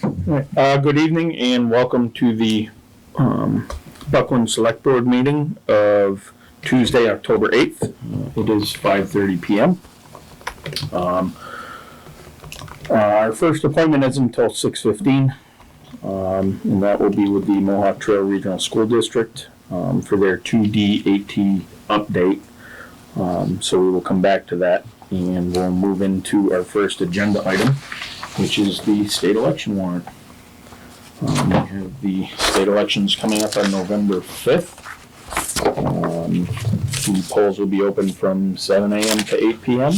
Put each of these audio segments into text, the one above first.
Good evening and welcome to the Buckland Select Board meeting of Tuesday, October 8th. It is 5:30 p.m. Our first appointment is until 6:15, and that will be with the Mohawk Trail Regional School District for their 2D AT update. So we will come back to that and we'll move into our first agenda item, which is the state election warrant. We have the state elections coming up on November 5th. The polls will be open from 7 a.m. to 8 p.m.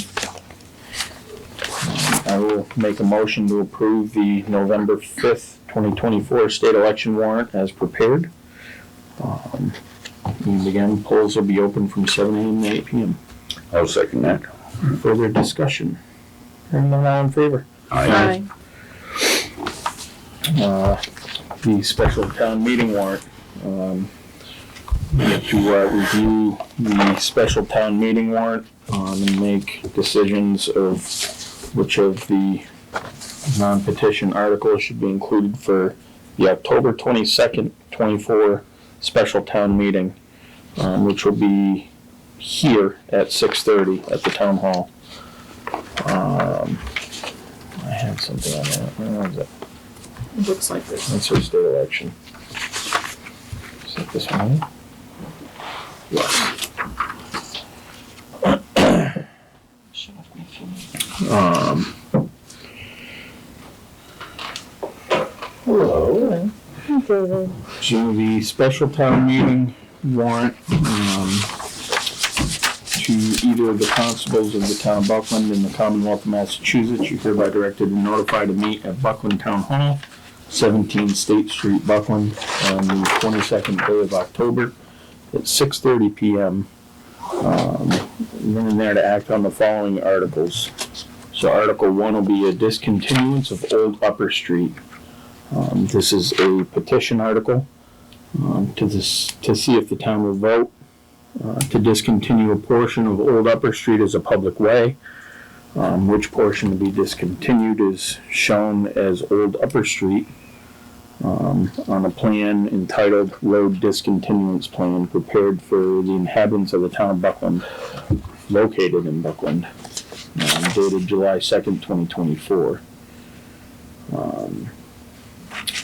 I will make a motion to approve the November 5th, 2024 state election warrant as prepared. And again, polls will be open from 7 a.m. to 8 p.m. I'll second that. Further discussion? Hearing none, all in favor? Aye. The special town meeting warrant. We have to review the special town meeting warrant and make decisions of which of the non-petition articles should be included for the October 22nd, 24 special town meeting, which will be here at 6:30 at the town hall. I had something on that. Where was it? It looks like this. That's our state election. Is that this one? Yes. Hello. So the special town meeting warrant to either of the constables of the town of Buckland and the Commonwealth of Massachusetts, you're hereby directed and notified to meet at Buckland Town Hall, 17 State Street, Buckland, on the 22nd day of October at 6:30 p.m. Then in there to act on the following articles. So Article 1 will be a discontinuance of Old Upper Street. This is a petition article to see if the town will vote to discontinue a portion of Old Upper Street as a public way. Which portion to be discontinued is shown as Old Upper Street on a plan entitled Road Discontinuance Plan prepared for the inhabitants of the town of Buckland, located in Buckland, dated July 2nd, 2024.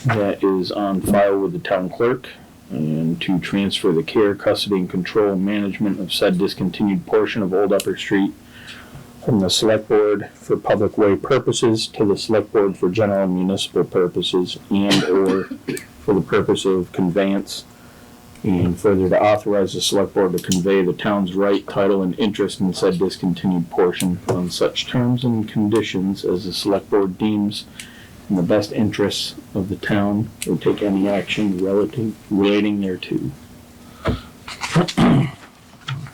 That is on file with the town clerk, and to transfer the care, custody, and control and management of said discontinued portion of Old Upper Street from the Select Board for public way purposes to the Select Board for general municipal purposes and or for the purpose of conveyance, and further to authorize the Select Board to convey the town's right, title, and interest in said discontinued portion on such terms and conditions as the Select Board deems in the best interests of the town, or take any action relating thereto.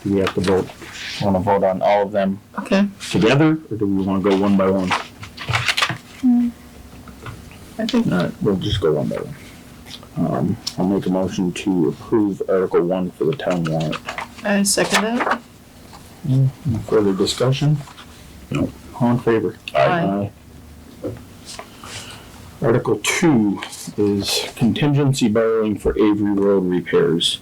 Do we have to vote? Want to vote on all of them together, or do we want to go one by one? I think. We'll just go one by one. I'll make a motion to approve Article 1 for the town warrant. I second that. Any further discussion? No. All in favor? Aye. Article 2 is contingency borrowing for Avery Road repairs.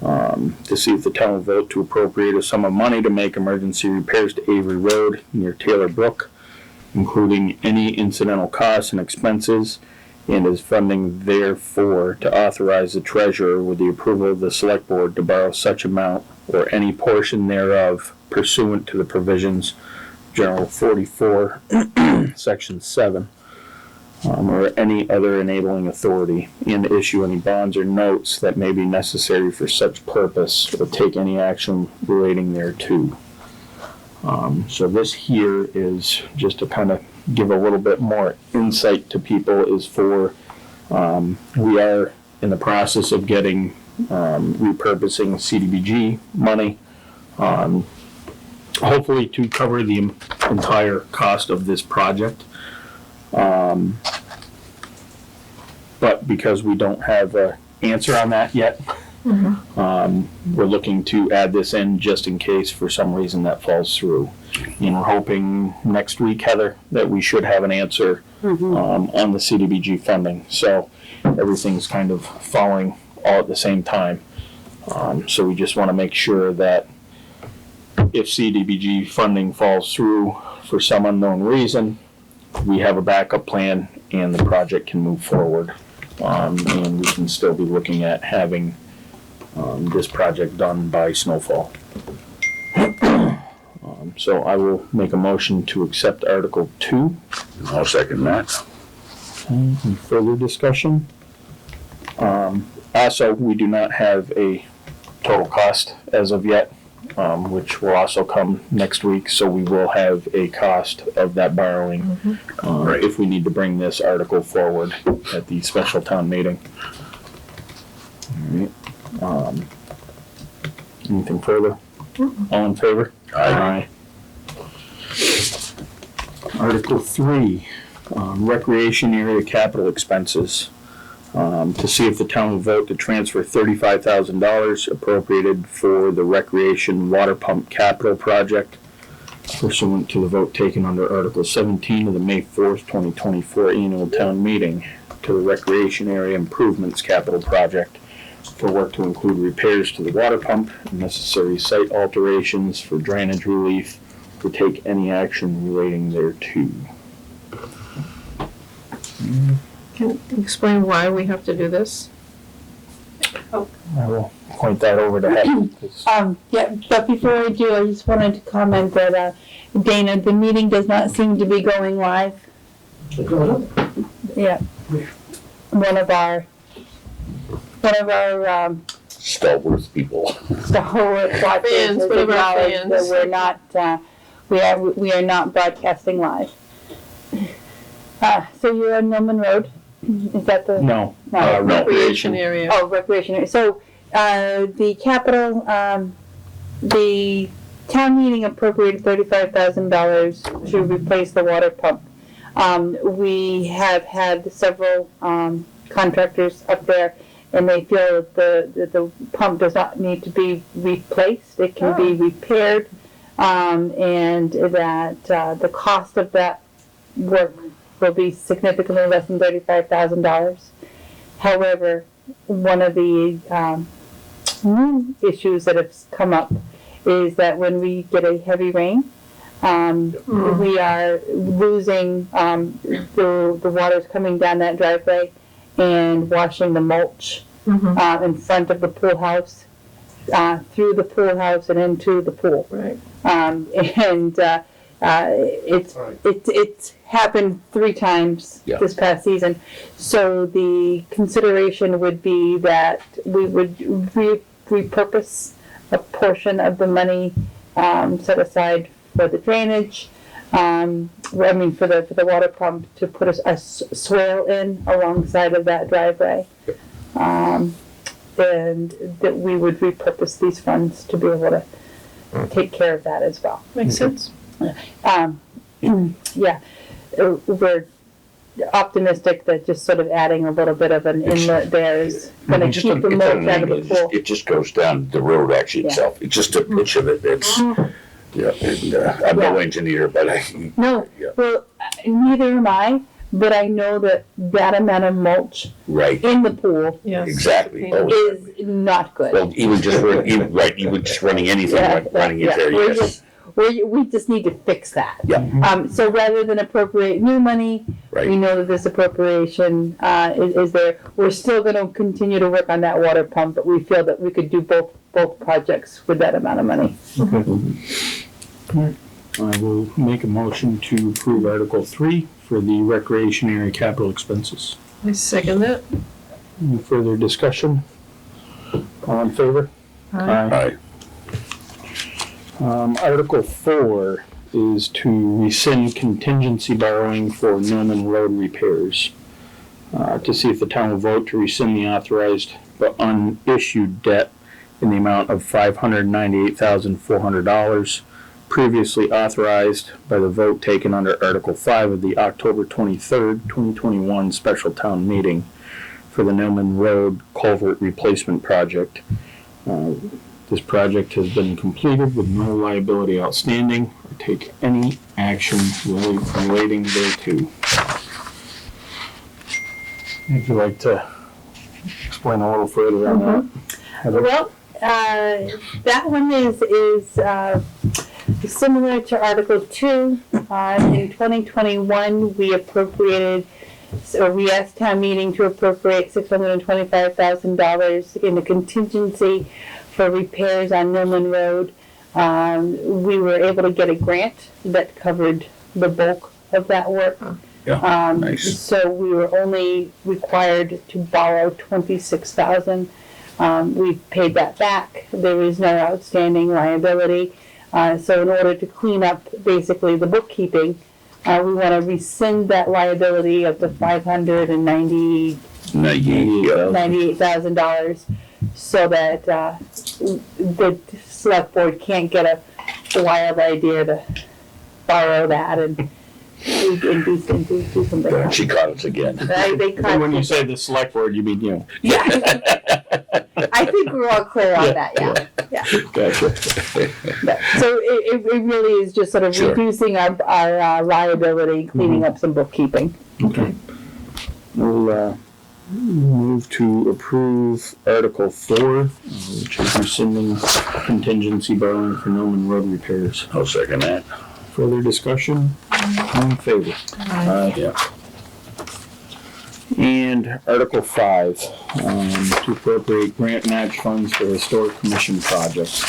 To see if the town will vote to appropriate a sum of money to make emergency repairs to Avery Road near Taylor Brook, including any incidental costs and expenses, and as funding therefore to authorize the treasurer with the approval of the Select Board to borrow such amount or any portion thereof pursuant to the provisions General 44, Section 7. Or any other enabling authority, and to issue any bonds or notes that may be necessary for such purpose, or take any action relating thereto. So this here is just to kind of give a little bit more insight to people, is for, we are in the process of getting repurposing CDBG money, hopefully to cover the entire cost of this project. But because we don't have an answer on that yet, We're looking to add this in just in case for some reason that falls through. And we're hoping next week, Heather, that we should have an answer on the CDBG funding. So everything's kind of falling all at the same time. So we just want to make sure that if CDBG funding falls through for some unknown reason, we have a backup plan and the project can move forward. And we can still be looking at having this project done by snowfall. So I will make a motion to accept Article 2. I'll second that. Any further discussion? Also, we do not have a total cost as of yet, which will also come next week, so we will have a cost of that borrowing if we need to bring this article forward at the special town meeting. All right. Anything further? All in favor? Aye. Article 3, recreation area capital expenses. To see if the town will vote to transfer $35,000 appropriated for the recreation water pump capital project pursuant to the vote taken under Article 17 of the May 4th, 2024 annual town meeting to the recreation area improvements capital project for work to include repairs to the water pump, necessary site alterations for drainage relief, to take any action relating thereto. Can you explain why we have to do this? I will point that over to Heather. 'Cause Yeah, but before I do, I just wanted to comment that, Dana, the meeting does not seem to be going live. Yeah. One of our Stalwart people. stalwart watchers Fans, has one of our acknowledged fans. that we're not, we are not broadcasting live. So you're on Millman Road, is that the? No, No. Recreation area. Oh, recreation area. So, the capital, the town meeting appropriated $35,000 to replace the water pump. We have had several, contractors up there, and they feel that the pump does not need to be replaced. It can be repaired, and that, the cost of that work will be significantly less than $35,000. However, one of the new issues that have come up is that when we get a heavy rain, we are losing the water's coming down that driveway and washing the mulch in front of the pool house, through the pool house and into the pool. Right. It's happened 3 times this past season. So the consideration would be that we would repurpose a portion of the money set aside for the drainage. For the water pump, to put a swale in alongside of that driveway. And that we would repurpose these funds to be able to take care of that as well. Makes sense. Yeah, we're optimistic that just sort of adding a little bit of an inlet there is going to keep the mulch out of the pool. It just goes down the road actually itself. It's just a pitch of it. It's, and I'm no engineer, but No, well, neither am I, but I know that amount of mulch right, in the pool Yes. exactly. Oh, is not good. well, even just running anything, running it there, yes. We just need to fix that. Yeah. So rather than appropriate new money, Right. we know that this appropriation is there. We're still going to continue to work on that water pump, but we feel that we could do both projects with that amount of money. I will make a motion to approve Article 3 for the recreation area capital expenses. I second that. Any further discussion? All in favor? Aye. Article 4 is to rescind contingency borrowing for Millman Road repairs. To see if the town will vote to rescind the authorized but unissued debt in the amount of $598,400 previously authorized by the vote taken under Article 5 of the October 23rd, 2021 special town meeting for the Nillman Road Culvert Replacement Project. This project has been completed with no liability outstanding or take any action relating thereto. Would you like to explain a little further on that? Heather? Well, that one is similar to Article 2. In 2021, we appropriated, or we asked town meeting to appropriate $625,000 in the contingency for repairs on Nillman Road. We were able to get a grant that covered the bulk of that work. Yeah, nice. So we were only required to borrow $26,000. We've paid that back. There is no outstanding liability. So in order to clean up basically the bookkeeping, we want to rescind that liability of the $598,000 so that the select board can't get a wild idea to borrow that and do something. She caught us again. They And when you say the select board, you mean you. Yeah. I think we're all clear on that, yeah. Gotcha. Yeah. So it really is just sort of Sure. reducing our liability, cleaning up some bookkeeping. Okay. We'll move to approve Article 4, which is rescinding contingency borrowing for Nillman Road repairs. I'll second that. Further discussion? All in favor? Yeah. And Article 5, to appropriate grant match funds for historic commission projects.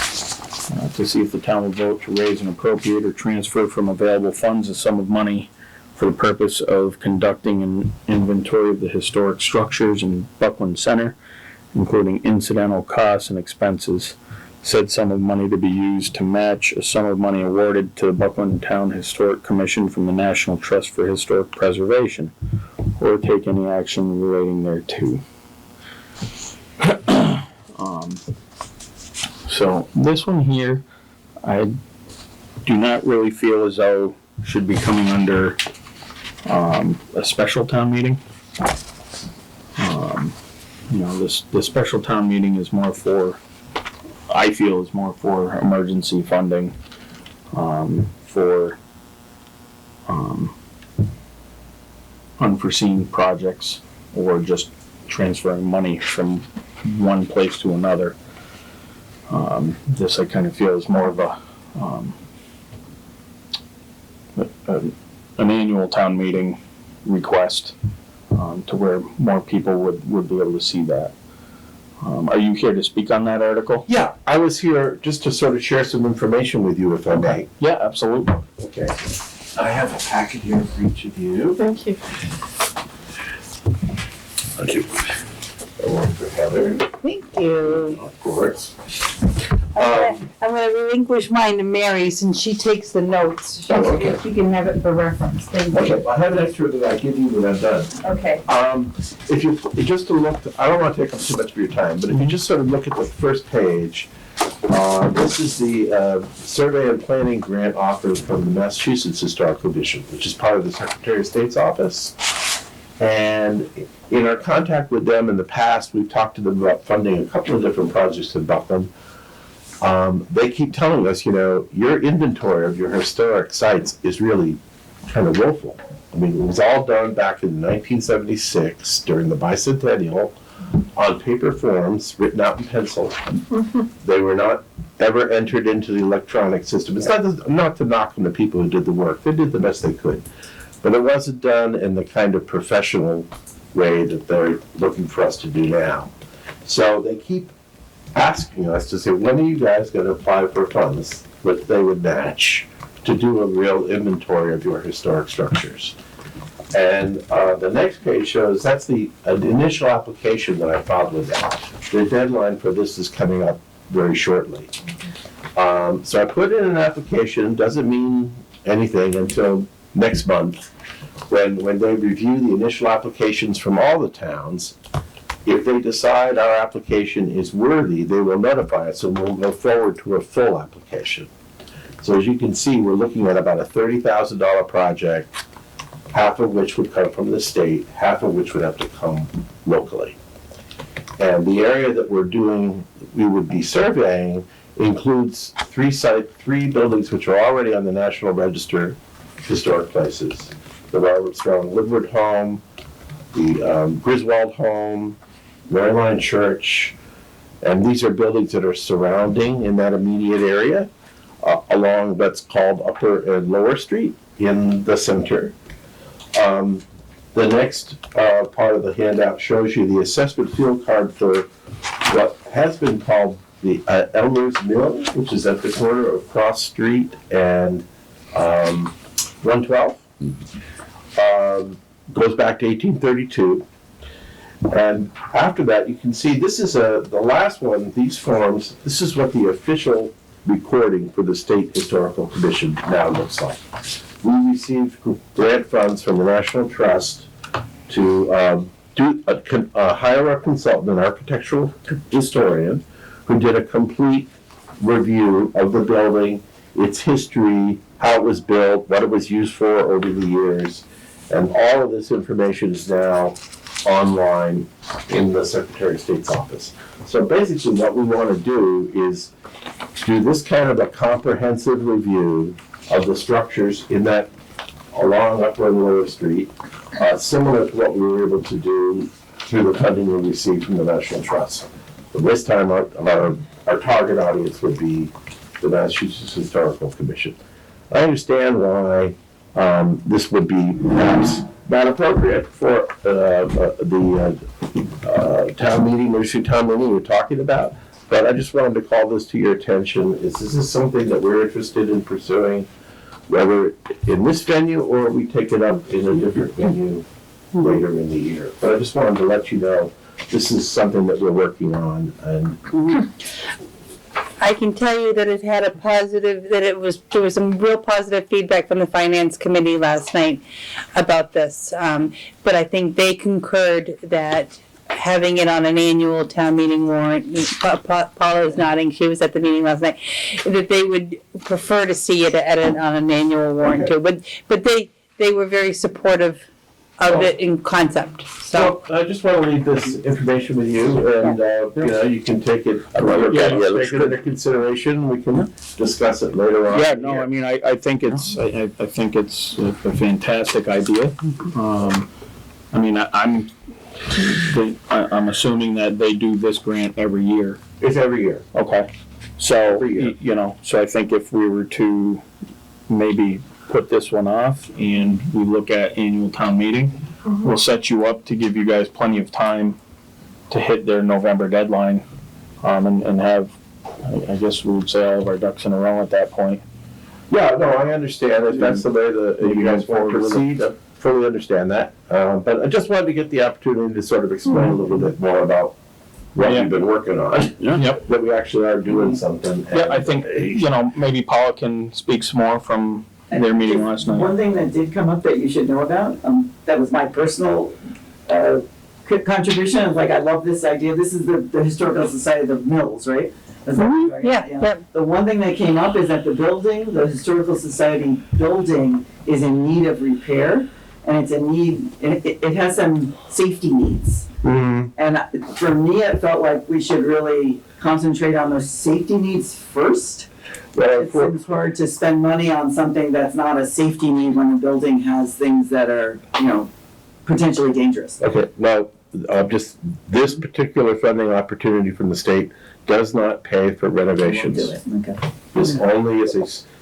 To see if the town will vote to raise and appropriate or transfer from available funds a sum of money for the purpose of conducting an inventory of the historic structures in Buckland Center, including incidental costs and expenses. Said sum of money to be used to match a sum of money awarded to the Buckland Town Historic Commission from the National Trust for Historic Preservation, or take any action relating thereto. So this one here, I do not really feel as though should be coming under a special town meeting. The special town meeting is more for, I feel is more for emergency funding, for unforeseen projects, or just transferring money from one place to another. This I kind of feel is more of an annual town meeting request, to where more people would be able to see that. Are you here to speak on that article? Yeah, I was here just to sort of share some information with you, if I may. Yeah, absolutely. Okay. I have a packet here for each of you. Thank you. Thank you. One for Heather, Thank you. of course. I'm gonna relinquish mine to Mary since she takes the notes. Oh, okay. She can have it for reference. Thank Okay, you. well, I have an extra that I give you when I'm done. Okay. If you, just to look, I don't want to take up too much of your time, but if you just sort of look at the first page, this is the survey and planning grant offered from the Massachusetts Historical Division, which is part of the Secretary of State's office. And in our contact with them in the past, we've talked to them about funding a couple of different projects in Buckland. They keep telling us, your inventory of your historic sites is really kind of woeful. I mean, it was all done back in 1976 during the bicentennial on paper forms written out in pencil. They were not ever entered into the electronic system. It's not to knock on the people who did the work. They did the best they could. But it wasn't done in the kind of professional way that they're looking for us to do now. So they keep asking us to say, when are you guys going to apply for funds that they would match to do a real inventory of your historic structures? And the next page shows that's the initial application that I filed with them. The deadline for this is coming up very shortly. So I put in an application, doesn't mean anything until next month, when they review the initial applications from all the towns. If they decide our application is worthy, they will notify us and we'll go forward to a full application. So as you can see, we're looking at about a $30,000 project half of which would come from the state, half of which would have to come locally. And the area that we would be surveying includes three buildings which are already on the National Register Historic Places. The Robert Strong Woodward Home, the Griswold Home, Maryline Church, and these are buildings that are surrounding in that immediate area along what's called Upper and Lower Street in the center. The next part of the handout shows you the assessment field card for what has been called the Elmer's Mill, which is at the corner of Cross Street and 112. Goes back to 1832. And after that, you can see this is the last one, these forms, this is what the official recording for the State Historical Commission now looks like. We received grant funds from the National Trust to hire a consultant, an architectural historian, who did a complete review of the building, its history, how it was built, what it was used for over the years. And all of this information is now online in the Secretary of State's office. So basically what we want to do is do this kind of a comprehensive review of the structures in that along Upper and Lower Street, similar to what we were able to do through the funding we received from the National Trust. But this time our target audience would be the Massachusetts Historical Commission. I understand why this would be perhaps not appropriate for the town meeting, emergency town meeting we're talking about, but I just wanted to call this to your attention. This is something that we're interested in pursuing, whether in this venue or we take it up in a different venue later in the year. But I just wanted to let you know this is something that we're working on. And I can tell you that it had a positive, there was some real positive feedback from the Finance Committee last night about this. But I think they concurred that having it on an annual town meeting warrant, Paula's nodding, she was at the meeting last night, that they would prefer to see it on an annual warrant too. But they were very supportive of it in concept, so. I just want to leave this information with you, and you can take it under consideration. We can discuss it later on. Yeah, no, I mean, I think it's a fantastic idea. I mean, I'm assuming that they do this grant every year. It's every year. Okay. So, Every year. you know, so I think if we were to maybe put this one off and we look at annual town meeting, we'll set you up to give you guys plenty of time to hit their November deadline, and have, I guess we would say, all of our ducks in a row at that point. Yeah, no, I understand. If that's the way that you guys want to proceed, I fully understand that. But I just wanted to get the opportunity to sort of explain a little bit more about what we've been working on. Yep. That we actually are doing something. Yeah, I think, maybe Paula can speak some more from their meeting last night. One thing that did come up that you should know about, that was my personal contribution, of like, I love this idea. This is the Historical Society of the Mills, right? Is that right? Yeah. The one thing that came up is that the Historical Society building is in need of repair, and it's in need, it has some safety needs. Mhm. And for me, it felt like we should really concentrate on those safety needs first. Well, It seems hard to spend money on something that's not a safety need when the building has things that are, potentially dangerous. Okay, now, just this particular funding opportunity from the state does not pay for We'll renovations. do it, okay, This only is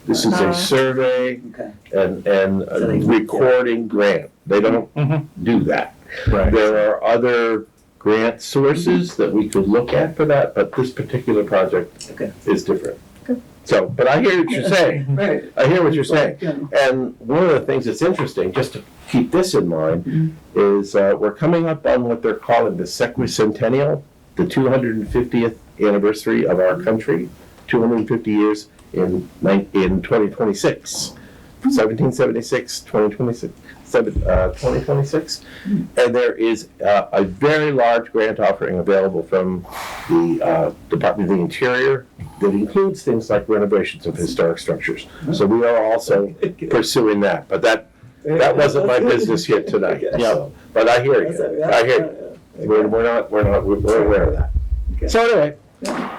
this is a survey okay. and So they- a recording grant. They don't Mhm. do that. Right. There are other grant sources that we could look at for that, but this particular project Okay. is different. Okay. So, but I hear what you're saying. Right. I hear what you're saying. Yeah. And one of the things that's interesting, just to keep this in mind, is we're coming up on what they're calling the Sesquicentennial, the 250th anniversary of our country, 250 years in 2026. 1776, 2026. 2026, and there is a very large grant offering available from the Department of the Interior that includes things like renovations of historic structures. So we are also pursuing that, but that that wasn't my business here tonight, so, but I hear you, I hear you. We're aware of that. So anyway,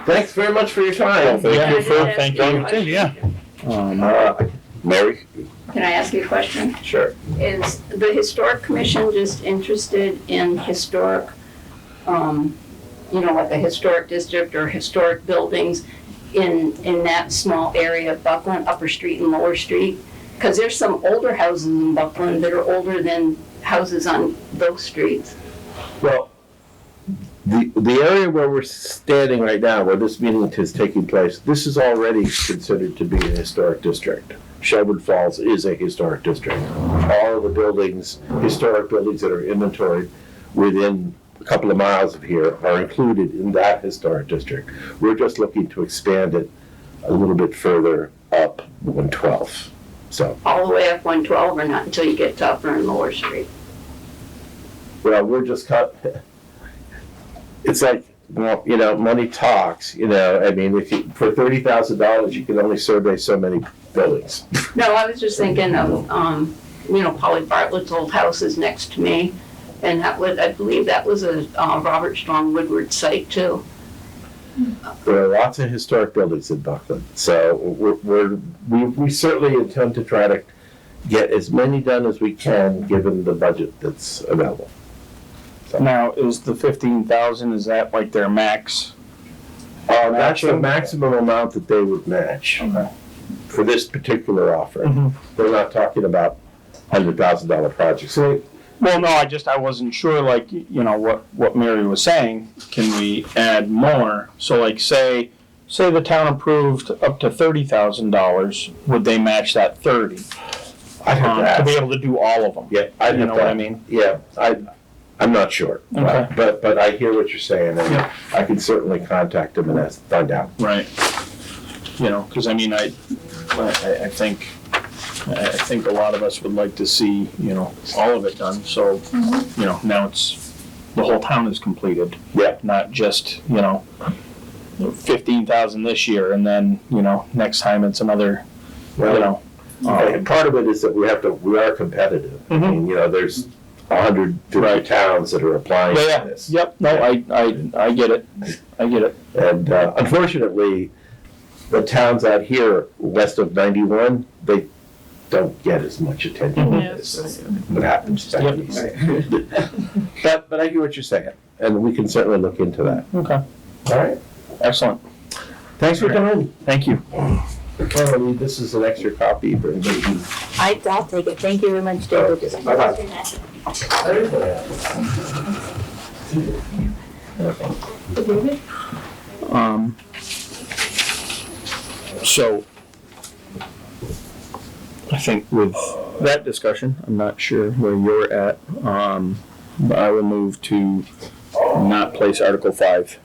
thanks very much for your time. Thank you. Yeah. Mary? Can I ask you a question? Sure. Is the Historic Commission just interested in historic, like a historic district or historic buildings in that small area of Buckland, Upper Street and Lower Street? Because there's some older houses in Buckland that are older than houses on those streets. Well, the area where we're standing right now, where this meeting is taking place, this is already considered to be a historic district. Shelburne Falls is a historic district. All of the buildings, historic buildings that are inventoried within a couple of miles of here are included in that historic district. We're just looking to expand it a little bit further up 112. So, All the way up 112 or not until you get to Upper and Lower Street? well, we're just it's like, well, money talks, I mean, if you, for $30,000, you can only survey so many buildings. No, I was just thinking of, Polly Bartlett's old house is next to me. And I believe that was a Robert Strong Woodward site too. There are lots of historic buildings in Buckland, so we certainly intend to try to get as many done as we can, given the budget that's available. Now, is the 15,000, is that like their max? That's the maximum amount that they would match Okay. for this particular offer. They're not talking about $100,000 projects. So, Well, no, I wasn't sure, like, what Mary was saying. Can we add more? So like, say the town approved up to $30,000, would they match that 30? I'd have to To be ask. able to do all of them? Yeah, I'd You have know to- what I mean? Yeah, I'm not sure, Okay. but I hear what you're saying, and Yeah. I can certainly contact them and find out. Right. Because I mean, I think a lot of us would like to see, all of it done, so, now the whole town is completed. Yeah. Not just, 15,000 this year, and then, next time it's another, And part of it is that we are competitive. I mean, there's 150 Right. towns that are applying Yeah, for this. yep, no, I get it, And unfortunately, the towns out here west of 91, they don't get as much attention as what happens back Yep. east. But I hear what you're saying, and we can certainly look into that. Okay, All right. excellent, Thanks for coming. thank you. Well, this is an extra copy for anybody. I'll take it. Thank you very much, David. Bye-bye. So, I think with that discussion, I'm not sure where you're at, but I will move to not place Article 5,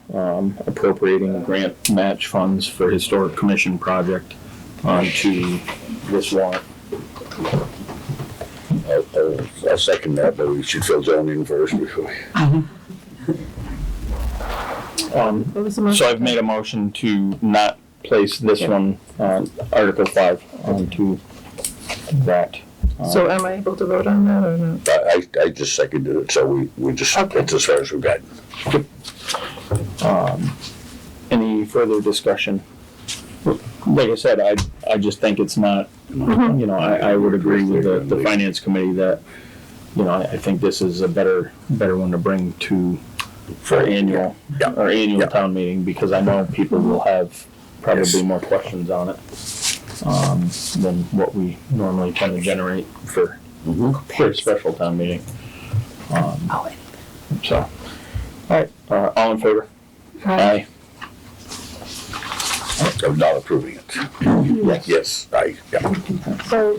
appropriating grant match funds for Historic Commission project onto this warrant. I'll second that, but we should fill zoning first before. So I've made a motion to not place this one, Article 5, onto that. So am I able to vote on that or not? I just seconded it, so we just, that's as far as we've got. Any further discussion? Like I said, I just think it's not, I would agree with the finance committee that, I think this is a better one to bring to for annual town meeting, because I know people will have probably more questions on it than what we normally tend to generate for a special town meeting. So, all right, all in favor? Aye. I'm not approving it. Yes, yeah. So,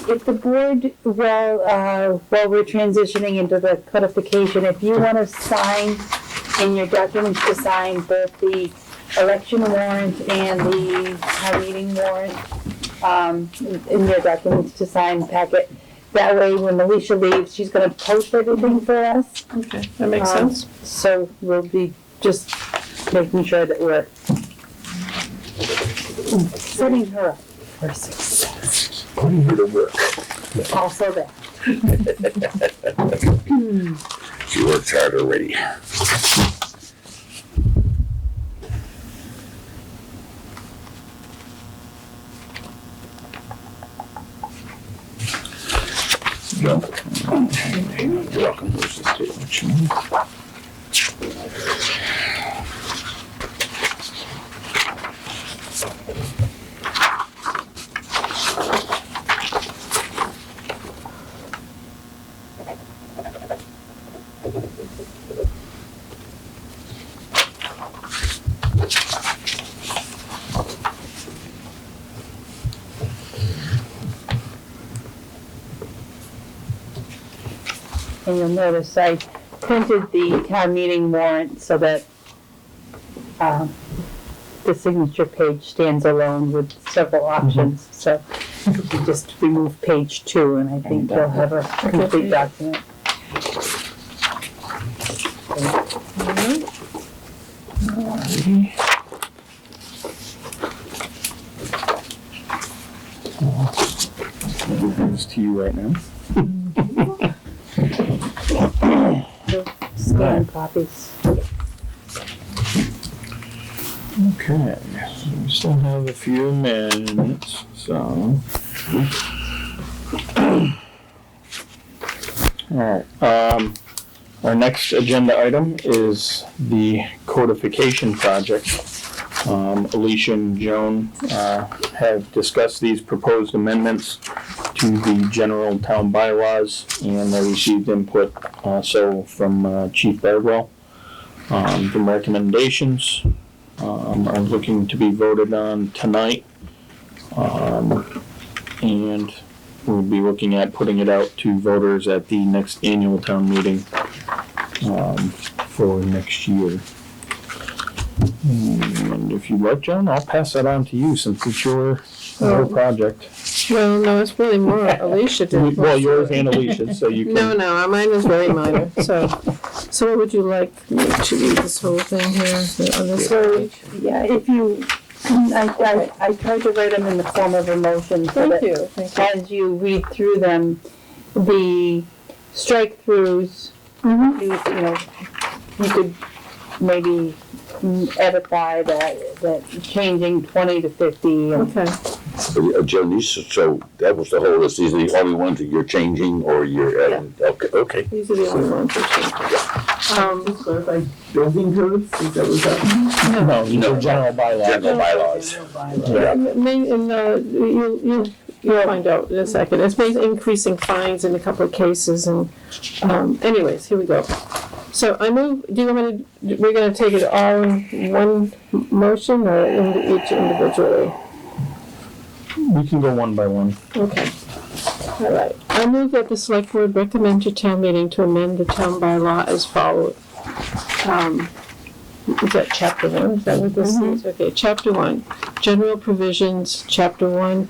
if the board, while we're transitioning into the codification, if you want to sign in your documents to sign both the election warrant and the town meeting warrant, in your documents to sign packet, that way when Alicia leaves, she's gonna post everything for us. Okay, that makes sense. So we'll be just making sure that we're setting her up for success. Putting her to work. Also that. She works hard already. Joe? You're welcome. Where's this table? And you'll notice I printed the town meeting warrant so that the signature page stands alone with several options. So you just remove page 2 and I think you'll have a complete document. Alrighty. I'll give this to you right now. Scan copies. Okay, so we still have a few minutes, so. Alright, our next agenda item is the codification project. Alicia and Joan, have discussed these proposed amendments to the general town bylaws, and they received input also from Chief Bardwell. The recommendations are looking to be voted on tonight, and we'll be looking at putting it out to voters at the next annual town meeting for next year. And if you'd like, Joan, I'll pass that on to you since it's your project. Well, no, it's really more Alicia did. Well, yours and Alicia's, so you can. No, mine is very minor, so what would you like me to read this whole thing here on this page? Yeah, if you, I tried to write them in the form of a motion. So Thank that you. As you read through them, the strike-throughs, you know, you could maybe edify that changing 20 to 50. Okay, Joe, so that was the whole list. These are the only ones that you're changing or you're adding? Okay. these are the only ones we're changing. Just clarify, building codes, is that what's that? No, these are general bylaws. General bylaws. Yeah. You'll find out in a second. It's basically increasing fines in a couple of cases and, anyways, here we go. So I move, do you want me to, we're gonna take it all in one motion or each individually? We can go one by one. Okay. All right. I move that the select board recommend to town meeting to amend the town bylaw as follows. Is that chapter 1? Is that what this is? Okay, chapter 1, general provisions, chapter 1,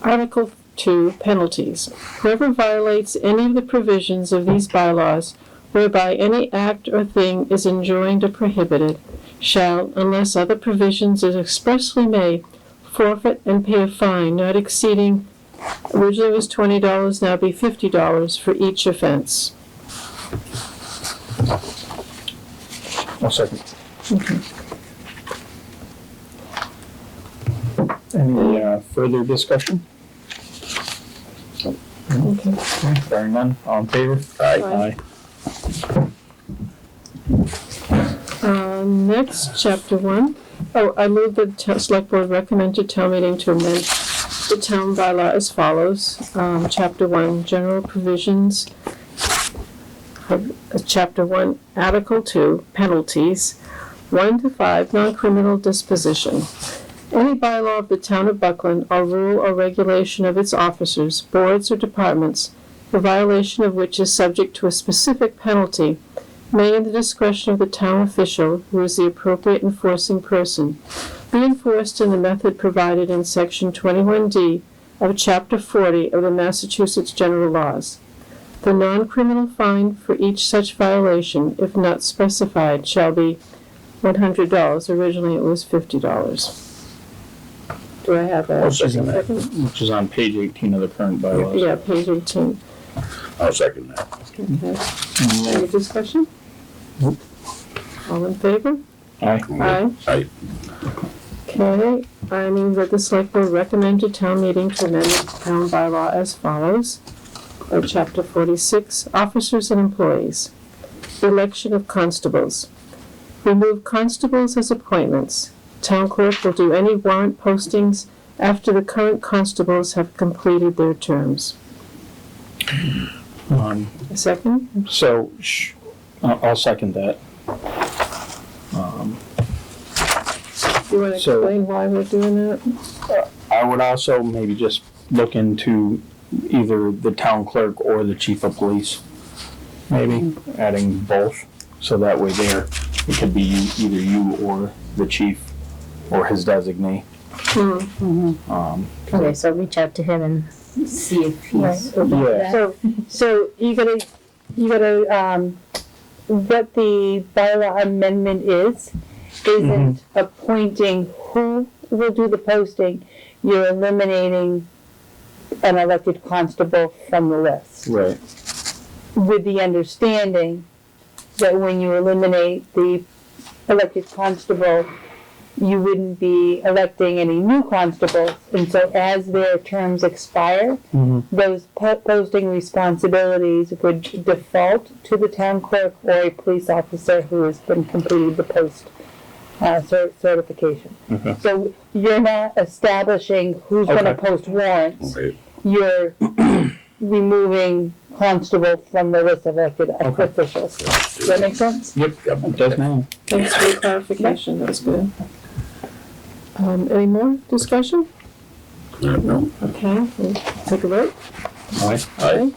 article 2, penalties. Whoever violates any of the provisions of these bylaws whereby any act or thing is enjoined or prohibited shall, unless other provisions is expressly made, forfeit and pay a fine not exceeding, originally it was $20, now be $50 for each offense. I'll second. Any further discussion? Okay, bearing none, all in favor? Aye. Next, chapter 1. Oh, I move that the select board recommend to town meeting to amend the town bylaw as follows. Chapter 1, general provisions. Chapter 1, article 2, penalties. 1 to 5, non-criminal disposition. Any bylaw of the town of Buckland or rule or regulation of its officers, boards, or departments, the violation of which is subject to a specific penalty, may, in the discretion of the town official, who is the appropriate enforcing person, be enforced in the method provided in Section 21D of Chapter 40 of the Massachusetts General Laws. The non-criminal fine for each such violation, if not specified, shall be $100. Originally it was $50. Do I have a I'll second that. second? Which is on page 18 of the current bylaws. Yeah, page 18. I'll second that. Okay. Any discussion? Nope. All in favor? Aye. Aye. Aye. Okay, I move that the select board recommend to town meeting to amend the town bylaw as follows. Chapter 46, officers and employees. Election of constables. Remove constables as appointments. Town clerk will do any warrant postings after the current constables have completed their terms. A second? So, I'll second that. You want to So- explain why we're doing that? I would also maybe just look into either the town clerk or the chief of police. Maybe adding both, so that way there, it could be either you or the chief or his designee. Okay, so reach out to him and see if he's open to Yeah. that. So you gotta, what the bylaw amendment isn't appointing who will do the posting. You're eliminating an elected constable from the list. Right. With the understanding that when you eliminate the elected constable, you wouldn't be electing any new constables. And so as their terms expire, those posting responsibilities would default to the town clerk or a police officer who has been completed the post certification. Okay. So you're not establishing who's gonna Okay. post warrants. Okay. You're removing constable from the list of elected Okay. officials. Does that make sense? Yep, it does now. Thanks for the clarification, that's good. Any more discussion? No. Okay, we'll take a vote. Aye. Aye.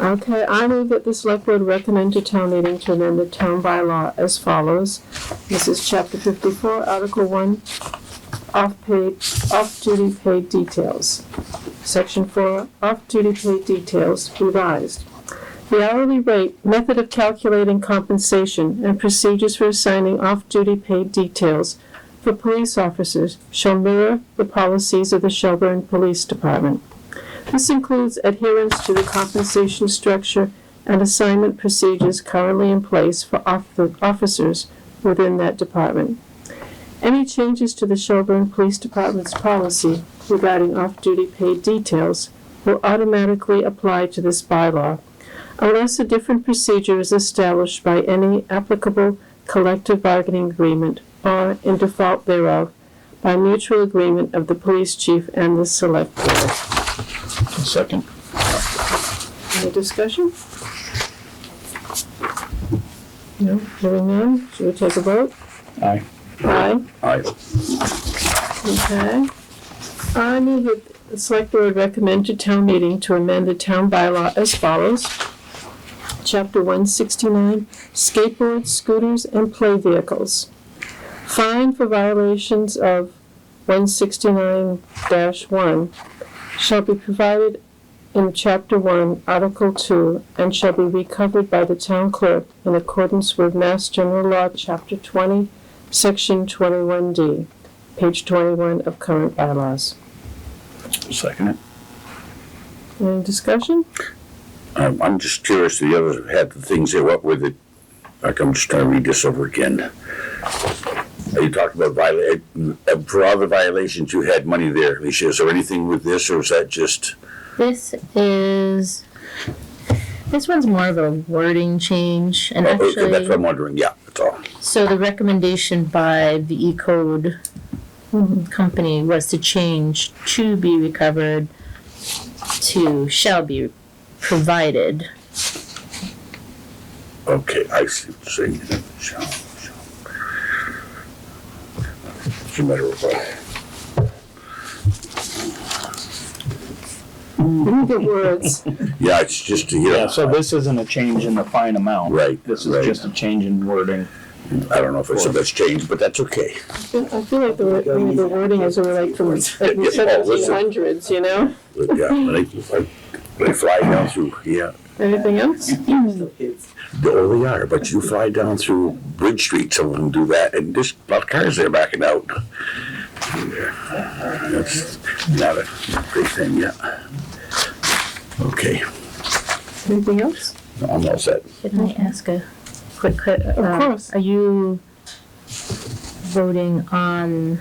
Okay, I move that the select board recommend to town meeting to amend the town bylaw as follows. This is chapter 54, article 1, off-duty paid details. Section 4, off-duty paid details, revised. The hourly rate, method of calculating compensation, and procedures for assigning off-duty paid details for police officers shall mirror the policies of the Shelburne Police Department. This includes adherence to the compensation structure and assignment procedures currently in place for officers within that department. Any changes to the Shelburne Police Department's policy regarding off-duty paid details will automatically apply to this bylaw, unless a different procedure is established by any applicable collective bargaining agreement or, in default thereof, by mutual agreement of the police chief and the select board. Second. Any discussion? No, hearing none, should we take a vote? Aye. Aye. Aye. Okay. I move that the select board recommend to town meeting to amend the town bylaw as follows. Chapter 169, skateboards, scooters, and play vehicles. Fine for violations of 169-1 shall be provided in Chapter 1, Article 2, and shall be recovered by the town clerk in accordance with Mass General Law, Chapter 20, Section 21D, page 21 of current bylaws. Second it. Any discussion? I'm just curious, the others had the things there, what were the, like, I'm just trying to read this over again. You talked about for other violations, you had money there, Alicia. Is there anything with this, or is that just? This one's more of a wording change, and Okay, that's what actually, I'm wondering, yeah, that's all. so the recommendation by the E-code company was to change "to be recovered" to "shall be provided." Okay, I see what you're saying. Shall. It's a matter of, The words. yeah, it's just, Yeah, so this isn't a change in the fine amount. Right, This is right. just a change in wording. I don't know if it's a much change, but that's okay. I feel like the wording is like from like the listen. 1700s, you know? But yeah, when they fly down through, yeah, Anything else? Still kids. oh, they are, but you fly down through Bridge Street, some of them do that, and there's a lot of cars there backing out. That's not a big thing yet. Okay, Anything else? I'm all set. Can I ask a quick, Of course. are you voting on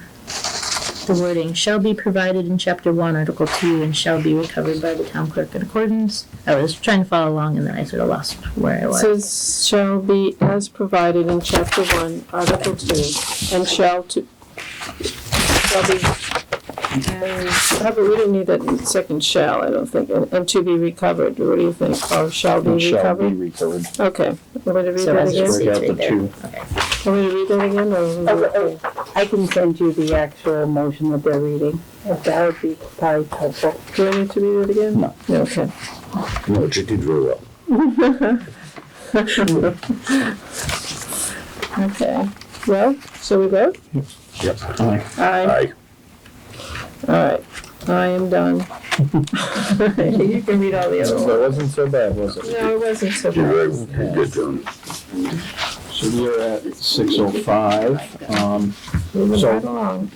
the wording, shall be provided in chapter 1, article 2, and shall be recovered by the town clerk in accordance? I was trying to follow along and then I sort of lost where I was. Says shall be as provided in chapter 1, article 2, and shall be, but we didn't need that second shall, I don't think, and to be recovered, what do you think? Or shall be It shall be recovered? recovered. Okay, want me to read So that as it again? Strike out states right the there. two. Okay. Want me to read that again, or? I can send you the actual motion that they're reading, if that would be probably helpful. Do I need to read it again? No. Okay. No, you did very well. Okay, well, so we vote? Yep. Aye. Aye. All right, I am done. You can read all the other That ones. wasn't so bad, was it? No, it wasn't so You're bad. very good, John. So we are at 6:05. Moving So- right along.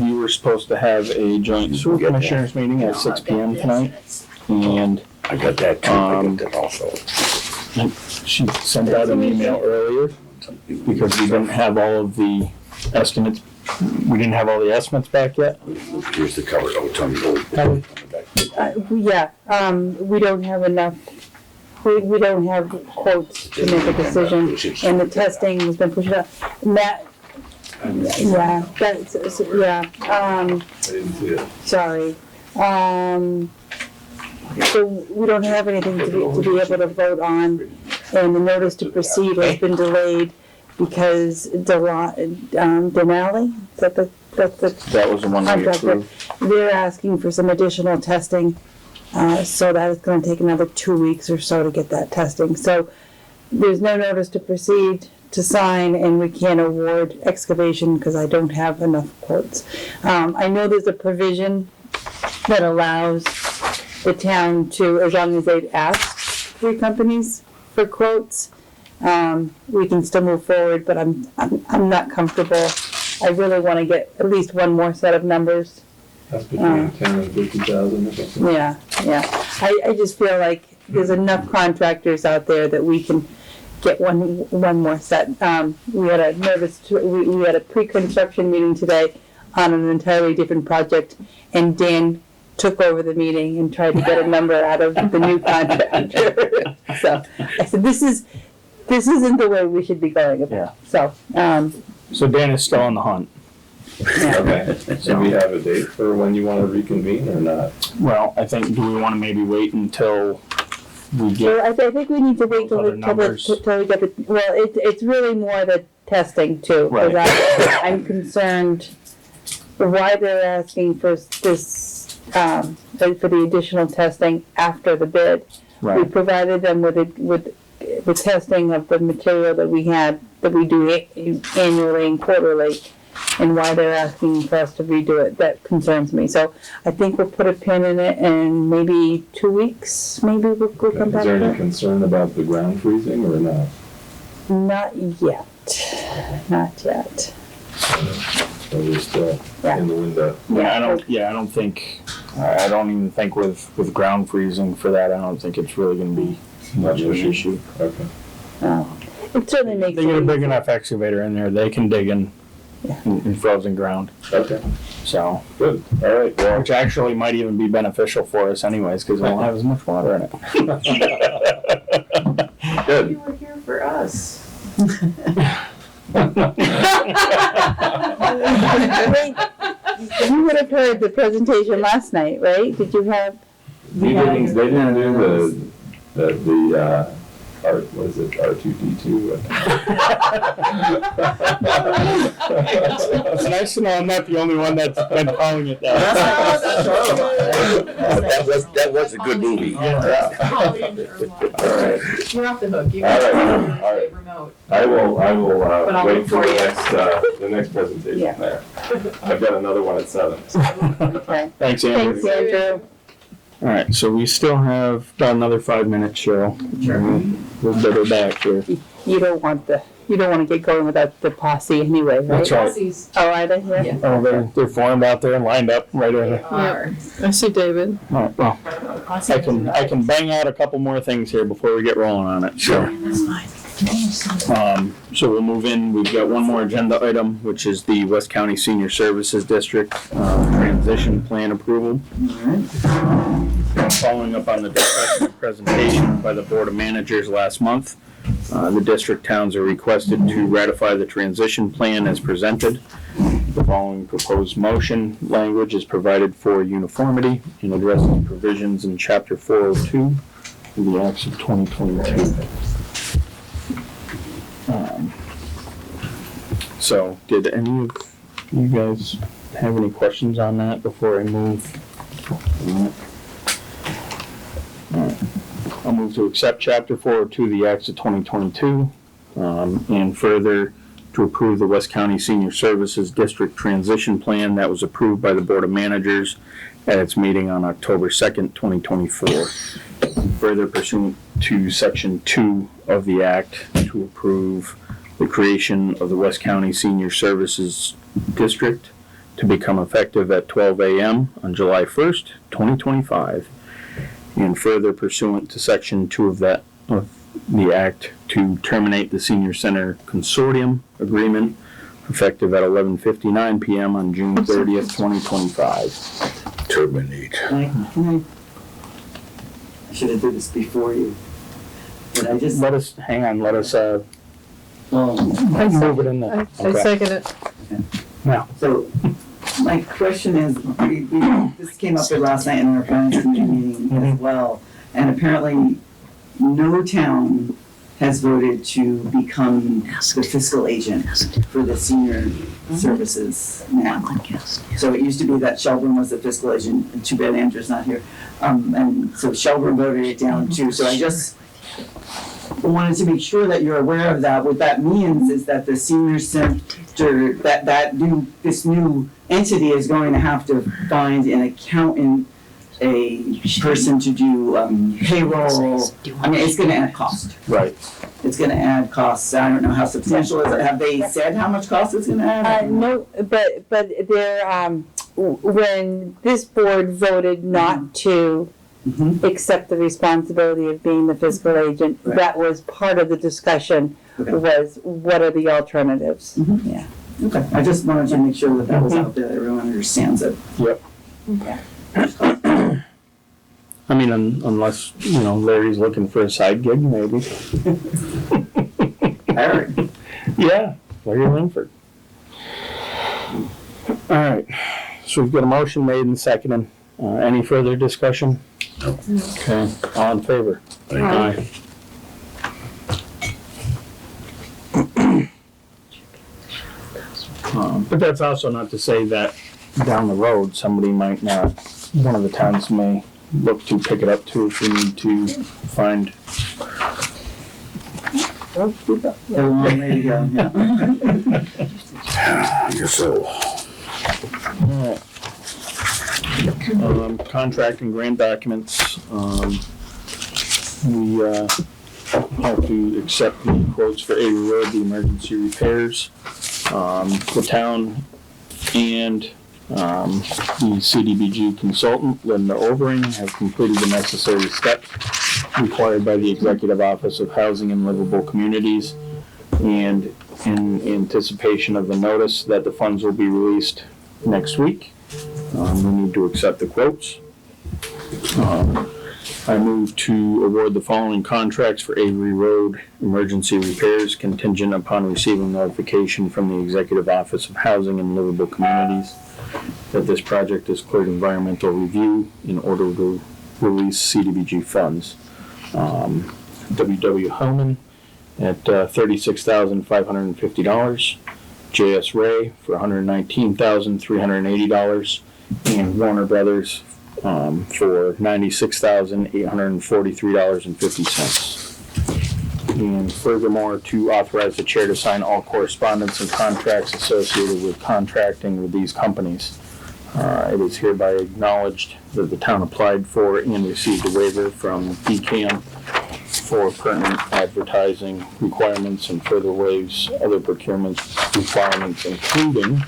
We were supposed to have a joint sewer commissioners meeting at 6 PM tonight, and I got that too, I got that also. she sent out an email earlier because we didn't have all of the estimates. We didn't have all the estimates back yet. Here's the cover, oh, tell me, Yeah, we don't have enough, we don't have quotes to make a decision, and the testing has been pushed up. And that, yeah, that's, yeah, I didn't see it. sorry. So we don't have anything to be able to vote on, and the notice to proceed has been delayed because Denali, that's the That was the one we contractor, approved. they're asking for some additional testing. So that is gonna take another 2 weeks or so to get that testing. So there's no notice to proceed to sign, and we can't award excavation because I don't have enough quotes. I know there's a provision that allows the town to, as long as they've asked 3 companies for quotes, we can still move forward, but I'm not comfortable. I really wanna get at least one more set of numbers. That's between 10 and 50,000 or something. Yeah, yeah. I just feel like there's enough contractors out there that we can get one more set. We had a we had a pre-construction meeting today on an entirely different project, and Dan took over the meeting and tried to get a number out of the new contractor. So I said, this isn't the way we should be going about it. So, So Dan is still on the hunt. Okay, so we have a date for when you want to reconvene or not? Well, I think, do we want to maybe wait until we so get, I think we need to wait till Other we numbers. get the, well, it's really more the testing too. 'Cause Right. I'm concerned why they're asking for this, for the additional testing after the bid. We right, provided them with the testing of the material that we do annually and quarterly, and why they're asking for us to redo it, that concerns me. So I think we'll put a pin in it, and maybe 2 weeks, maybe we'll come Is back there to any it. concern about the ground freezing or not? Not yet, not yet. So we're still Yeah. in the window? I don't think, I don't even think with ground freezing for that, I don't think it's really gonna be much of an issue. Okay. It certainly makes They get a it big easier. enough excavator in there, they can dig in frozen ground, Okay, so, good. All right, well, which actually might even be beneficial for us anyways, because we won't have as much water in it. good. You were here for us. Wait, you would have heard the presentation last night, right? Did you have? They didn't do the what is it, R2D2? It's nice to know I'm not the only one that's been calling it that. That was a good movie. All right, You're off the hook. You All right, can all right. remote. I will But I'll wait look for for the you. next presentation Yeah. there. I've got another one at 7. Okay. Thanks, Andrew. Thanks, Andrew. All right, so we still have about another 5 minutes, Cheryl. We'll get her back here. You don't want to get going without the posse anyway, right? That's right. Aussies. Oh, are they? Yeah. Oh, they're formed out there and lined up right over there. Are. I see David. All right, well, I can bang out a couple more things here before we get rolling on it. Sure. That's fine. So we'll move in. We've got one more agenda item, which is the West County Senior Services District transition plan approval. Following up on the discussion and presentation by the Board of Managers last month, the district towns are requested to ratify the transition plan as presented. The following proposed motion language is provided for uniformity and addresses provisions in Chapter 402 of the Acts of 2022. So, did any of you guys have any questions on that before I move? Alright. I'll move to accept Chapter 402 of the Acts of 2022, and further to approve the West County Senior Services District Transition Plan that was approved by the Board of Managers at its meeting on October 2nd, 2024. Further pursuant to Section 2 of the Act, to approve the creation of the West County Senior Services District to become effective at 12 a.m. on July 1st, 2025. And further pursuant to Section 2 of the Act, to terminate the Senior Center Consortium Agreement effective at 11:59 p.m. on June 30th, 2025. Terminate. I should have did this before you, but I just, Let us well, move it in there. I second it. so my question is, this came up last night in our finance committee meeting as well, and apparently no town has voted to become the fiscal agent for the senior services now. So it used to be that Shelburne was the fiscal agent, and too bad Andrew's not here. And so Shelburne voted it down too. So I just wanted to make sure that you're aware of that. What that means is that the senior center, this new entity is going to have to find an accountant, a person to do payroll. I mean, it's gonna add cost. Right. It's gonna add costs. I don't know how substantial is it. Have they said how much cost it's gonna add? No, but there, when this board voted not to accept the responsibility of being the fiscal agent, Right. that was part of the discussion, Okay. was what are the alternatives? Yeah. Okay, I just wanted to make sure that that was out there, that everyone understands it. Yep. Okay. I mean, unless, Larry's looking for a side gig, maybe. Larry. Yeah, Larry Linford. All right, so we've got a motion made and seconded. Any further discussion? No. Okay, all in favor? Aye. But that's also not to say that down the road, somebody might not, one of the towns may look to pick it up too if we need to find. A long way to go, yeah. I guess so. Contract and grant documents, we have to accept the quotes for Avery Road, the emergency repairs. The town and the CDBG consultant, Linda Overing, have completed the necessary steps required by the Executive Office of Housing and Livable Communities, and in anticipation of the notice that the funds will be released next week, we need to accept the quotes. I move to award the following contracts for Avery Road emergency repairs contingent upon receiving notification from the Executive Office of Housing and Livable Communities that this project has cleared environmental review in order to release CDBG funds. W.W. Hellman at $36,550, J.S. Ray for $119,380, and Warner Brothers for $96,843.50. And furthermore, to authorize the chair to sign all correspondence and contracts associated with contracting with these companies. It is hereby acknowledged that the town applied for and received a waiver from PCAM for pertinent advertising requirements and further waives other procurement requirements, including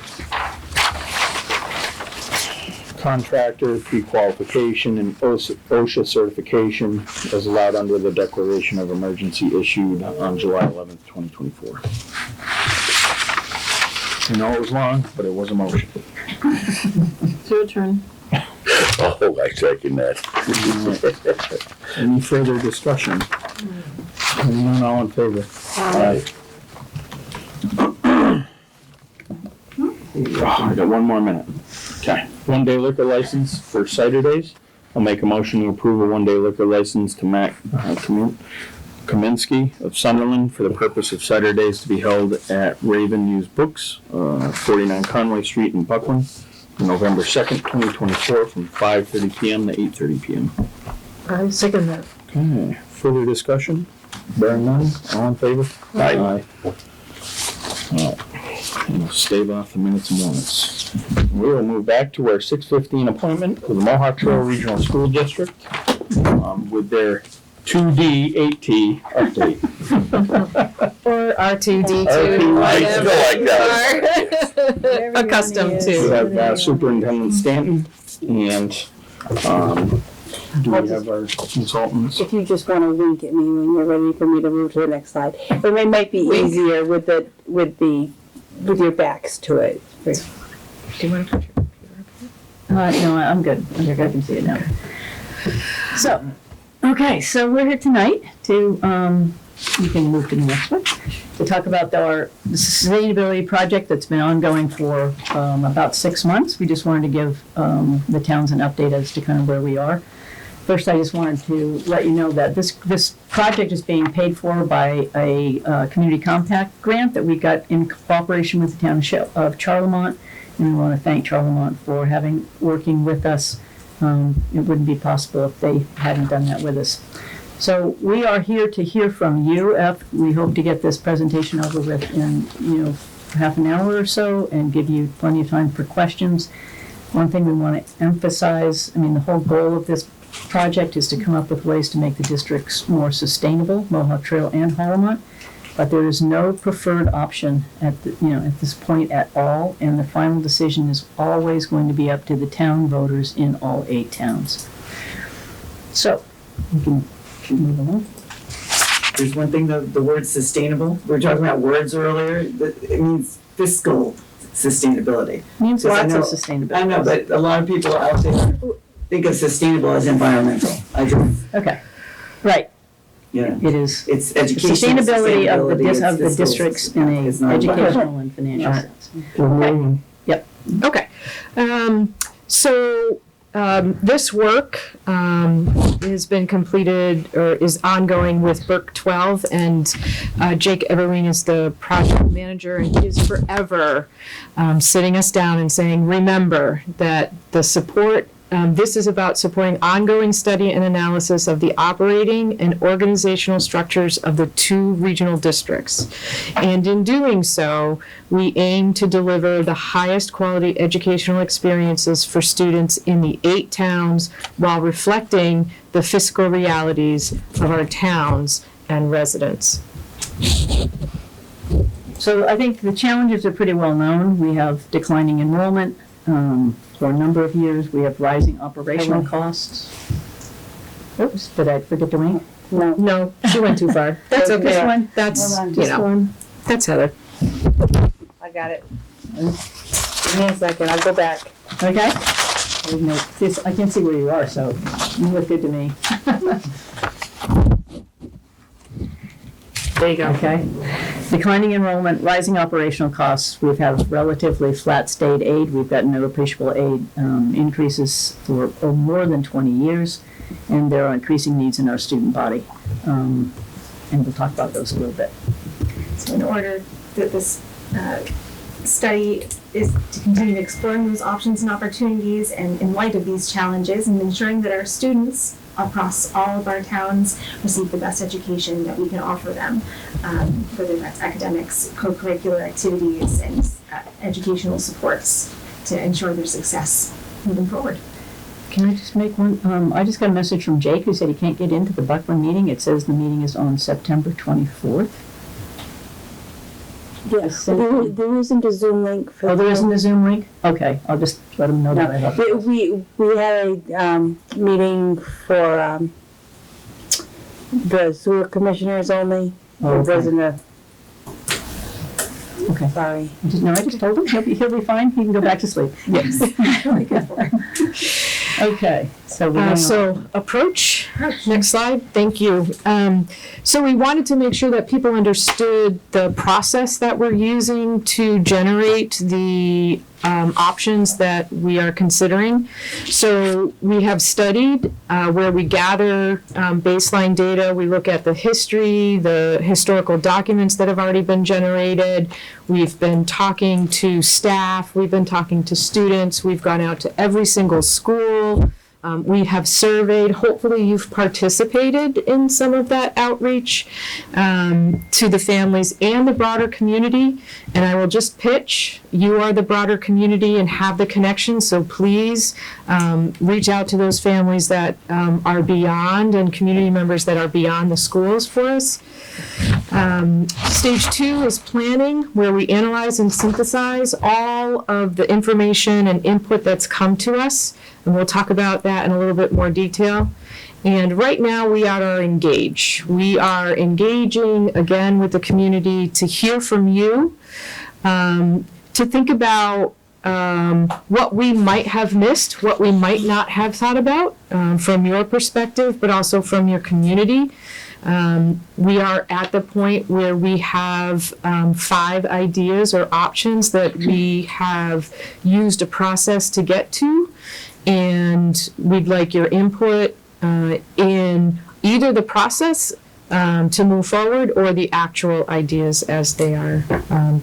contractor pre-qualification and OSHA certification as allowed under the declaration of emergency issued on July 11th, 2024. I know it was long, but it was a motion. It's your turn. Oh, I second that. Any further discussion? Hearing none, all in favor? Aye. I got one more minute. Okay. One-day liquor license for cider days. I'll make a motion to approve a one-day liquor license to Matt Kaminsky of Sunderland for the purpose of cider days to be held at Raven Used Books, 49 Conway Street in Buckland, on November 2nd, 2024, from 5:30 p.m. to 8:30 p.m. I second that. Okay. Further discussion? Bearing none, all in favor? Aye. All right. We'll stave off the minutes and moments. We will move back to our 6:15 appointment for the Mohawk Trail Regional School District with their 2D 8T update. Or R2D2, R2D2. I still like that. are accustomed We to. have Superintendent Stanton and do we have our consultants? If you just want to wink at me when you're ready for me to move to the next slide. It might be easier with your backs to it. Do you want to put your computer up here? No, I'm good. I can see it now. So, okay, so we're here tonight to, you can move to the next one, to talk about our sustainability project that's been ongoing for about 6 months. We just wanted to give the towns an update as to kind of where we are. First, I just wanted to let you know that this project is being paid for by a community compact grant that we got in cooperation with the town of Charlemont. And we want to thank Charlemont for working with us. It wouldn't be possible if they hadn't done that with us. So we are here to hear from you. We hope to get this presentation over with in half an hour or so and give you plenty of time for questions. One thing we want to emphasize, the whole goal of this project is to come up with ways to make the districts more sustainable, Mohawk Trail and Harlemont. But there is no preferred option at this point at all, and the final decision is always going to be up to the town voters in all 8 towns. So, we can move along. There's one thing, the word sustainable, we were talking about words earlier, it means fiscal sustainability. Means Yes, I lots of know. sustainability. I know, but a lot of people out there think of sustainable as environmental. Okay, right. Yeah. It is It's education. sustainability of the it's fiscal, districts in a it's not educational and financial Right. sense. Okay. This work has been completed or is ongoing with Burke 12, and Jake Evergreen is the project manager, and he is forever sitting us down and saying, remember that the support, this is about supporting ongoing study and analysis of the operating and organizational structures of the 2 regional districts. And in doing so, we aim to deliver the highest quality educational experiences for students in the 8 towns while reflecting the fiscal realities of our towns and residents. So I think the challenges are pretty well known. We have declining enrollment for a number of years. We have rising operational costs. Oops, did I forget to wink? No, she went too far. That's okay. This one? That's, Hold on, this one. that's Heather. I got it. Give me a second, I'll go back. Okay? I can't see where you are, so you look good to me. There you go. Okay. Declining enrollment, rising operational costs. We've had relatively flat state aid. We've got no appreciable aid increases for more than 20 years, and there are increasing needs in our student body. And we'll talk about those a little bit. So in order that this study is to continue exploring those options and opportunities, and in light of these challenges, and ensuring that our students across all of our towns receive the best education that we can offer them, whether that's academics, co-curricular activities, and educational supports to ensure their success moving forward. Can I just make one, I just got a message from Jake who said he can't get into the Buckland meeting. It says the meeting is on September 24th. Yes, there isn't a Zoom link for. Oh, there isn't a Zoom link? Okay, I'll just let him know that I have. No, we had a, meeting for, the sewer commissioners only. Oh, It wasn't a, Okay. sorry. No, I just told him, he'll be fine, he can go back to sleep. Yes. Okay, so we're going on. So approach, next slide, thank you. So we wanted to make sure that people understood the process that we're using to generate the options that we are considering. So we have studied where we gather baseline data. We look at the history, the historical documents that have already been generated. We've been talking to staff. We've been talking to students. We've gone out to every single school. We have surveyed. Hopefully you've participated in some of that outreach to the families and the broader community. And I will just pitch, you are the broader community and have the connection, so please reach out to those families that are beyond and community members that are beyond the schools for us. Stage 2 is planning, where we analyze and synthesize all of the information and input that's come to us. And we'll talk about that in a little bit more detail. And right now we are engaged. We are engaging again with the community to hear from you, to think about what we might have missed, what we might not have thought about from your perspective, but also from your community. We are at the point where we have 5 ideas or options that we have used a process to get to. And we'd like your input in either the process to move forward or the actual ideas as they are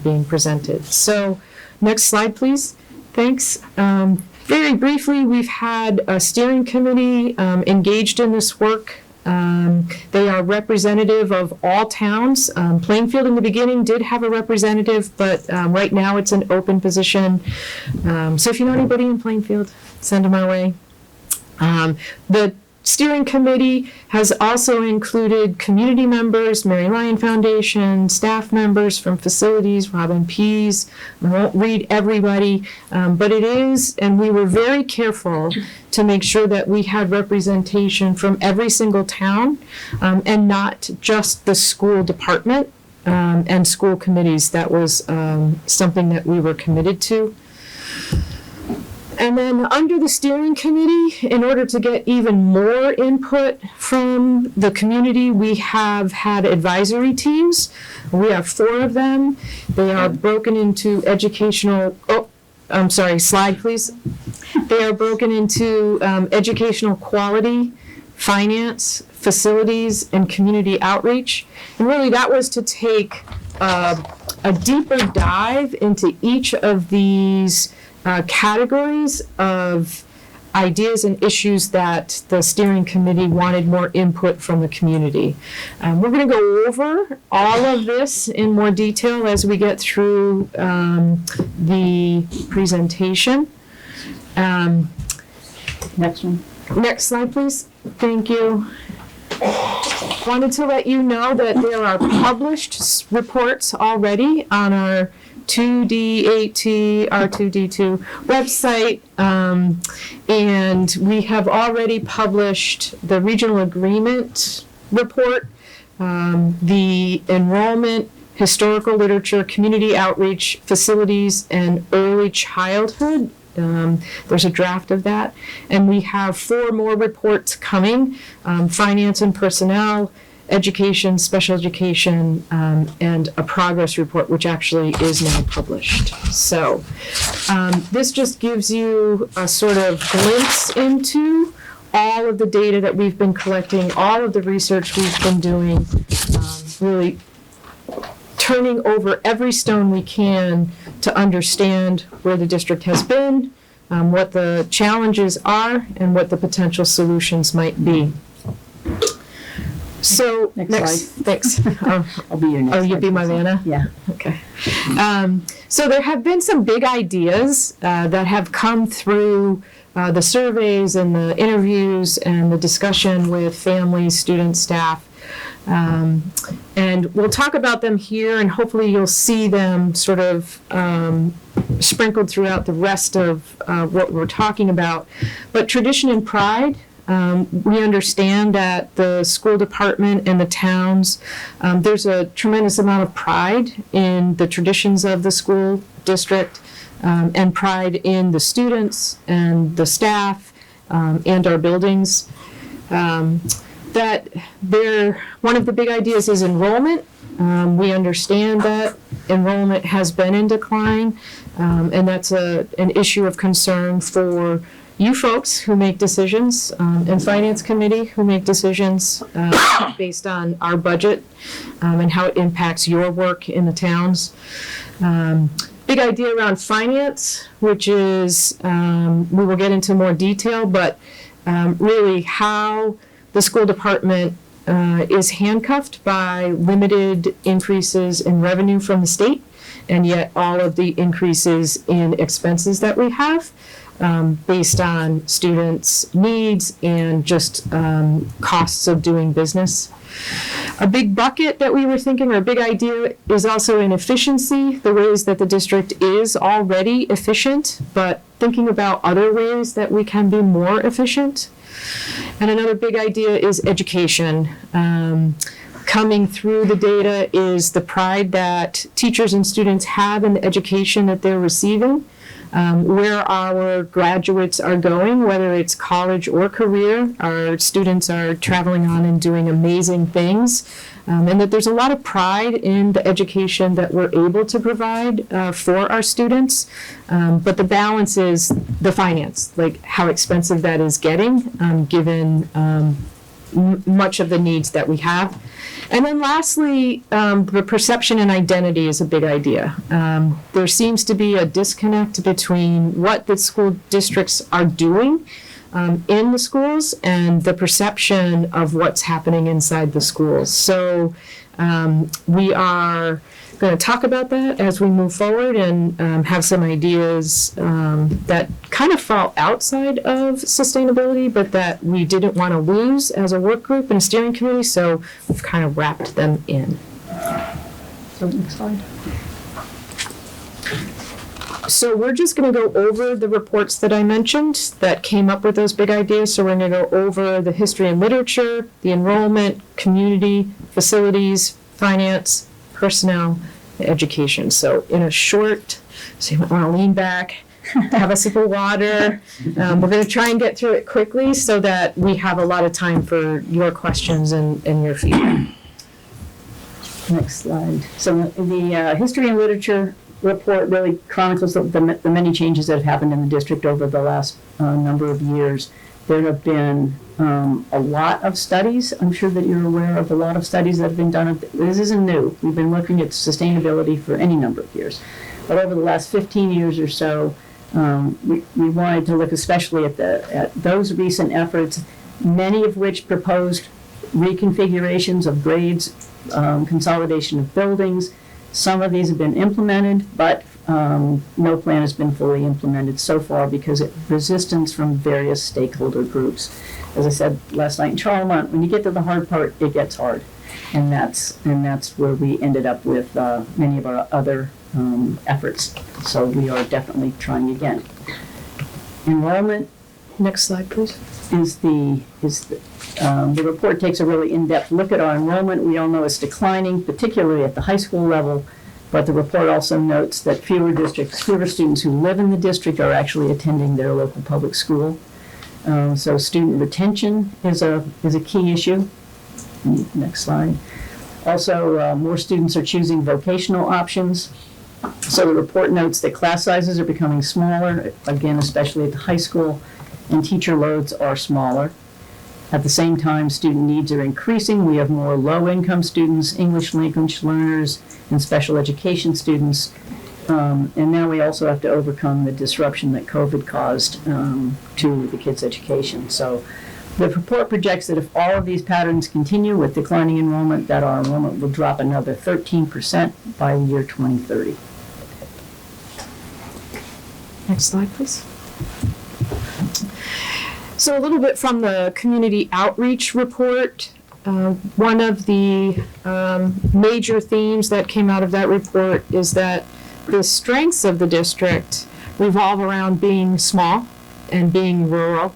being presented. So next slide, please. Thanks. Very briefly, we've had a steering committee engaged in this work. They are representative of all towns. Plainfield in the beginning did have a representative, but right now it's an open position. So if you know anybody in Plainfield, send them our way. The steering committee has also included community members, Mary Lyon Foundation, staff members from facilities, Robin Pease. I won't read everybody, but it is, and we were very careful to make sure that we had representation from every single town and not just the school department and school committees. That was something that we were committed to. And then under the steering committee, in order to get even more input from the community, we have had advisory teams. We have 4 of them. They are broken into educational, slide please. They are broken into educational quality, finance, facilities, and community outreach. And really that was to take a deeper dive into each of these categories of ideas and issues that the steering committee wanted more input from the community. We're going to go over all of this in more detail as we get through the presentation. Next one. Next slide, please. Thank you. Wanted to let you know that there are published reports already on our 2D8T R2D2 website, and we have already published the regional agreement report, the enrollment, historical literature, community outreach, facilities, and early childhood. There's a draft of that, and we have 4 more reports coming, finance and personnel, education, special education, and a progress report, which actually is now published. So this just gives you a sort of glimpse into all of the data that we've been collecting, all of the research we've been doing, really turning over every stone we can to understand where the district has been, what the challenges are, and what the potential solutions might be. So, Next thanks. I'll be your next. Oh, you'll be my slide. Vanna? Yeah. Okay. So there have been some big ideas that have come through the surveys and the interviews and the discussion with families, students, staff. And we'll talk about them here, and hopefully you'll see them sort of sprinkled throughout the rest of what we're talking about. But tradition and pride, we understand that the school department and the towns, there's a tremendous amount of pride in the traditions of the school district, and pride in the students and the staff and our buildings. That one of the big ideas is enrollment. We understand that enrollment has been in decline, and that's an issue of concern for you folks who make decisions, and finance committee who make decisions based on our budget and how it impacts your work in the towns. Big idea around finance, which is, we will get into more detail, but really how the school department is handcuffed by limited increases in revenue from the state, and yet all of the increases in expenses that we have based on students' needs and just costs of doing business. A big bucket that we were thinking, or a big idea, is also in efficiency, the ways that the district is already efficient, but thinking about other ways that we can be more efficient. And another big idea is education. Coming through the data is the pride that teachers and students have in the education that they're receiving, where our graduates are going, whether it's college or career. Our students are traveling on and doing amazing things, and that there's a lot of pride in the education that we're able to provide for our students. But the balance is the finance, like how expensive that is getting, given much of the needs that we have. And then lastly, the perception and identity is a big idea. There seems to be a disconnect between what the school districts are doing in the schools and the perception of what's happening inside the schools. So we are going to talk about that as we move forward and have some ideas that kind of fall outside of sustainability, but that we didn't want to lose as a work group and a steering committee, so we've kind of wrapped them in. So next slide. So we're just going to go over the reports that I mentioned that came up with those big ideas. So we're going to go over the history and literature, the enrollment, community, facilities, finance, personnel, and education. So in a short, so you might want to lean back, have a sip of water. We're going to try and get through it quickly so that we have a lot of time for your questions and your feedback. Next slide. So the history and literature report really chronicles the many changes that have happened in the district over the last number of years. There have been a lot of studies. I'm sure that you're aware of a lot of studies that have been done. This isn't new. We've been looking at sustainability for any number of years. But over the last 15 years or so, we wanted to look especially at those recent efforts, many of which proposed reconfigurations of grades, consolidation of buildings. Some of these have been implemented, but no plan has been fully implemented so far because of resistance from various stakeholder groups. As I said last night in Charlemont, when you get to the hard part, it gets hard. And that's where we ended up with many of our other efforts. So we are definitely trying again. Enrollment. Next slide, please. The report takes a really in-depth look at our enrollment. We all know it's declining, particularly at the high school level, but the report also notes that fewer students who live in the district are actually attending their local public school. So student retention is a key issue. Next slide. Also, more students are choosing vocational options. So the report notes that class sizes are becoming smaller, again, especially at the high school, and teacher loads are smaller. At the same time, student needs are increasing. We have more low-income students, English language learners, and special education students. And now we also have to overcome the disruption that COVID caused to the kids' education. So The report projects that if all of these patterns continue with declining enrollment, that our enrollment will drop another 13% by the year 2030. Next slide, please. So a little bit from the community outreach report. One of the major themes that came out of that report is that the strengths of the district revolve around being small and being rural,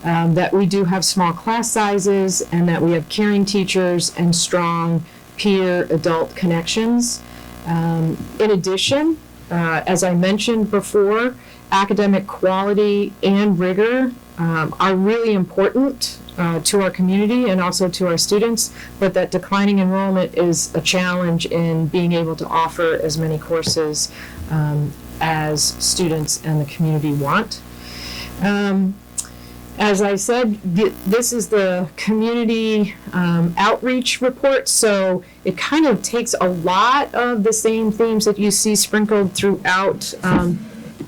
that we do have small class sizes and that we have caring teachers and strong peer adult connections. In addition, as I mentioned before, academic quality and rigor are really important to our community and also to our students, but that declining enrollment is a challenge in being able to offer as many courses as students and the community want. As I said, this is the community outreach report, so it kind of takes a lot of the same themes that you see sprinkled throughout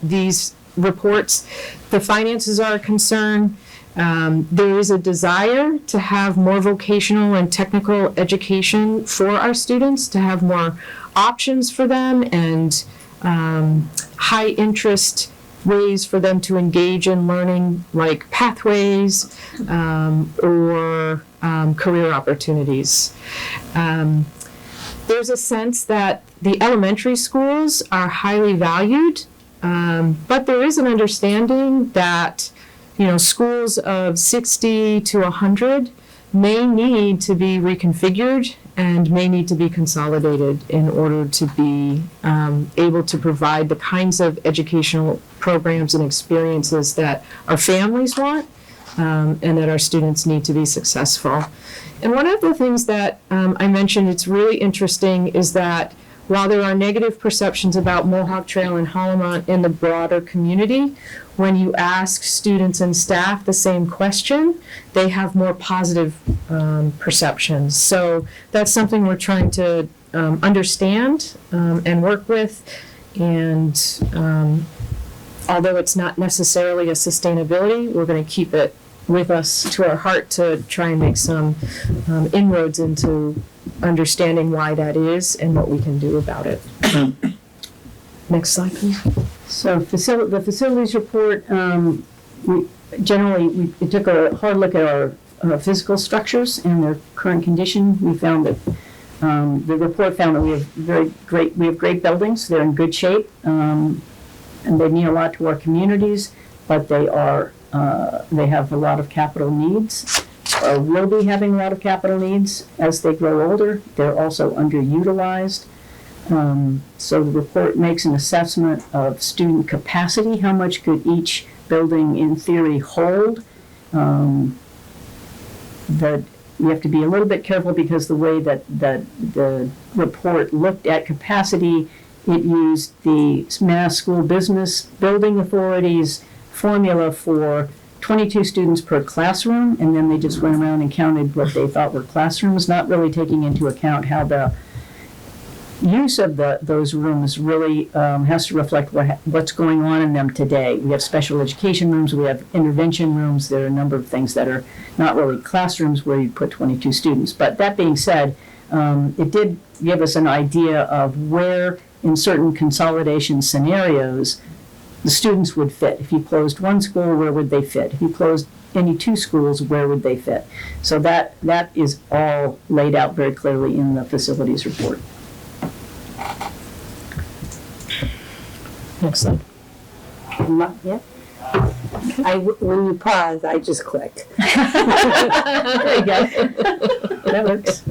these reports. The finances are a concern. There is a desire to have more vocational and technical education for our students, to have more options for them and high interest ways for them to engage in learning, like pathways or career opportunities. There's a sense that the elementary schools are highly valued, but there is an understanding that schools of 60 to 100 may need to be reconfigured and may need to be consolidated in order to be able to provide the kinds of educational programs and experiences that our families want and that our students need to be successful. And one of the things that I mentioned, it's really interesting, is that while there are negative perceptions about Mohawk Trail and Hollamont in the broader community, when you ask students and staff the same question, they have more positive perceptions. So that's something we're trying to understand and work with. And although it's not necessarily a sustainability, we're going to keep it with us to our heart to try and make some inroads into understanding why that is and what we can do about it. Next slide, please. So the facilities report, we took a hard look at our physical structures and their current condition. We found that the report found that we have great buildings. They're in good shape, and they mean a lot to our communities, but they have a lot of capital needs. Will be having a lot of capital needs as they grow older. They're also underutilized. So the report makes an assessment of student capacity. How much could each building in theory hold? That you have to be a little bit careful because the way that the report looked at capacity, it used the Mass School Business Building Authority's formula for 22 students per classroom, and then they just went around and counted what they thought were classrooms, not really taking into account how the use of those rooms really has to reflect what's going on in them today. We have special education rooms, we have intervention rooms, there are a number of things that are not really classrooms where you put 22 students. But that being said, it did give us an idea of where in certain consolidation scenarios the students would fit. If you closed one school, where would they fit? If you closed any two schools, where would they fit? So that is all laid out very clearly in the facilities report. Next slide. Not yet. When you pause, I just clicked. There you go. That works.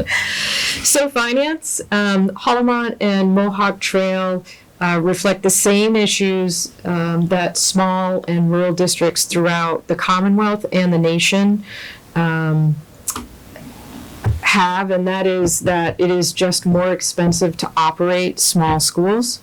So finance, Hollamont and Mohawk Trail reflect the same issues that small and rural districts throughout the Commonwealth and the nation have, and that is that it is just more expensive to operate small schools.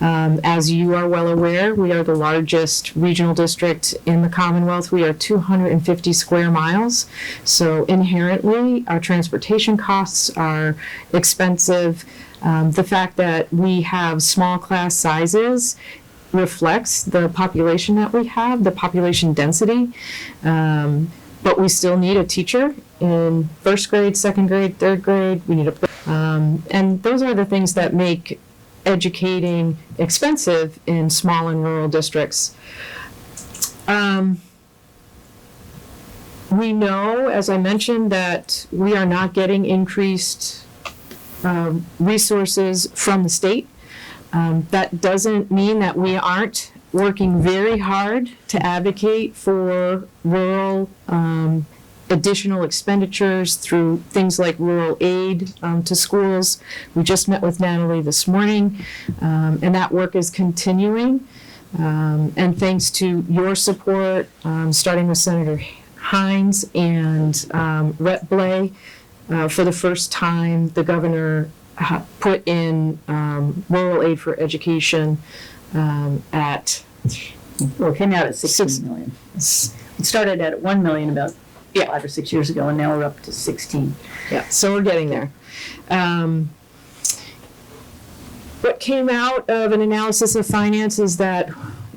As you are well aware, we are the largest regional district in the Commonwealth. We are 250 square miles, so inherently our transportation costs are expensive. The fact that we have small class sizes reflects the population that we have, the population density. but we still need a teacher in first grade, second grade, third grade. We need and those are the things that make educating expensive in small and rural districts. We know, as I mentioned, that we are not getting increased resources from the state. That doesn't mean that we aren't working very hard to advocate for rural additional expenditures through things like rural aid to schools. We just met with Natalie this morning, and that work is continuing. And thanks to your support, starting with Senator Hines and Rep. Blay, for the first time, the governor put in rural aid for education at Well, it came out at 16 million. It started at 1 million about 5 or 6 years ago, and now we're up to 16. Yeah, so we're getting there. What came out of an analysis of finance is that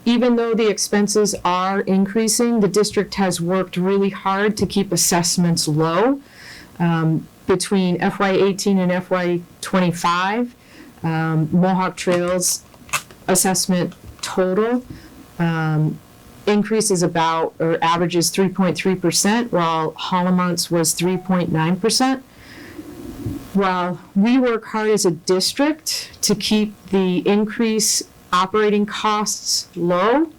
even though the expenses are increasing, the district has worked really hard to keep assessments low. Between FY18 and FY25, Mohawk Trails assessment total increases about, or averages 3.3%, while Holomont's was 3.9%. While we work hard as a district to keep the increase operating costs low,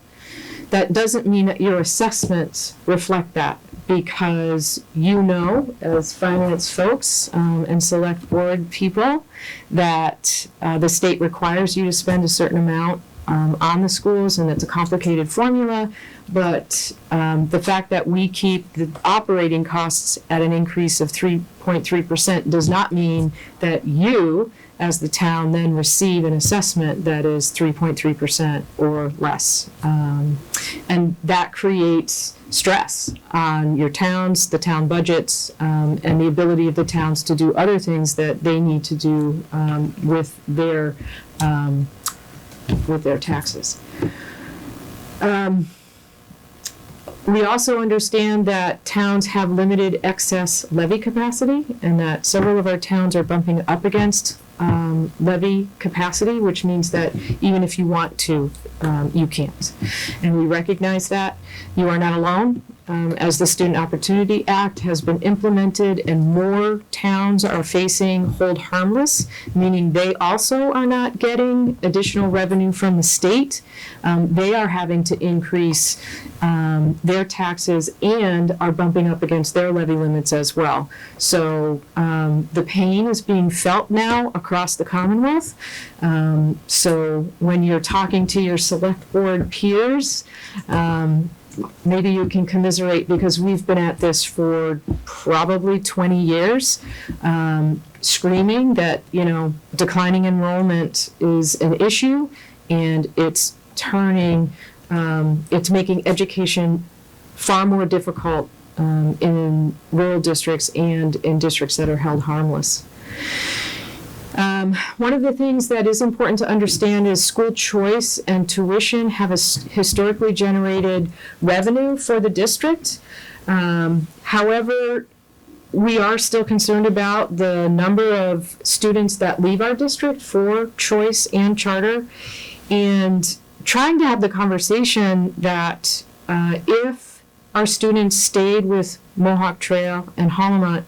that doesn't mean that your assessments reflect that, because you know, as finance folks and select board people, that the state requires you to spend a certain amount on the schools, and it's a complicated formula, but the fact that we keep the operating costs at an increase of 3.3% does not mean that you, as the town, then receive an assessment that is 3.3% or less. And that creates stress on your towns, the town budgets, and the ability of the towns to do other things that they need to do with their taxes. We also understand that towns have limited excess levy capacity, and that several of our towns are bumping up against levy capacity, which means that even if you want to, you can't. And we recognize that. You are not alone. As the Student Opportunity Act has been implemented and more towns are facing hold harmless, meaning they also are not getting additional revenue from the state, they are having to increase their taxes and are bumping up against their levy limits as well. So the pain is being felt now across the Commonwealth. So when you're talking to your select board peers, maybe you can commiserate, because we've been at this for probably 20 years, screaming that, declining enrollment is an issue, and it's making education far more difficult in rural districts and in districts that are held harmless. One of the things that is important to understand is school choice and tuition have historically generated revenue for the district. However, we are still concerned about the number of students that leave our district for choice and charter, and trying to have the conversation that if our students stayed with Mohawk Trail and Holomont,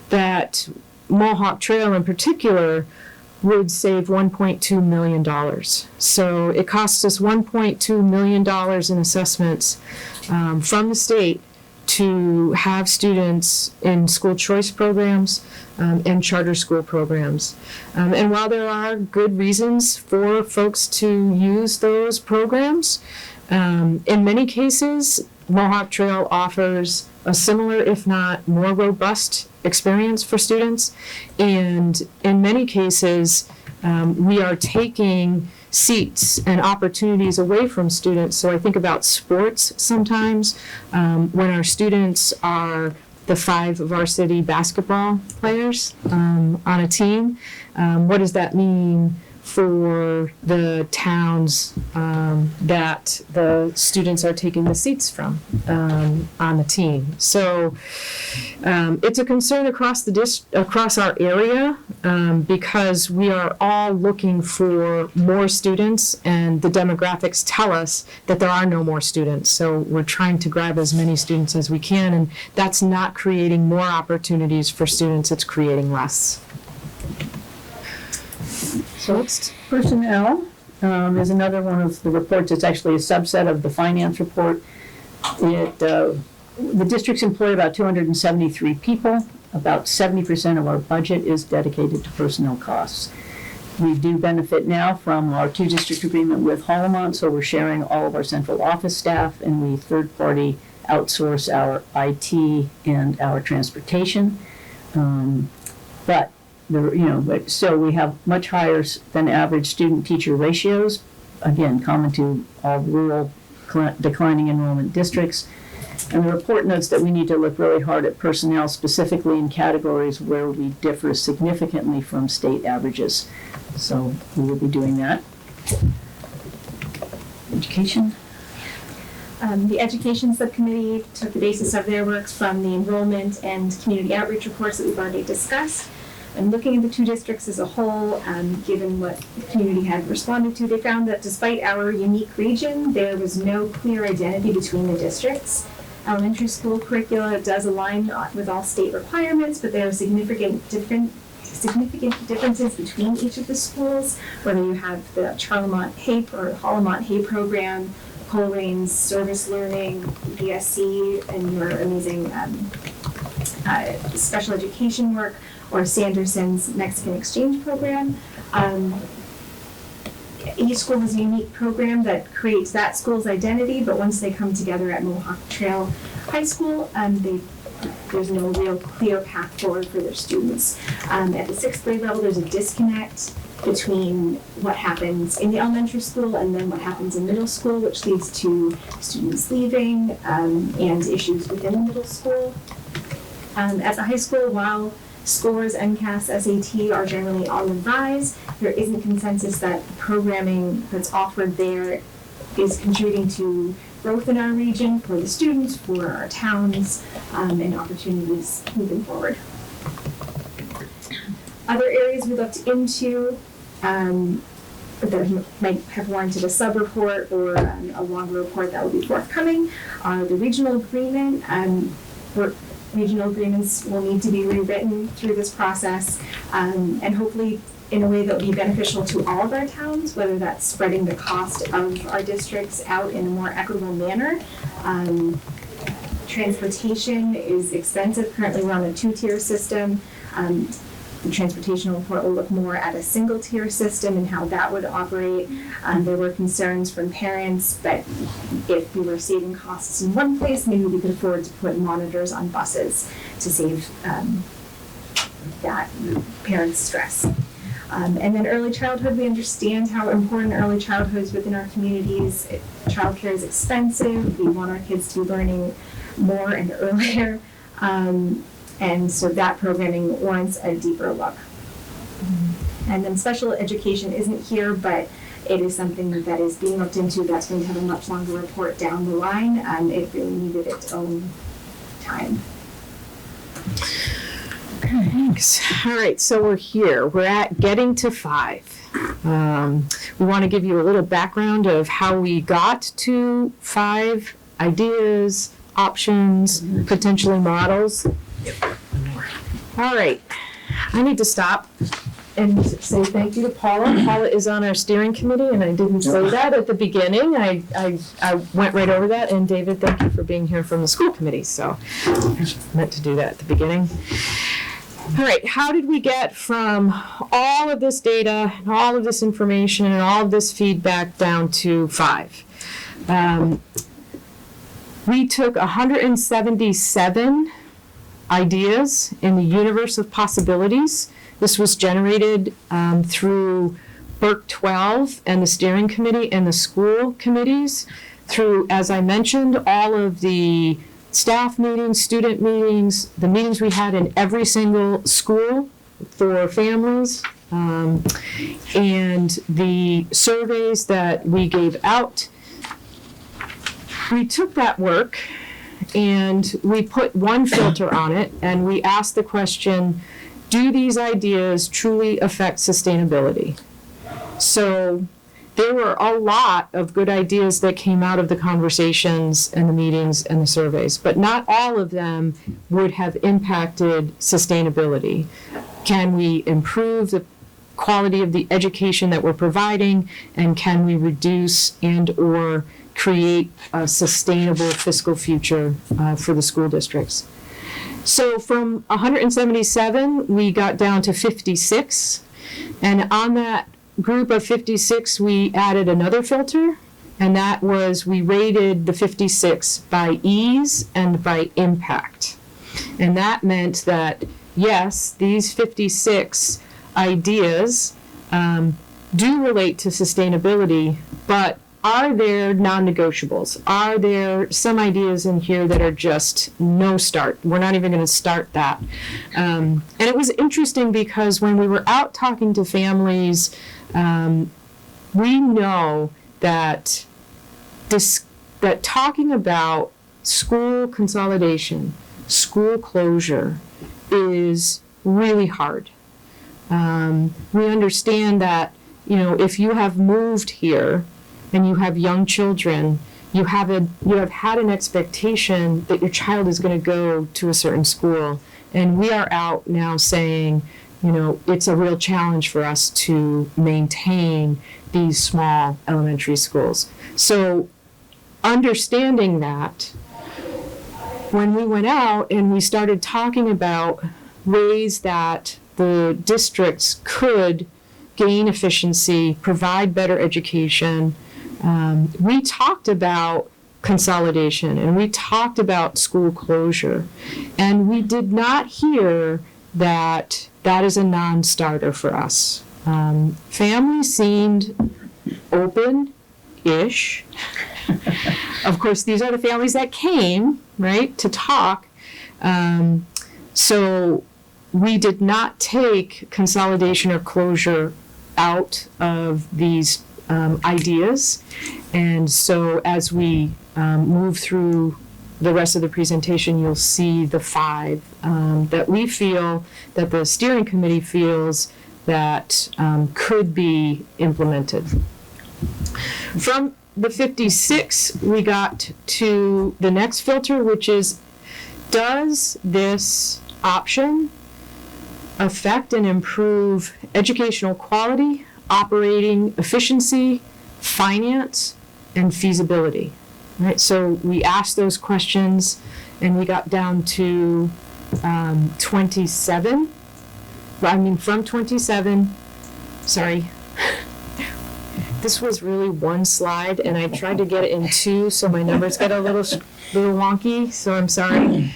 that Mohawk Trail in particular would save $1.2 million. So it costs us $1.2 million in assessments from the state to have students in school choice programs and charter school programs. And while there are good reasons for folks to use those programs, in many cases, Mohawk Trail offers a similar, if not more robust experience for students. And in many cases, we are taking seats and opportunities away from students. So I think about sports sometimes, when our students are the 5 varsity basketball players on a team. What does that mean for the towns that the students are taking the seats from on the team. So it's a concern across across our area because we are all looking for more students, and the demographics tell us that there are no more students. So we're trying to grab as many students as we can, and that's not creating more opportunities for students, it's creating less. So it's personnel is another one of the reports. It's actually a subset of the finance report. The districts employ about 273 people. About 70% of our budget is dedicated to personnel costs. We do benefit now from our 2-district agreement with Hollamont, so we're sharing all of our central office staff, and we third-party outsource our IT and our transportation. But so we have much higher than average student-teacher ratios, again, common to all rural declining enrollment districts. And the report notes that we need to look really hard at personnel, specifically in categories where we differ significantly from state averages. So we will be doing that. Education. The Education Subcommittee took the basis of their works from the enrollment and community outreach reports that we've already discussed. And looking at the 2 districts as a whole, given what the community had responded to, they found that despite our unique region, there was no clear identity between the districts. Elementary school curricula does align with all state requirements, but there are significant differences between each of the schools, whether you have the Charlemont HAPE or Hollamont HAPE program, Colerain's service learning, BSC, and your amazing special education work, or Sanderson's Mexican exchange program. Each school has a unique program that creates that school's identity, but once they come together at Mohawk Trail High School, there's no real clear path forward for their students. At the 6th grade level, there's a disconnect between what happens in the elementary school and then what happens in middle school, which leads to students leaving and issues within the middle school. At the high school, while scores, MCAS, SAT are generally on the rise, there isn't consensus that programming that's offered there is contributing to growth in our region for the students, for our towns, and opportunities moving forward. Other areas we looked into that might have warranted a sub-report or a longer report that will be forthcoming are the regional agreement. Regional agreements will need to be rewritten through this process, and hopefully in a way that will be beneficial to all of our towns, whether that's spreading the cost of our districts out in a more equitable manner. Transportation is expensive. Currently we're on a 2-tier system. The transportation report will look more at a single-tier system and how that would operate. There were concerns from parents that if we were saving costs in one place, maybe we could afford to put monitors on buses to save that parents' stress. And then early childhood, we understand how important early childhood is within our communities. Childcare is expensive. We want our kids to be learning more and earlier. And so that programming warrants a deeper look. And then special education isn't here, but it is something that is being looked into. That's going to have a much longer report down the line. It really needed its own time. Okay, thanks. All right, so we're here. We're at getting to 5. We want to give you a little background of how we got to 5 ideas, options, potentially models. All right, I need to stop and say thank you to Paula. Paula is on our steering committee, and I didn't say that at the beginning. I went right over that. And David, thank you for being here from the school committee. So I meant to do that at the beginning. All right, how did we get from all of this data, and all of this information, and all of this feedback down to 5? We took 177 ideas in the universe of possibilities. This was generated through BERC 12 and the steering committee and the school committees, through, as I mentioned, all of the staff meetings, student meetings, the meetings we had in every single school for families, and the surveys that we gave out. We took that work and we put one filter on it, and we asked the question, do these ideas truly affect sustainability? So there were a lot of good ideas that came out of the conversations and the meetings and the surveys, but not all of them would have impacted sustainability. Can we improve the quality of the education that we're providing, and can we reduce and or create a sustainable fiscal future for the school districts? So from 177, we got down to 56, and on that group of 56, we added another filter, and that was we rated the 56 by ease and by impact. And that meant that, yes, these 56 ideas do relate to sustainability, but are there non-negotiables? Are there some ideas in here that are just no start? We're not even going to start that. And it was interesting because when we were out talking to families, we know that that talking about school consolidation, school closure, is really hard. We understand that, if you have moved here and you have young children, you have had an expectation that your child is going to go to a certain school, and we are out now saying, it's a real challenge for us to maintain these small elementary schools. So understanding that, when we went out and we started talking about ways that the districts could gain efficiency, provide better education, we talked about consolidation and we talked about school closure. And we did not hear that is a non-starter for us. Families seemed open-ish. Of course, these are the families that came, right, to talk. So we did not take consolidation or closure out of these ideas. And so as we move through the rest of the presentation, you'll see the 5 that we feel, that the steering committee feels that could be implemented. From the 56, we got to the next filter, which is, does this option affect and improve educational quality, operating efficiency, finance, and feasibility? Right, so we asked those questions and we got down to 27. From 27, sorry. This was really one slide and I tried to get it in 2, so my numbers get a little wonky, so I'm sorry.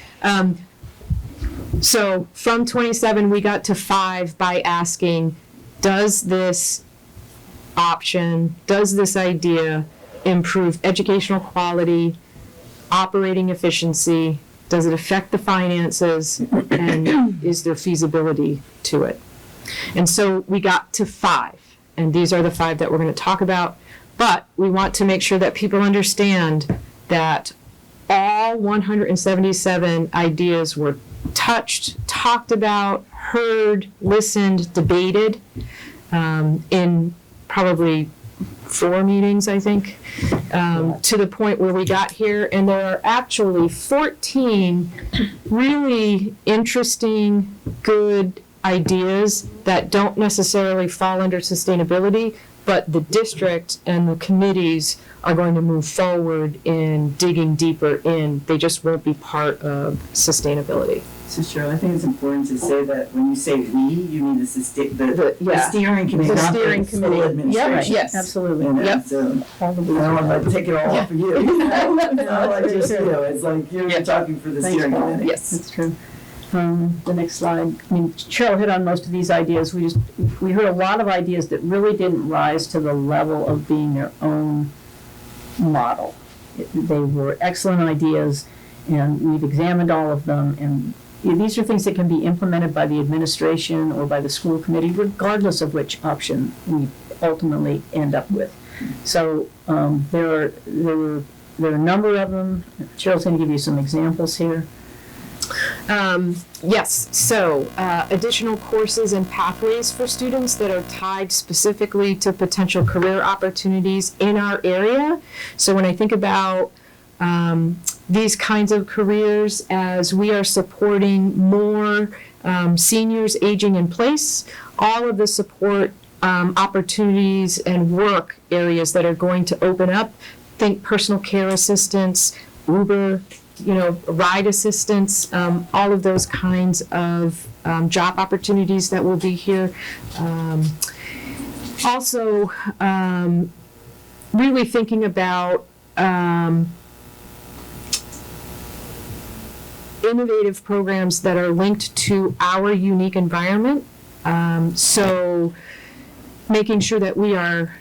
So from 27, we got to 5 by asking, does this option, does this idea improve educational quality, operating efficiency, does it affect the finances, and is there feasibility to it? And so we got to 5, and these are the 5 that we're going to talk about, but we want to make sure that people understand that all 177 ideas were touched, talked about, heard, listened, debated in probably 4 meetings, I think, to the point where we got here, and there are actually 14 really interesting, good ideas that don't necessarily fall under sustainability, but the district and the committees are going to move forward in digging deeper in. They just won't be part of sustainability. So Cheryl, I think it's important to say that when you say we, you mean the steering committee, The not steering the full committee. administration. Yes, absolutely. You know, Yep. so I don't want to take it all off of you. It's not like just you. It's like you're talking for the steering committee. Yes. That's true. The next slide. Cheryl hit on most of these ideas. We heard a lot of ideas that really didn't rise to the level of being their own model. They were excellent ideas, and we've examined all of them, and these are things that can be implemented by the administration or by the school committee, regardless of which option we ultimately end up with. So there are a number of them. Cheryl's going to give you some examples here. Yes, so additional courses and pathways for students that are tied specifically to potential career opportunities in our area. So when I think about these kinds of careers, as we are supporting more seniors aging in place, all of the support opportunities and work areas that are going to open up, think personal care assistants, Uber, ride assistance, all of those kinds of job opportunities that will be here. Also, really thinking about innovative programs that are linked to our unique environment. So making sure that we are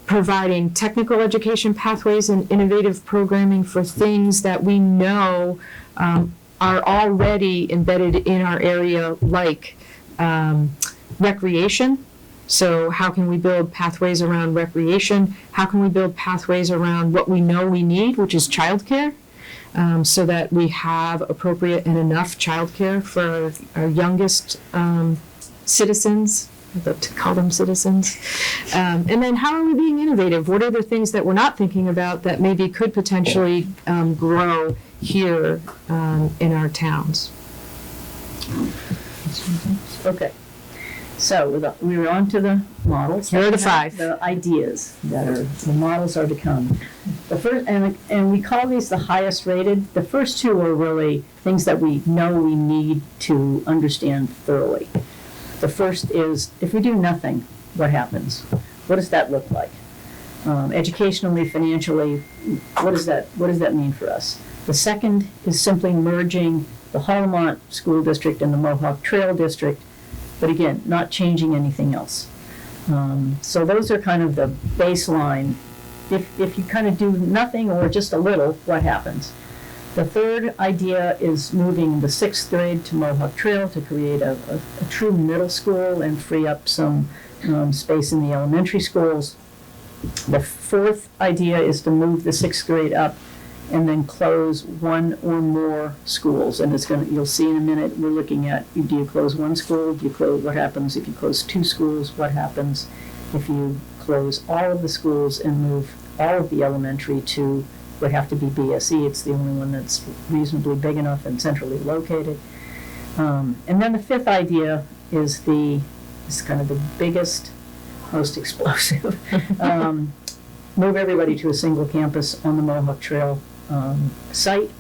providing technical education pathways and innovative programming for things that we know are already embedded in our area, like recreation. So how can we build pathways around recreation? How can we build pathways around what we know we need, which is childcare, so that we have appropriate and enough childcare for our youngest citizens. I'd love to call them citizens. And then how are we being innovative? What are the things that we're not thinking about that maybe could potentially grow here in our towns? Okay. So we were on to the models. Here are the 5. The ideas that are, the models are to come. The first, and we call these the highest rated. The first 2 are really things that we know we need to understand thoroughly. The first is, if we do nothing, what happens? What does that look like? Educationally, financially, what does that mean for us? The second is simply merging the Hallmont School District and the Mohawk Trail District, but again, not changing anything else. So those are kind of the baseline. If you kind of do nothing or just a little, what happens? The third idea is moving the 6th grade to Mohawk Trail to create a true middle school and free up some space in the elementary schools. The 4th idea is to move the 6th grade up and then close 1 or more schools. And you'll see in a minute, we're looking at, do you close 1 school? What happens if you close 2 schools? What happens if you close all of the schools and move all of the elementary to would have to be BSE. It's the only one that's reasonably big enough and centrally located. And then the 5th idea is kind of the biggest, most explosive. Move everybody to a single campus on the Mohawk Trail site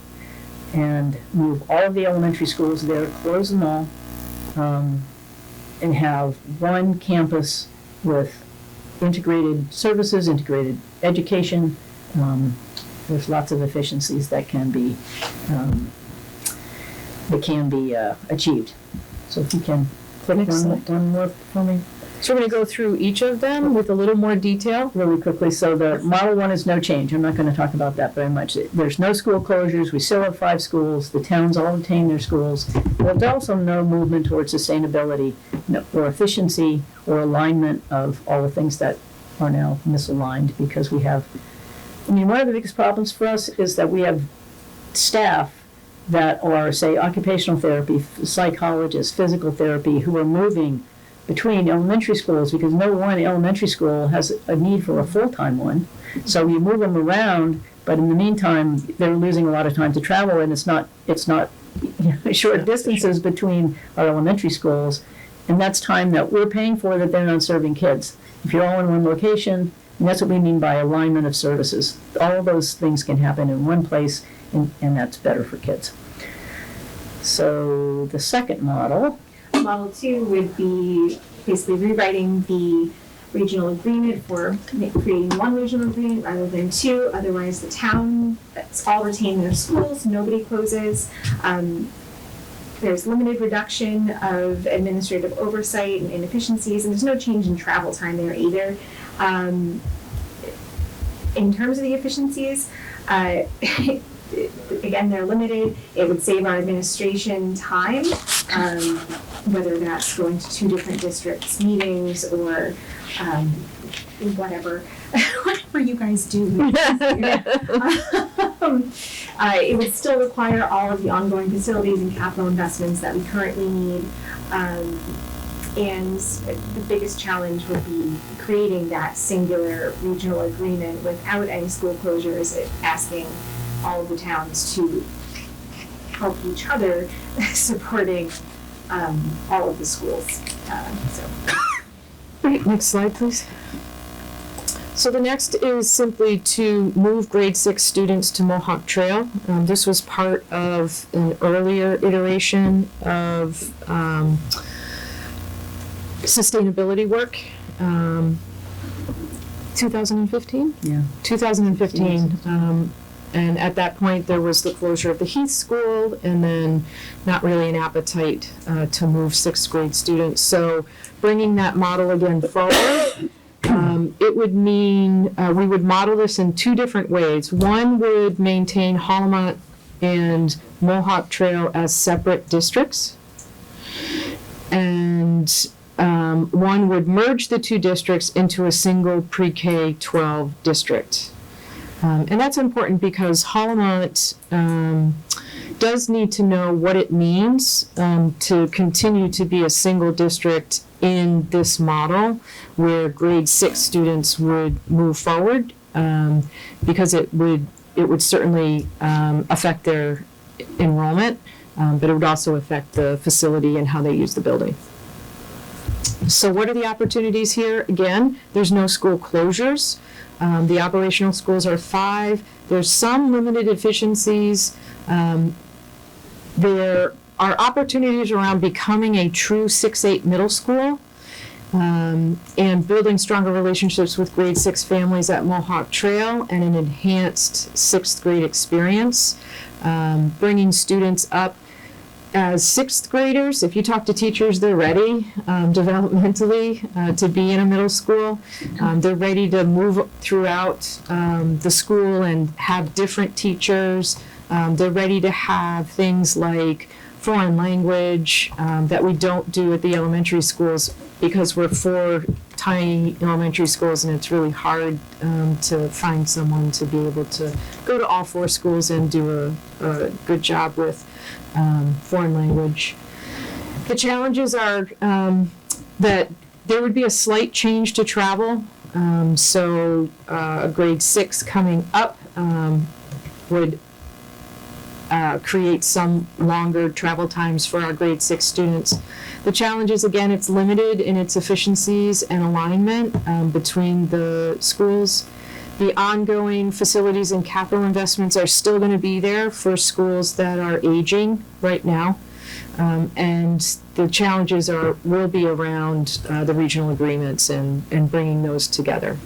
and move all of the elementary schools there, close them all, and have 1 campus with integrated services, integrated education. There's lots of efficiencies that can be achieved. So if you can click one more for me. So we're going to go through each of them with a little more detail. Really quickly. So the model 1 is no change. I'm not going to talk about that very much. There's no school closures. We still have 5 schools. The towns all retain their schools. There's also no movement towards sustainability or efficiency or alignment of all the things that are now misaligned because we have, one of the biggest problems for us is that we have staff that are, say, occupational therapy, psychologists, physical therapy, who are moving between elementary schools because no one elementary school has a need for a full-time one. So you move them around, but in the meantime, they're losing a lot of time to travel, and it's not short distances between our elementary schools, and that's time that we're paying for that they're not serving kids. If you're all in one location, and that's what we mean by alignment of services. All of those things can happen in one place, and that's better for kids. So the second model. Model 2 would be basically rewriting the regional agreement for creating 1 regional agreement rather than 2. Otherwise, the town, that's all retain their schools, nobody closes. There's limited reduction of administrative oversight and inefficiencies, and there's no change in travel time there either. In terms of the efficiencies, again, they're limited. It would save our administration time, whether that's going to 2 different districts meetings or whatever you guys do. It would still require all of the ongoing facilities and capital investments that we currently need. And the biggest challenge would be creating that singular regional agreement without any school closures, asking all of the towns to help each other, supporting all of the schools. Great, next slide, please. So the next is simply to move grade 6 students to Mohawk Trail. This was part of an earlier iteration of sustainability work. 2015? Yeah. 2015. And at that point, there was the closure of the Heath School and then not really an appetite to move 6th grade students. So bringing that model again forward, it would mean we would model this in 2 different ways. One would maintain Hollamont and Mohawk Trail as separate districts. And one would merge the 2 districts into a single pre-K 12 district. And that's important because Hollamont does need to know what it means to continue to be a single district in this model where grade 6 students would move forward, because it would certainly affect their enrollment, but it would also affect the facility and how they use the building. So what are the opportunities here? Again, there's no school closures. The operational schools are 5. There's some limited efficiencies. There are opportunities around becoming a true 6-8 middle school, and building stronger relationships with grade 6 families at Mohawk Trail and an enhanced 6th grade experience, bringing students up as 6th graders. If you talk to teachers, they're ready developmentally to be in a middle school. They're ready to move throughout the school and have different teachers. They're ready to have things like foreign language that we don't do at the elementary schools because we're 4 tiny elementary schools and it's really hard to find someone to be able to go to all 4 schools and do a good job with foreign language. The challenges are that there would be a slight change to travel. So grade 6 coming up would create some longer travel times for our grade 6 students. The challenge is, again, it's limited in its efficiencies and alignment between the schools. The ongoing facilities and capital investments are still going to be there for schools that are aging right now. And the challenges will be around the regional agreements and bringing those together.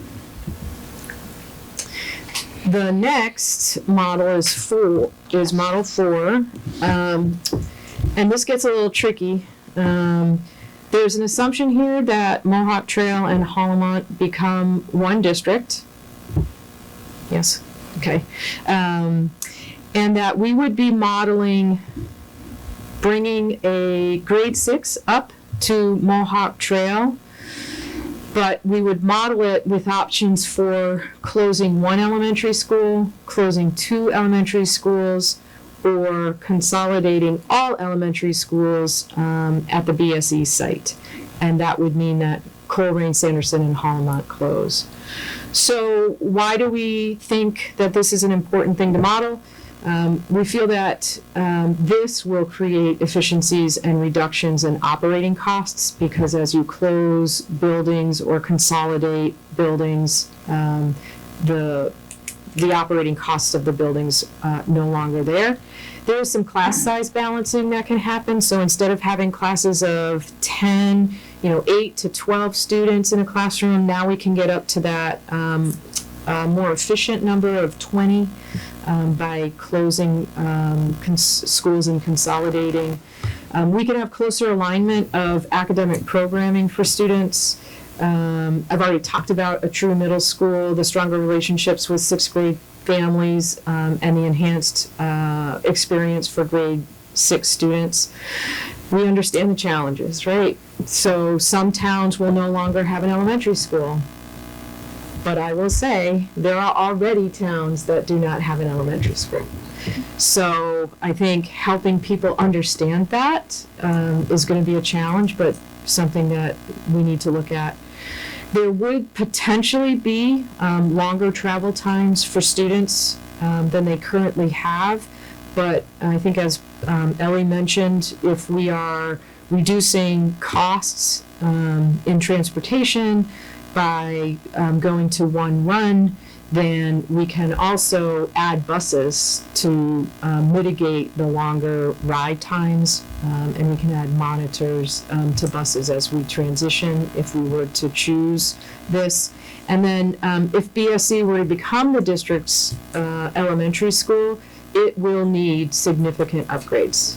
The next model is model 4, and this gets a little tricky. There's an assumption here that Mohawk Trail and Hollamont become one district. Yes, okay. And that we would be modeling bringing a grade 6 up to Mohawk Trail, but we would model it with options for closing 1 elementary school, closing 2 elementary schools, or consolidating all elementary schools at the BSE site. And that would mean that Coleraine, Sanderson, and Hollamont close. So why do we think that this is an important thing to model? We feel that this will create efficiencies and reductions in operating costs because as you close buildings or consolidate buildings, the operating costs of the buildings no longer there. There is some class size balancing that can happen. So instead of having classes of 10, 8 to 12 students in a classroom, now we can get up to that more efficient number of 20 by closing schools and consolidating. We can have closer alignment of academic programming for students. I've already talked about a true middle school, the stronger relationships with 6th grade families and the enhanced experience for grade 6 students. We understand the challenges, right? So some towns will no longer have an elementary school. But I will say, there are already towns that do not have an elementary school. So I think helping people understand that is going to be a challenge, but something that we need to look at. There would potentially be longer travel times for students than they currently have, but I think as Ellie mentioned, if we are reducing costs in transportation by going to one run, then we can also add buses to mitigate the longer ride times, and we can add monitors to buses as we transition if we were to choose this. And then if BSC were to become the district's elementary school, it will need significant upgrades.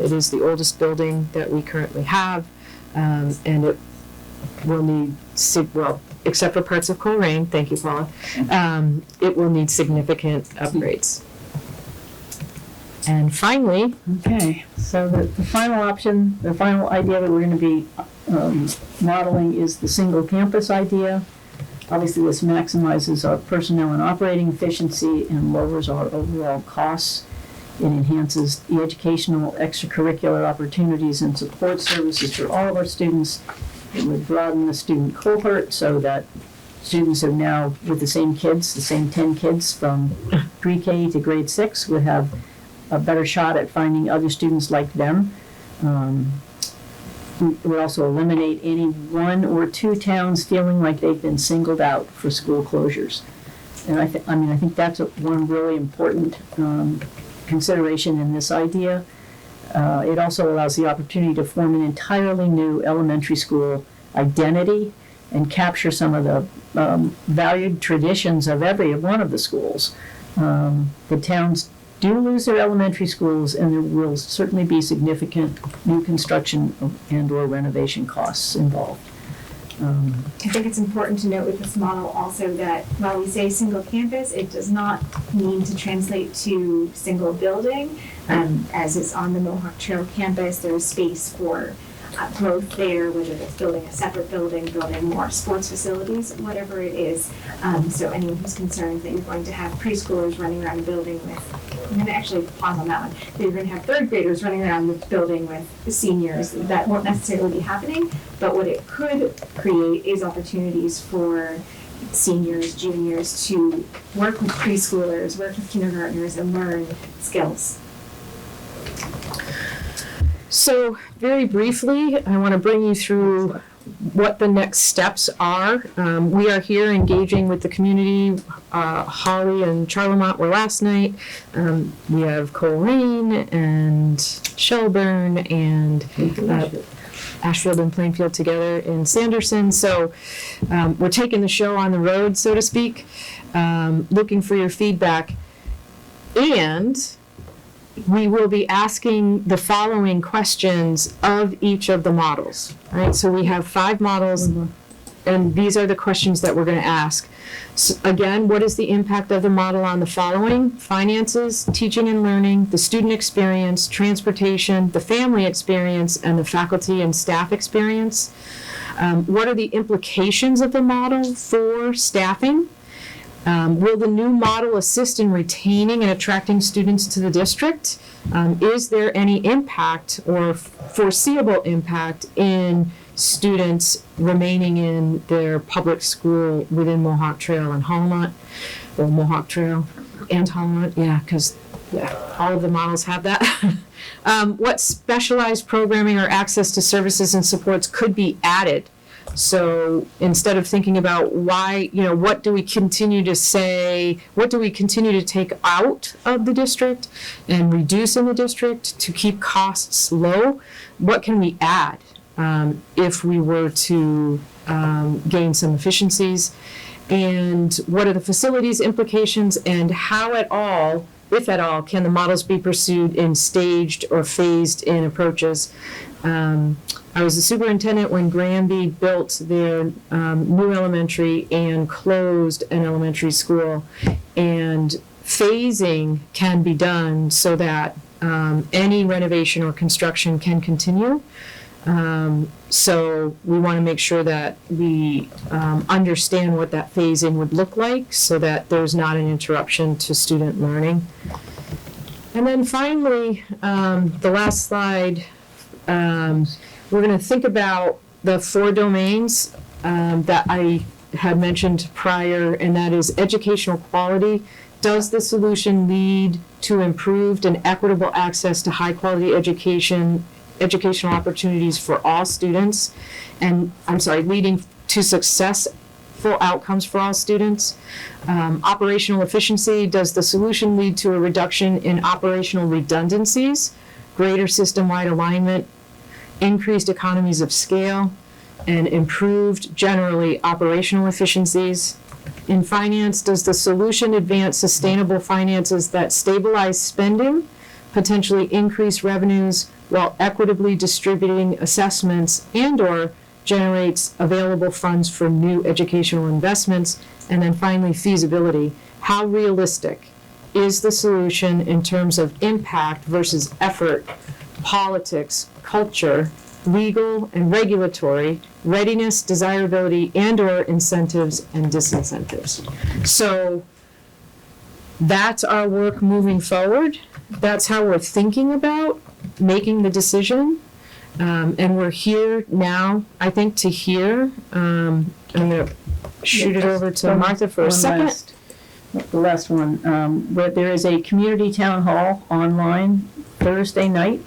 It is the oldest building that we currently have, and it will need, except for parts of Coleraine, thank you, Paula, it will need significant upgrades. And finally, Okay, so the final option, the final idea that we're gonna be modeling is the single campus idea. Obviously, this maximizes our personnel and operating efficiency and lowers our overall costs. It enhances the educational, extracurricular opportunities and support services for all of our students. It would broaden the student cohort so that students are now with the same kids, the same 10 kids from pre-K to grade 6 would have a better shot at finding other students like them. We would also eliminate any one or two towns feeling like they've been singled out for school closures. And I think that's one really important consideration in this idea. It also allows the opportunity to form an entirely new elementary school identity and capture some of the valued traditions of every one of the schools. The towns do lose their elementary schools, and there will certainly be significant new construction and or renovation costs involved. I think it's important to note with this model also that while we say single campus, it does not mean to translate to single building. As is on the Mohawk Trail campus, there is space for growth there, whether it's building a separate building, building more sports facilities, whatever it is. So anyone who's concerned that you're going to have preschoolers running around the building with, I'm going to actually pause on that one, that you're going to have third graders running around the building with seniors, that won't necessarily be happening, but what it could create is opportunities for seniors, juniors to work with preschoolers, work with kindergartners, and learn skills. so very briefly, I want to bring you through what the next steps are. We are here engaging with the community. Holly and Charlemont were last night. We have Coleraine and Shelburne and Ashfield and Plainfield together in Sanderson. So we're taking the show on the road, so to speak, looking for your feedback. And we will be asking the following questions of each of the models, right? So we have 5 models, and these are the questions that we're going to ask. So again, what is the impact of the model on the following? Finances, teaching and learning, the student experience, transportation, the family experience, and the faculty and staff experience. What are the implications of the model for staffing? Will the new model assist in retaining and attracting students to the district? Is there any impact or foreseeable impact in students remaining in their public school within Mohawk Trail and Holmont? Or Mohawk Trail and Holmont, because all of the models have that. What specialized programming or access to services and supports could be added? So instead of thinking about why, what do we continue to say, what do we continue to take out of the district and reduce in the district to keep costs low, what can we add if we were to gain some efficiencies? And what are the facilities implications, and how at all, if at all, can the models be pursued in staged or phased in approaches? I was the superintendent when Granby built their new elementary and closed an elementary school. And phasing can be done so that any renovation or construction can continue. So we want to make sure that we understand what that phasing would look like so that there's not an interruption to student learning. And then finally, the last slide, we're going to think about the 4 domains that I had mentioned prior, and that is educational quality. Does the solution lead to improved and equitable access to high-quality educational opportunities for all students? And, leading to successful outcomes for all students? Operational efficiency, does the solution lead to a reduction in operational redundancies, greater system-wide alignment, increased economies of scale, and improved, generally, operational efficiencies? In finance, does the solution advance sustainable finances that stabilize spending, potentially increase revenues, while equitably distributing assessments, and/or generates available funds for new educational investments? And then finally, feasibility. How realistic is the solution in terms of impact versus effort, politics, culture, legal and regulatory, readiness, desirability, and/or incentives and disincentives? So that's our work moving forward. That's how we're thinking about making the decision. And we're here now, I think, to hear. I'm going to shoot it over to Martha for a second. The last one, where there is a community town hall online Thursday night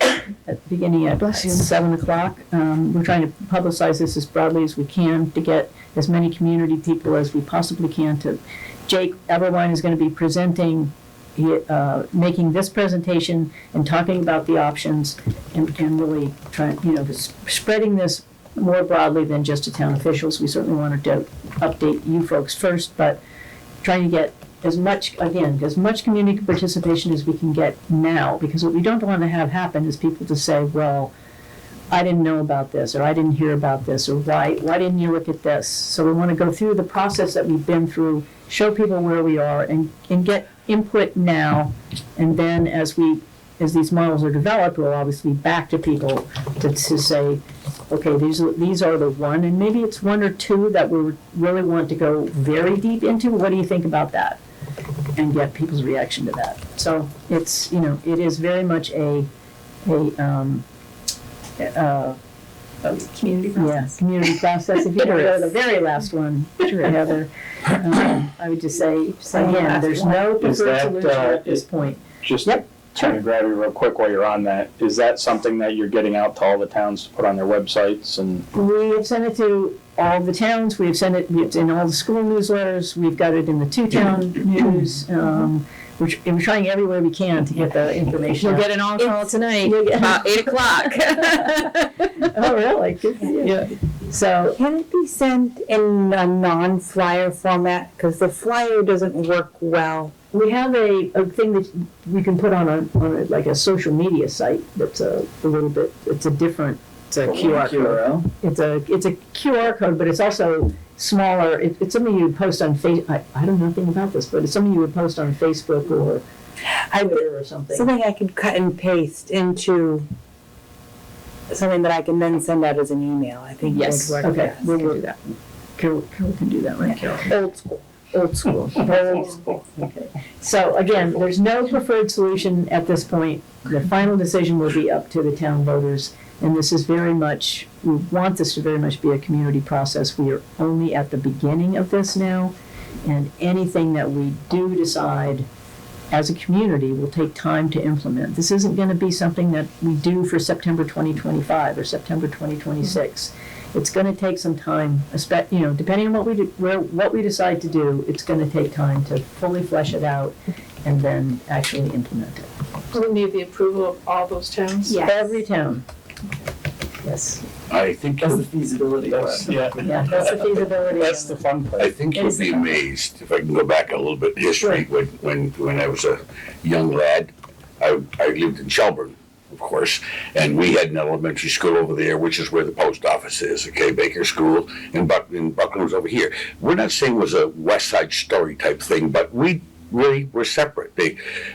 at beginning at 7 o'clock. We're trying to publicize this as broadly as we can to get as many community people as we possibly can to. Jake Everwine is going to be presenting, making this presentation and talking about the options and really trying, spreading this more broadly than just to town officials. We certainly wanted to update you folks first, but trying to get as much community participation as we can get now, because what we don't want to have happen is people to say, well, I didn't know about this, or I didn't hear about this, or why didn't you look at this? So we want to go through the process that we've been through, show people where we are, and get input now, and then as these models are developed, we'll obviously back to people to say, okay, these are the one, and maybe it's 1 or 2 that we really want to go very deep into. What do you think about that? And get people's reaction to that. So it's, it is very much a Community process. Yeah, community process. If you go to the very last one, Heather, I would just say, again, there's no preferred solution at this point. Just Yep, to grab you real quick while you're on that, is that something that you're getting out to all the towns to put on their websites? And We have sent it to all the towns. We have sent it in all the school newsletters. We've got it in the 2-town news. We're trying everywhere we can to get the information. You'll out. get an on-call tonight, about 8 o'clock. Oh, really? Good for you. Yeah. So, Can it be sent in a non-flyer format? Because the flyer doesn't work well. we have a thing that we can put on a social media site that's a little bit, it's a QR code. It's a QR code, but it's also smaller. It's something you would post on I don't know anything about this, but it's something you would post on Facebook or Twitter or something. Something I could cut and paste into something that I can then send out as an email. I think Yes, would work okay, best. we'll do that. Carol can do that, right, Carol? Old school. Old school. Old school. Okay. So again, there's no preferred solution at this point. The final decision will be up to the town voters. And this is very much, we want this to very much be a community process. We are only at the beginning of this now. And anything that we do decide as a community will take time to implement. This isn't going to be something that we do for September 2025 or September 2026. It's going to take some time, depending on what we decide to do, it's going to take time to fully flesh it out and then actually implement it. We need the approval of all those towns? Yes. Every town. Yes. I think That's the feasibility part. Yeah, that's the feasibility. That's the fun part. I think you'll be amazed, if I can go back a little bit in history, when I was a young lad, I lived in Shelburne, of course, and we had an elementary school over there, which is where the post office is, okay, Baker School, and Buckland was over here. We're not saying it was a West Side Story type thing, but we really were separate.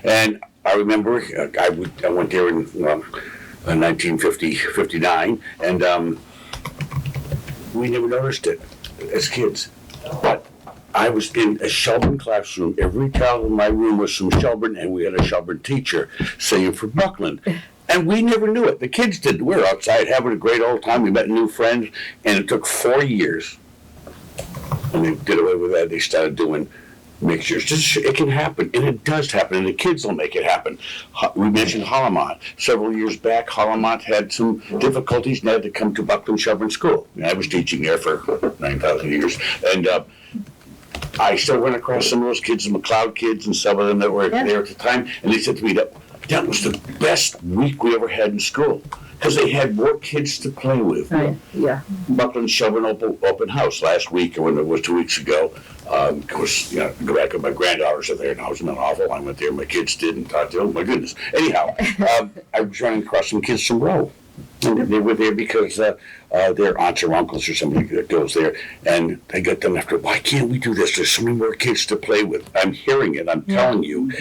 And I remember I went there in 1959, and we never noticed it as kids. But I was in a Shelburne classroom. Every child in my room was from Shelburne, and we had a Shelburne teacher singing for Buckland. And we never knew it. The kids didn't. We were outside having a great old time. We met new friends, and it took 4 years. And they did away with that. They started doing mixtures. Just, it can happen, and it does happen, and the kids will make it happen. We mentioned Hollamont. Several years back, Hollamont had some difficulties and had to come to Buckland Shelburne School. And I was teaching there for 9,000 years. And I still ran across some of those kids, the McLeod kids, and some of them that were there at the time, and they said to me that was the best week we ever had in school, because they had more kids to play with. Right. Yeah. Buckland Shelburne open house last week, or when it was 2 weeks ago. Of course, go back and my granddaughters are there now. It's been awful. I went there, my kids did, and thought, oh my goodness. Anyhow, I was running across some kids from Rowe. And they were there because their aunts or uncles or somebody that goes there, and they got them after, why can't we do this? There's so many more kids to play with. I'm hearing it. I'm telling you.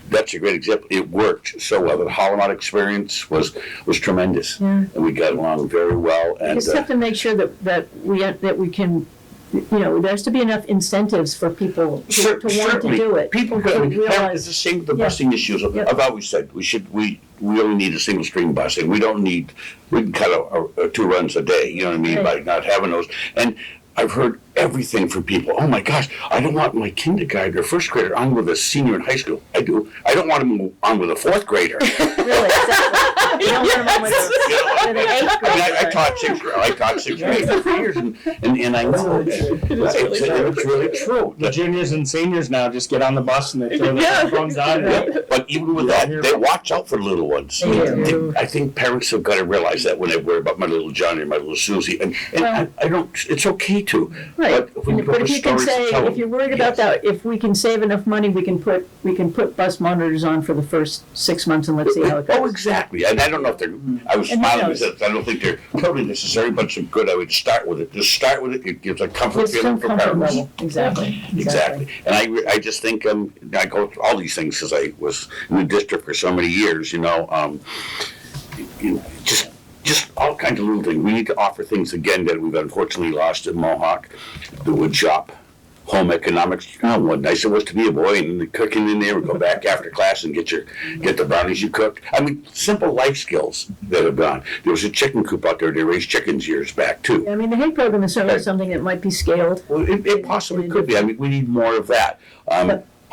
That's a great example. It worked so well. The Hollamont experience was tremendous. Yeah. And we got along very well. And We just have to make sure that we can, there has to be enough incentives for people to want to do it. People it's the same with the busing issues. I've always said we only need a single stream busing. We can cut 2 runs a day, you know what I mean, by not having those. And I've heard everything from people. Oh my gosh, I don't want my kindergarten or first grader on with a senior in high school. I do. I don't want him on with a 4th grader. Really, exactly. You don't want them with an 8th grader. I taught 6th grade. I taught 6th grade for years, and I know it's really true. The juniors and seniors now just get on the bus and they throw their phones on. But even with that, they watch out for the little ones. I think parents have got to realize that when they worry about my little Johnny or my little Susie, and I don't. It's okay to. Right. But if you can say, if you're worried about that, if we can save enough money, we can put bus monitors on for the first 6 months and let's see how it goes. Oh, exactly. And I don't know if they're. I was smiling because I don't think they're totally necessary, but some good. I would start with it. Just start with it. It gives a comfort feeling for parents. Exactly. And I just think I go through all these things because I was in the district for so many years. Just all kinds of little things. We need to offer things again that we've unfortunately lost at Mohawk. The wood shop, home economics. What nice it was to be a boy and the cooking in there and go back after class and get the brownies you cooked. I mean, simple life skills that have gone. There was a chicken coop out there. They raised chickens years back too. I mean, the hay program is certainly something that might be scaled. Well, it possibly could be. I mean, we need more of that.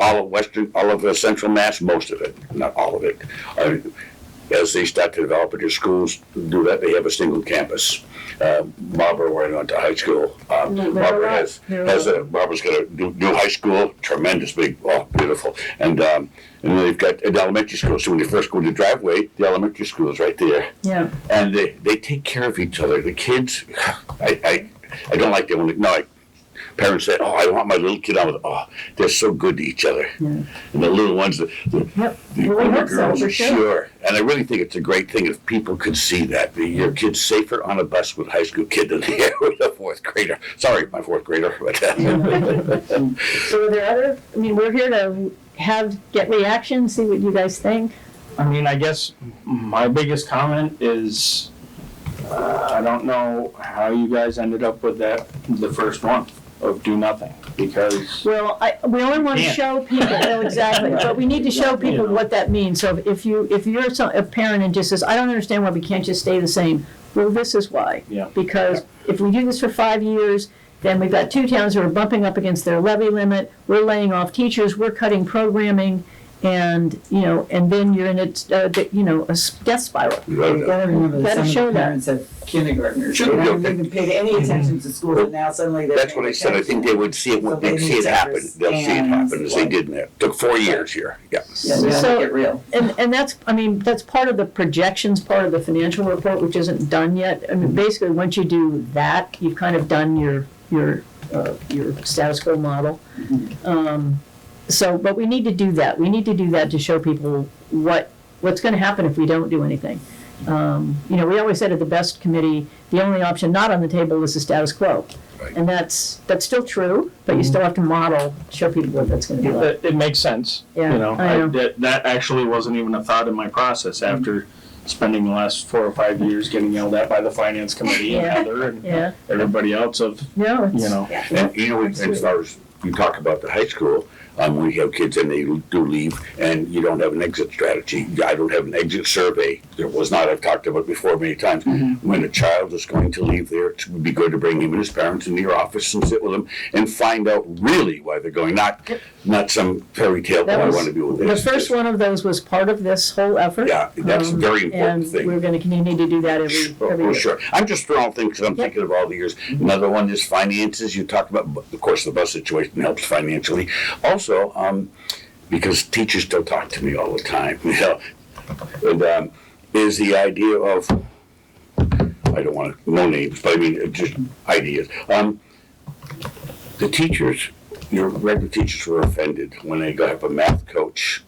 All of Central Mass, most of it, not all of it. As they start to develop at their schools, do that, they have a single campus. Marlboro, where I went to high school, Marlboro's got a new high school, tremendous, big, beautiful. And then they've got an elementary school. So when you first go to the driveway, the elementary school is right there. Yeah. And they take care of each other. The kids, I don't like that when parents say, I want my little kid on with, they're so good to each other. Yeah. And the little ones, the older girls, for sure. And I really think it's a great thing if people could see that. Your kid's safer on a bus with a high school kid than they are with a 4th grader. Sorry, my 4th grader. But So are there other, we're here to get reactions, see what you guys think. I guess my biggest comment is, I don't know how you guys ended up with the first one. Of do nothing, because we only want to show people exactly, but we need to show people what that means. So if you're a parent and just says, I don't understand why we can't just stay the same, well, this is why. Because if we do this for 5 years, then we've got 2 towns that are bumping up against their levy limit. We're laying off teachers. We're cutting programming. And then you're in a death spiral. You gotta remember that some of the parents have kindergartners. They haven't even paid any attention to school, and now suddenly they're. That's what I said. I think they would see it when they see it happen. They'll see it happen as they did in there. It took 4 years here. Yeah. So get real. And that's part of the projections, part of the financial report, which isn't done yet. Basically, once you do that, you've kind of done your status quo model. But we need to do that. We need to do that to show people what's going to happen if we don't do anything. We always said at the BEST committee, the only option not on the table is the status quo. Right. And that's still true, but you still have to model, show people what that's gonna be like. It makes sense, Yeah, you know, I know. that actually wasn't even a thought in my process after spending the last 4 or 5 years getting yelled at by the finance committee and Yeah. Heather and Yeah, everybody else of, no, it's. you know. And you know, as far as you talk about the high school, we have kids and they do leave, and you don't have an exit strategy. I don't have an exit survey. There was not. I've talked about it before many times. When a child is going to leave there, it would be good to bring him and his parents into your office and sit with them and find out really why they're going. Not some fairy tale. That I was- want to do with The this. first one of those was part of this whole effort. Yeah, that's a very important And thing. we're gonna continue to do that every Oh, year. sure. I'm just throwing things because I'm thinking of all the years. Another one is finances. You talked about, of course, the bus situation helps financially. Also, because teachers still talk to me all the time, you know, and, is the idea of, I don't want to, no names, but I mean, just ideas. The teachers, your regular teachers were offended when they got a math coach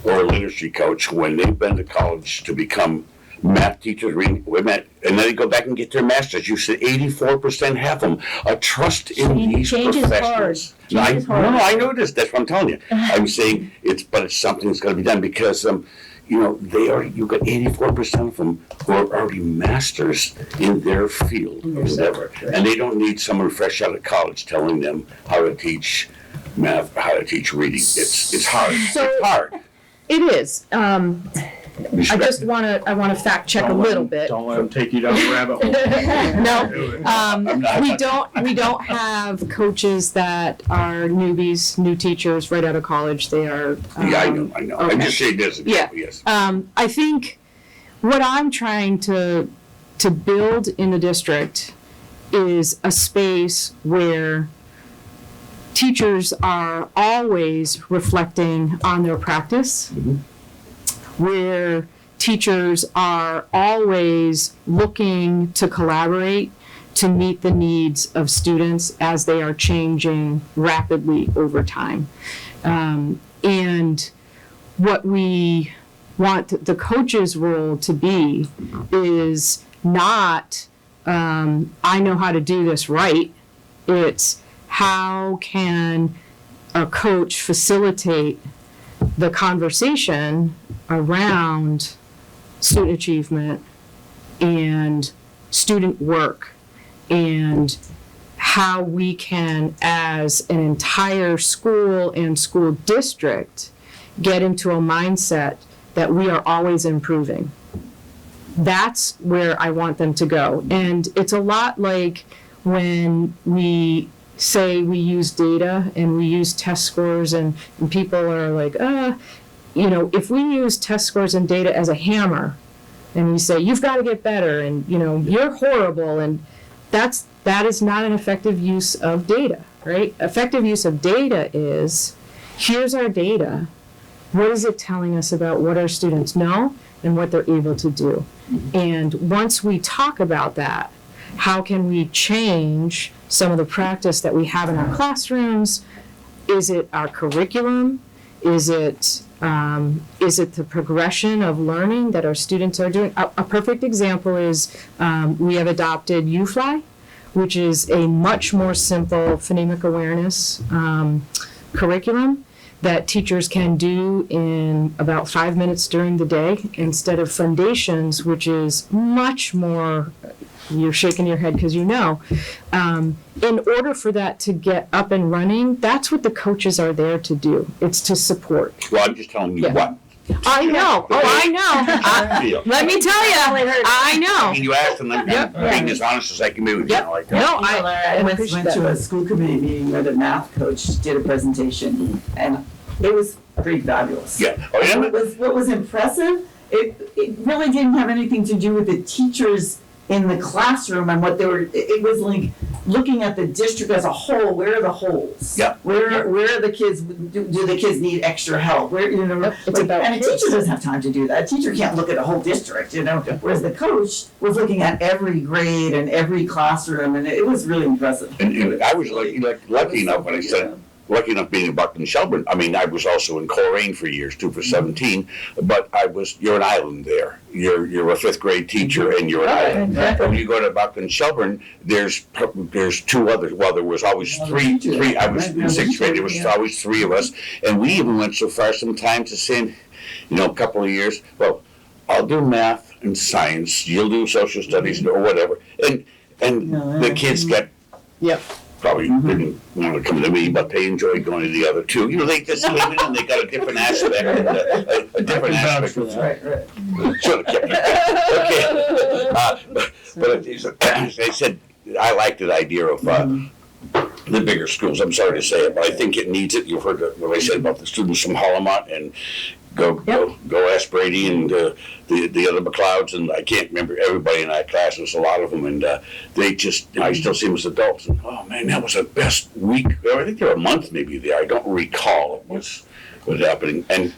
or a literacy coach when they've been to college to become math teachers, and then they go back and get their masters. You said 84% have them. A trust in these Change is hard. professionals. Change is hard. No, I know this. That's what I'm telling you. I'm saying but it's something that's going to be done because you know, you've got 84% of them who are already masters in their field or whatever, and they don't need someone fresh out of college telling them how to teach math, how to teach reading. It's hard. It's hard. It is. I just I wanna fact check a little bit. Don't let them take you down the rabbit hole. No, we don't have coaches that are newbies, new teachers right out of college. They are. Yeah, I know. I'm okay. just saying this. Yeah. Yes. I think what I'm trying to build in the district is a space where teachers are always reflecting on their practice, where teachers are always looking to collaborate to meet the needs of students as they are changing rapidly over time. And what we want the coach's role to be is not, I know how to do this right. It's how can a coach facilitate the conversation around student achievement and student work and how we can, as an entire school and school district, get into a mindset that we are always improving. That's where I want them to go. And it's a lot like when we say we use data and we use test scores and people are like, you know, if we use test scores and data as a hammer and we say, you've got to get better and, you know, you're horrible, and that is not an effective use of data, right? Effective use of data is, here's our data. What is it telling us about what our students know and what they're able to do? And once we talk about that, how can we change some of the practice that we have in our classrooms? Is it our curriculum? Is it the progression of learning that our students are doing? A perfect example is we have adopted UFly, which is a much more simple phonemic awareness curriculum that teachers can do in about 5 minutes during the day instead of Foundations, which is much more, you're shaking your head because you know. In order for that to get up and running, that's what the coaches are there to do. It's to support. Well, I'm just telling you Yeah. what. I know. Oh, I know. Let me tell you, I I know. mean, you asked and I'm being as honest as I can be with you. Yep. Like that. No, I went appreciate to that. a school committee meeting where the math coach did a presentation, and it was pretty fabulous. Yeah. Oh, yeah. What was impressive, it really didn't have anything to do with the teachers in the classroom and what they were, it was like looking at the district as a whole. Where are the holes? Yeah. Where are the kids, do the kids need extra help? Where, you know, It's about and a kids. teacher doesn't have time to do that. A teacher can't look at a whole district, you know, whereas the coach was looking at every grade and every classroom, and it was really impressive. And I was lucky enough when I said, lucky enough being in Buckland, Shelburne. I mean, I was also in Coleraine for years too, for 17. But you're an island there. You're a 5th grade teacher, and you're an island. Exactly. When you go to Buckland, Shelburne, there's 2 others. Well, there was always three. I was in 6th grade. There was always 3 of us, and we even went so far sometimes as saying, a couple of years, well, I'll do math and science. You'll do social studies or whatever, and the kids get. Yep. Probably didn't want to come to me, but they enjoyed going to the other 2. They just came in and they got a different aspect, a different aspect. Right. Sort of kept it. Okay. But they said, I like the idea of the bigger schools. I'm sorry to say it, but I think it needs it. You've heard what I said about the students from Hollamont and go ask Brady and the other McLeods, and I can't remember everybody in that class. There's a lot of them, and they just, I still see them as adults. And, oh man, that was the best week. I think they were a month maybe there. I don't recall what was happening. And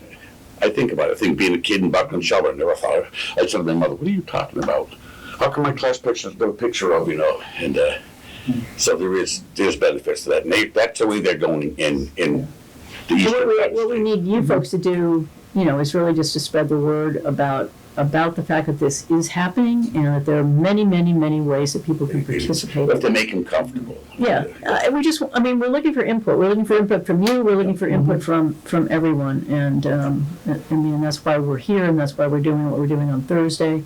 I think about it. I think being a kid in Buckland, Shelburne, I never thought. I said to my mother, "What are you talking about? How come my class picture's got a picture of?" And so there's benefits to that. And that's the way they're going in the Eastern. What we need you folks to do, is really just to spread the word about the fact that this is happening, and that there are many, many, many ways that people can participate. We have to make them comfortable. Yeah, we're looking for input. We're looking for input from you. We're looking for input from everyone, and that's why we're here, and that's why we're doing what we're doing on Thursday.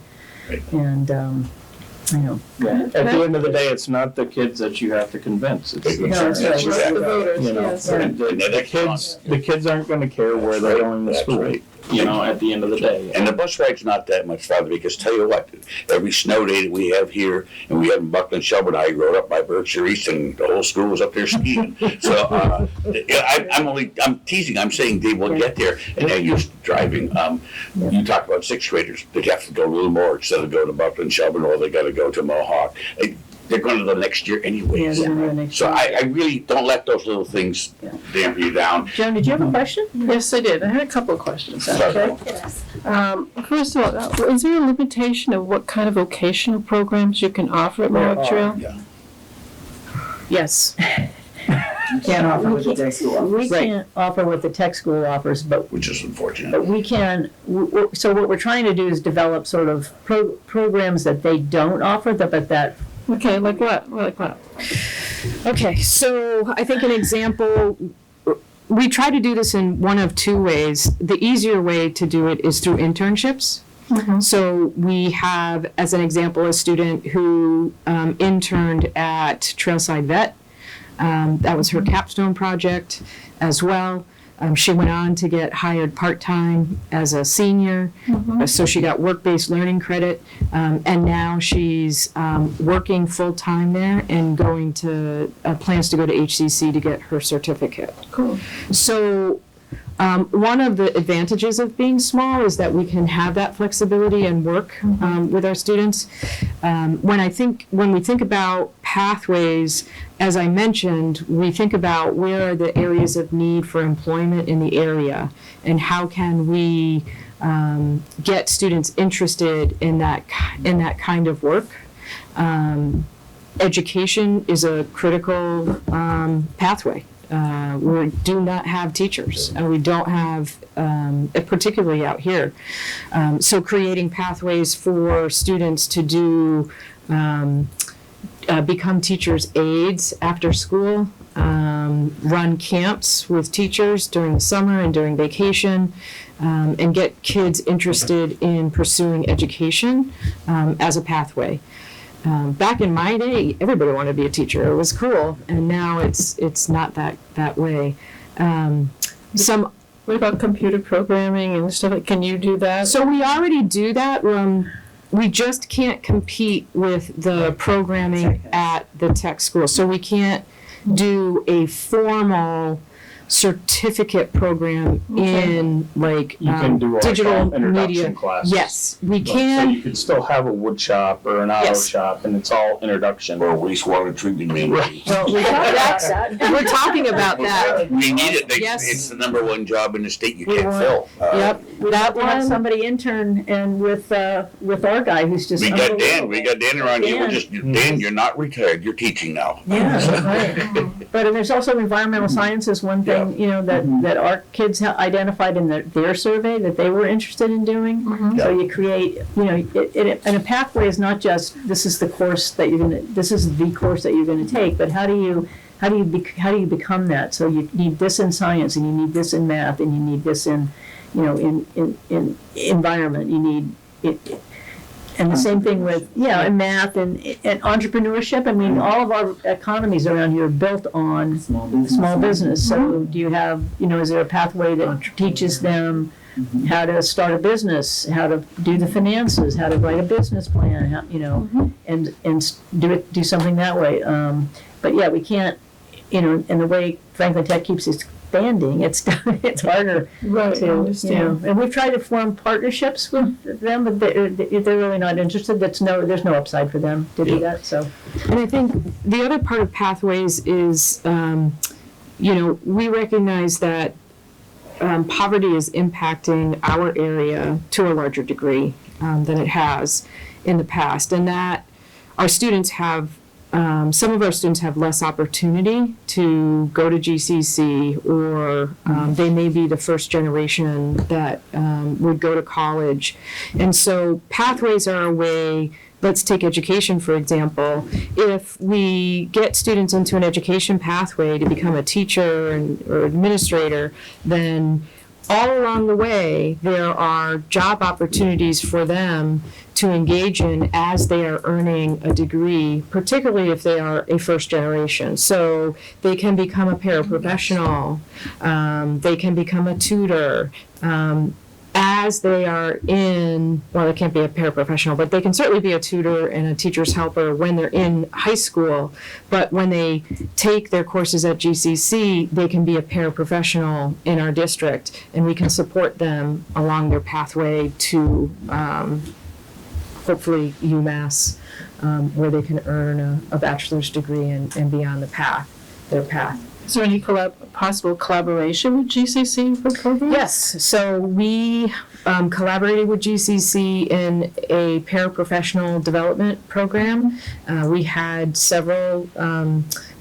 Right. And At the end of the day, it's not the kids that you have to convince. It's the That's parents. exactly The voters, You know, yes. and the kids aren't going to care where they're going to That's school. right. At the end of the day. And the bus ride's not that much farther, because tell you what, every snow day that we have here, and we have in Buckland, Shelburne, I rode up by Berkshire East, and the whole school was up there skiing. So I'm teasing. I'm saying they will get there, and they're used to driving. You talk about 6th graders that have to go a little more instead of go to Buckland, Shelburne, or they got to go to Mohawk. They're going to go next year anyways. So I really don't let those little things dampen you down. Joan, did you have a question? Yes, I did. I had a couple of questions, Sorry. okay? First of all, is there a limitation of what kind of vocational programs you can offer at Mohawk Trail? Yeah. Yes. You can't offer what the tech school offers. We can't offer what the tech school offers, but Which is unfortunate. But we can, so what we're trying to do is develop sort of programs that they don't offer, but that. Okay, like what? Like what? Okay, so I think an example, we try to do this in one of 2 ways. The easier way to do it is through internships. Mm-hmm. So we have, as an example, a student who interned at Trailside Vet. That was her capstone project as well. She went on to get hired part-time as a senior, so she got work-based learning credit, and now she's working full-time there and going to, plans to go to HCC to get her certificate. Cool. So one of the advantages of being small is that we can have that flexibility and work with our students. When we think about pathways, as I mentioned, we think about where are the areas of need for employment in the area, and how can we get students interested in that kind of work. Education is a critical pathway. We do not have teachers, and we don't have, particularly out here. So creating pathways for students to do, become teachers' aides after school, run camps with teachers during the summer and during vacation, and get kids interested in pursuing education as a pathway. Back in my day, everybody wanted to be a teacher. It was cool, and now it's not that way. What about computer programming and stuff? Can you do that? So we already do that. We just can't compete with the programming at the tech school. So we can't do a formal certificate program in like You can do what I digital call introduction media. classes. Yes, we So can. you could still have a wood shop or an auto Yes. shop, and it's all introduction. Or wastewater treatment man. Right. Well, we're talking about that. We need it. Yes. It's the number one job in the state you We can't want- fill. Yep, We'd that have to have one. somebody intern and with our guy who's just We got Dan, unbelievable. we got Dan around here. We're Dan. just, Dan, you're not retired, you're teaching now. Yeah, right. But and there's also environmental sciences, one thing, you know, that our kids identified in their survey that they were interested in doing. So you create, you know, and a pathway is not just, this is the course that this is the course that you're gonna take, but how do you become that? So you need this in science, and you need this in math, and you need this in, you know, in environment, you need it. And the same thing with, and math and entrepreneurship. I mean, all of our economies around here are built on small business. So do you have, you know, is there a pathway that teaches them how to start a business, how to do the finances, how to write a business plan, how, you know, and do something that way. But yeah, we can't, you know, and the way Franklin Tech keeps expanding, it's harder Right, I to, you know. understand. And we've tried to form partnerships with them, but they're really not interested. There's no upside for them to do that. So And I think the other part of Pathways is, you know, we recognize that poverty is impacting our area to a larger degree than it has in the past, and that our students have, some of our students have less opportunity to go to GCC, or they may be the first generation that would go to college. And so pathways are a way. Let's take education, for example. If we get students into an education pathway to become a teacher or administrator, then all along the way, there are job opportunities for them to engage in as they are earning a degree, particularly if they are a first generation. So they can become a paraprofessional, they can become a tutor, as they are in, well, they can't be a paraprofessional, but they can certainly be a tutor and a teacher's helper when they're in high school. But when they take their courses at GCC, they can be a paraprofessional in our district, and we can support them along their pathway to hopefully UMass, where they can earn a bachelor's degree and be on their path. Is there any possible collaboration with GCC for programs? Yes, so we collaborated with GCC in a paraprofessional development program. We had several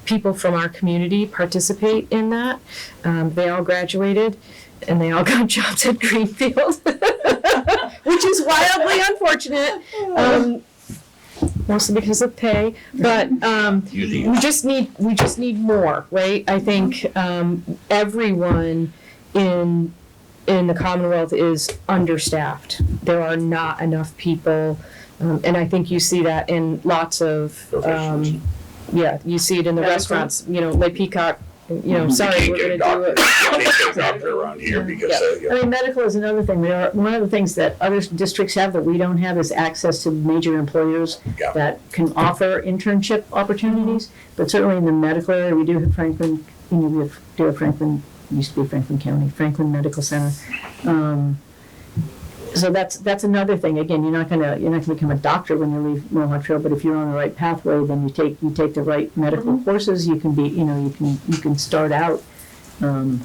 people from our community participate in that. They all graduated and they all got jobs at Greenfield, which is wildly unfortunate. Mostly because of pay, but we just need more, right? I think everyone in the Commonwealth is understaffed. There are not enough people, and I think you see that in lots of you see it in the restaurants. You know, like Peacock. You know, sorry, we're going to do it. You can't get a doctor around here because I mean, medical is another thing. One of the things that other districts have that we don't have is access to major employers that can offer internship opportunities. But certainly in the medical area, we do have Franklin, you know, we do have Franklin, used to be Franklin County, Franklin Medical Center. So that's another thing. Again, you're not gonna become a doctor when you leave Mohawk Trail, but if you're on the right pathway, then you take the right medical courses. You can be, you know, you can start out on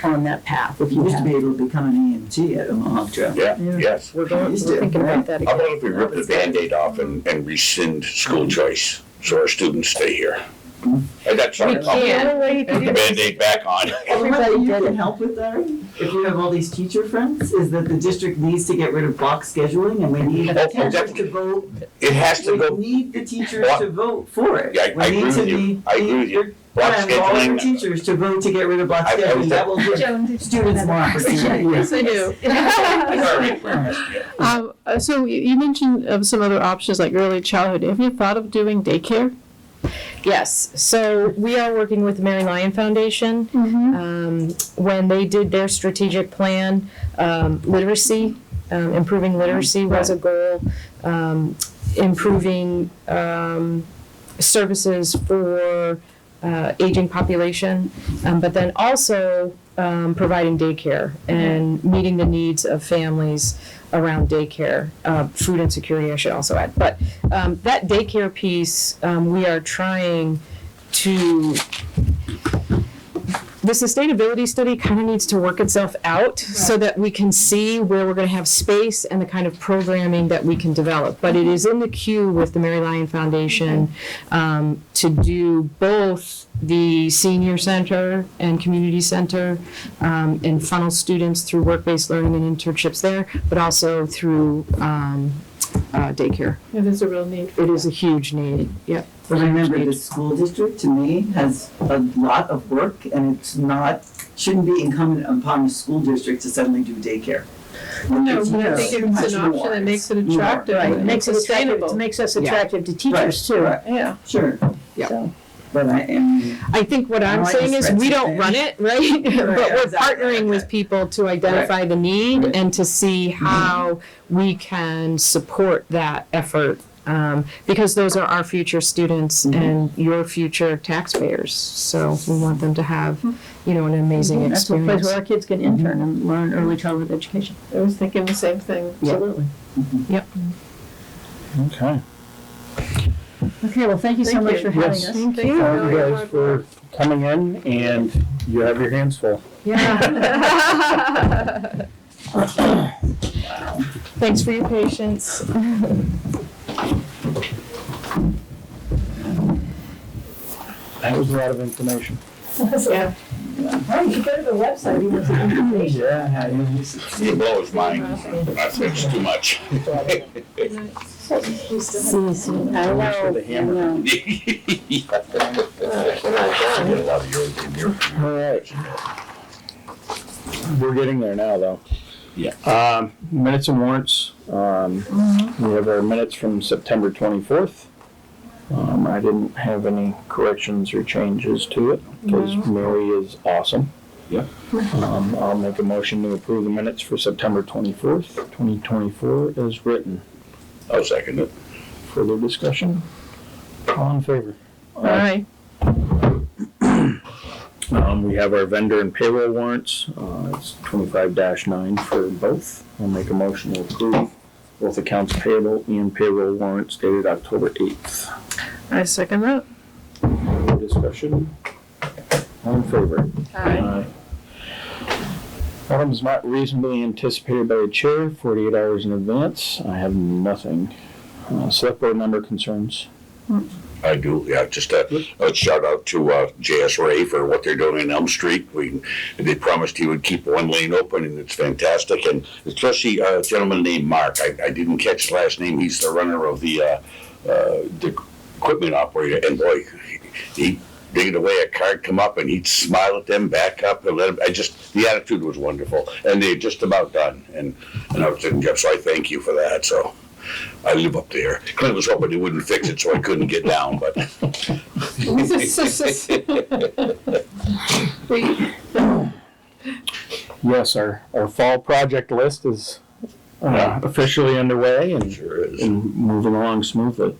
that path if You you used to have. be able to become an EMT at Mohawk Trail. Yes. We're Used to, thinking right? about that How again. about if we rip the Band-Aid off and rescind school choice so our students stay here? I got some. We can't. Put the Band-Aid back on. Everybody you did can it. help with that, if you have all these teacher friends, is that the district needs to get rid of block scheduling, and we need the teachers definitely. to vote. It has to We go. need the teachers Block- to vote for it. Yeah, I agree with you. I agree with you. Block And all of scheduling. our teachers to vote to get rid of block I- I was scheduling, that will give students more opportunity. Yes, I do. So you mentioned some other options like early childhood. Have you thought of doing daycare? Yes, so we are working with the Mary Lyon Foundation. When they did their strategic plan, literacy, improving literacy was a goal. Improving services for aging population, but then also providing daycare and meeting the needs of families around daycare, food insecurity I should also add. But that daycare piece, we are trying to, the sustainability study kind of needs to work itself out so that we can see where we're going to have space and the kind of programming that we can develop. But it is in the queue with the Mary Lyon Foundation to do both the senior center and community center and funnel students through work-based learning and internships there, but also through daycare. It is a real need. It is a huge need, yep. But remember, the school district, to me, has a lot of work, and it's not, shouldn't be incumbent upon the school district to suddenly do daycare. No, It's but I think too it's much an option more. that makes it It's more. attractive. Right. and It makes it attractive, sustainable. it makes us attractive to teachers too. Right. Yeah. Sure. Yeah. So, but I am, I think what I'm I like saying the is we spreadsheet don't thing. run it, right? But we're exactly. partnering with people to identify the need and to see how we can support that effort. Because those are our future students and your future taxpayers. So we want them to have, you know, an amazing That's a place experience. where our kids can intern and learn early childhood education. I was thinking the same thing, Yeah. absolutely. Okay. Okay, well, thank you so Thank much you. for having Yes. us. Thank Thank you guys for coming in, and you have your hands full. Yeah. Thanks for your patience. That was a lot of information. Yeah. Right, you go to the website, you want some information. Yeah. It blows mine. That's it's too much. For the hammer. Get a lot of yours in here. All right. We're getting there now, though. Yeah. Minutes and warrants. We have our minutes from September 24th. I didn't have any corrections or changes to it because Mary is awesome. Yeah. I'll make a motion to approve the minutes for September 24th, 2024 as written. I'll second it. Further discussion? All in favor? Aye. We have our vendor and payroll warrants. It's 25-9 for both. I'll make a motion to approve both accounts payable and payroll warrants dated October 8th. I second that. Further discussion? All in favor? Aye. Items not reasonably anticipated by the chair, 48 hours in advance. I have nothing. Select board member concerns. I do, yeah, just a shout out to J.S. Ray for what they're doing in Elm Street. They promised he would keep one lane open, and it's fantastic. And especially a gentleman named Mark. I didn't catch his last name. He's the runner of the equipment operator. And boy, he dig away, a card come up, and he'd smile at them, back up, and let him. The attitude was wonderful. And they're just about done. And I was saying, Jeff, so I thank you for that. So. I live up there. Clint was hoping he wouldn't fix it, so I couldn't get down, but. Yes, our fall project list is officially underway and, Sure is. and moving along smoothly.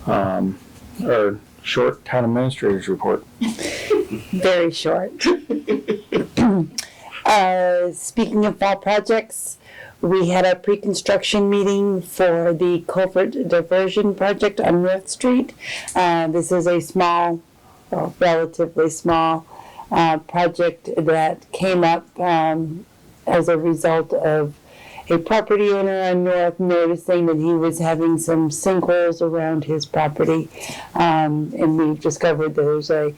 Our short town administrator's report. very short. Speaking of fall projects, we had a pre-construction meeting for the culvert diversion project on North Street. This is a small, well, relatively small project that came up as a result of a property owner on North noticing that he was having some sinkholes around his property. And we've discovered there's a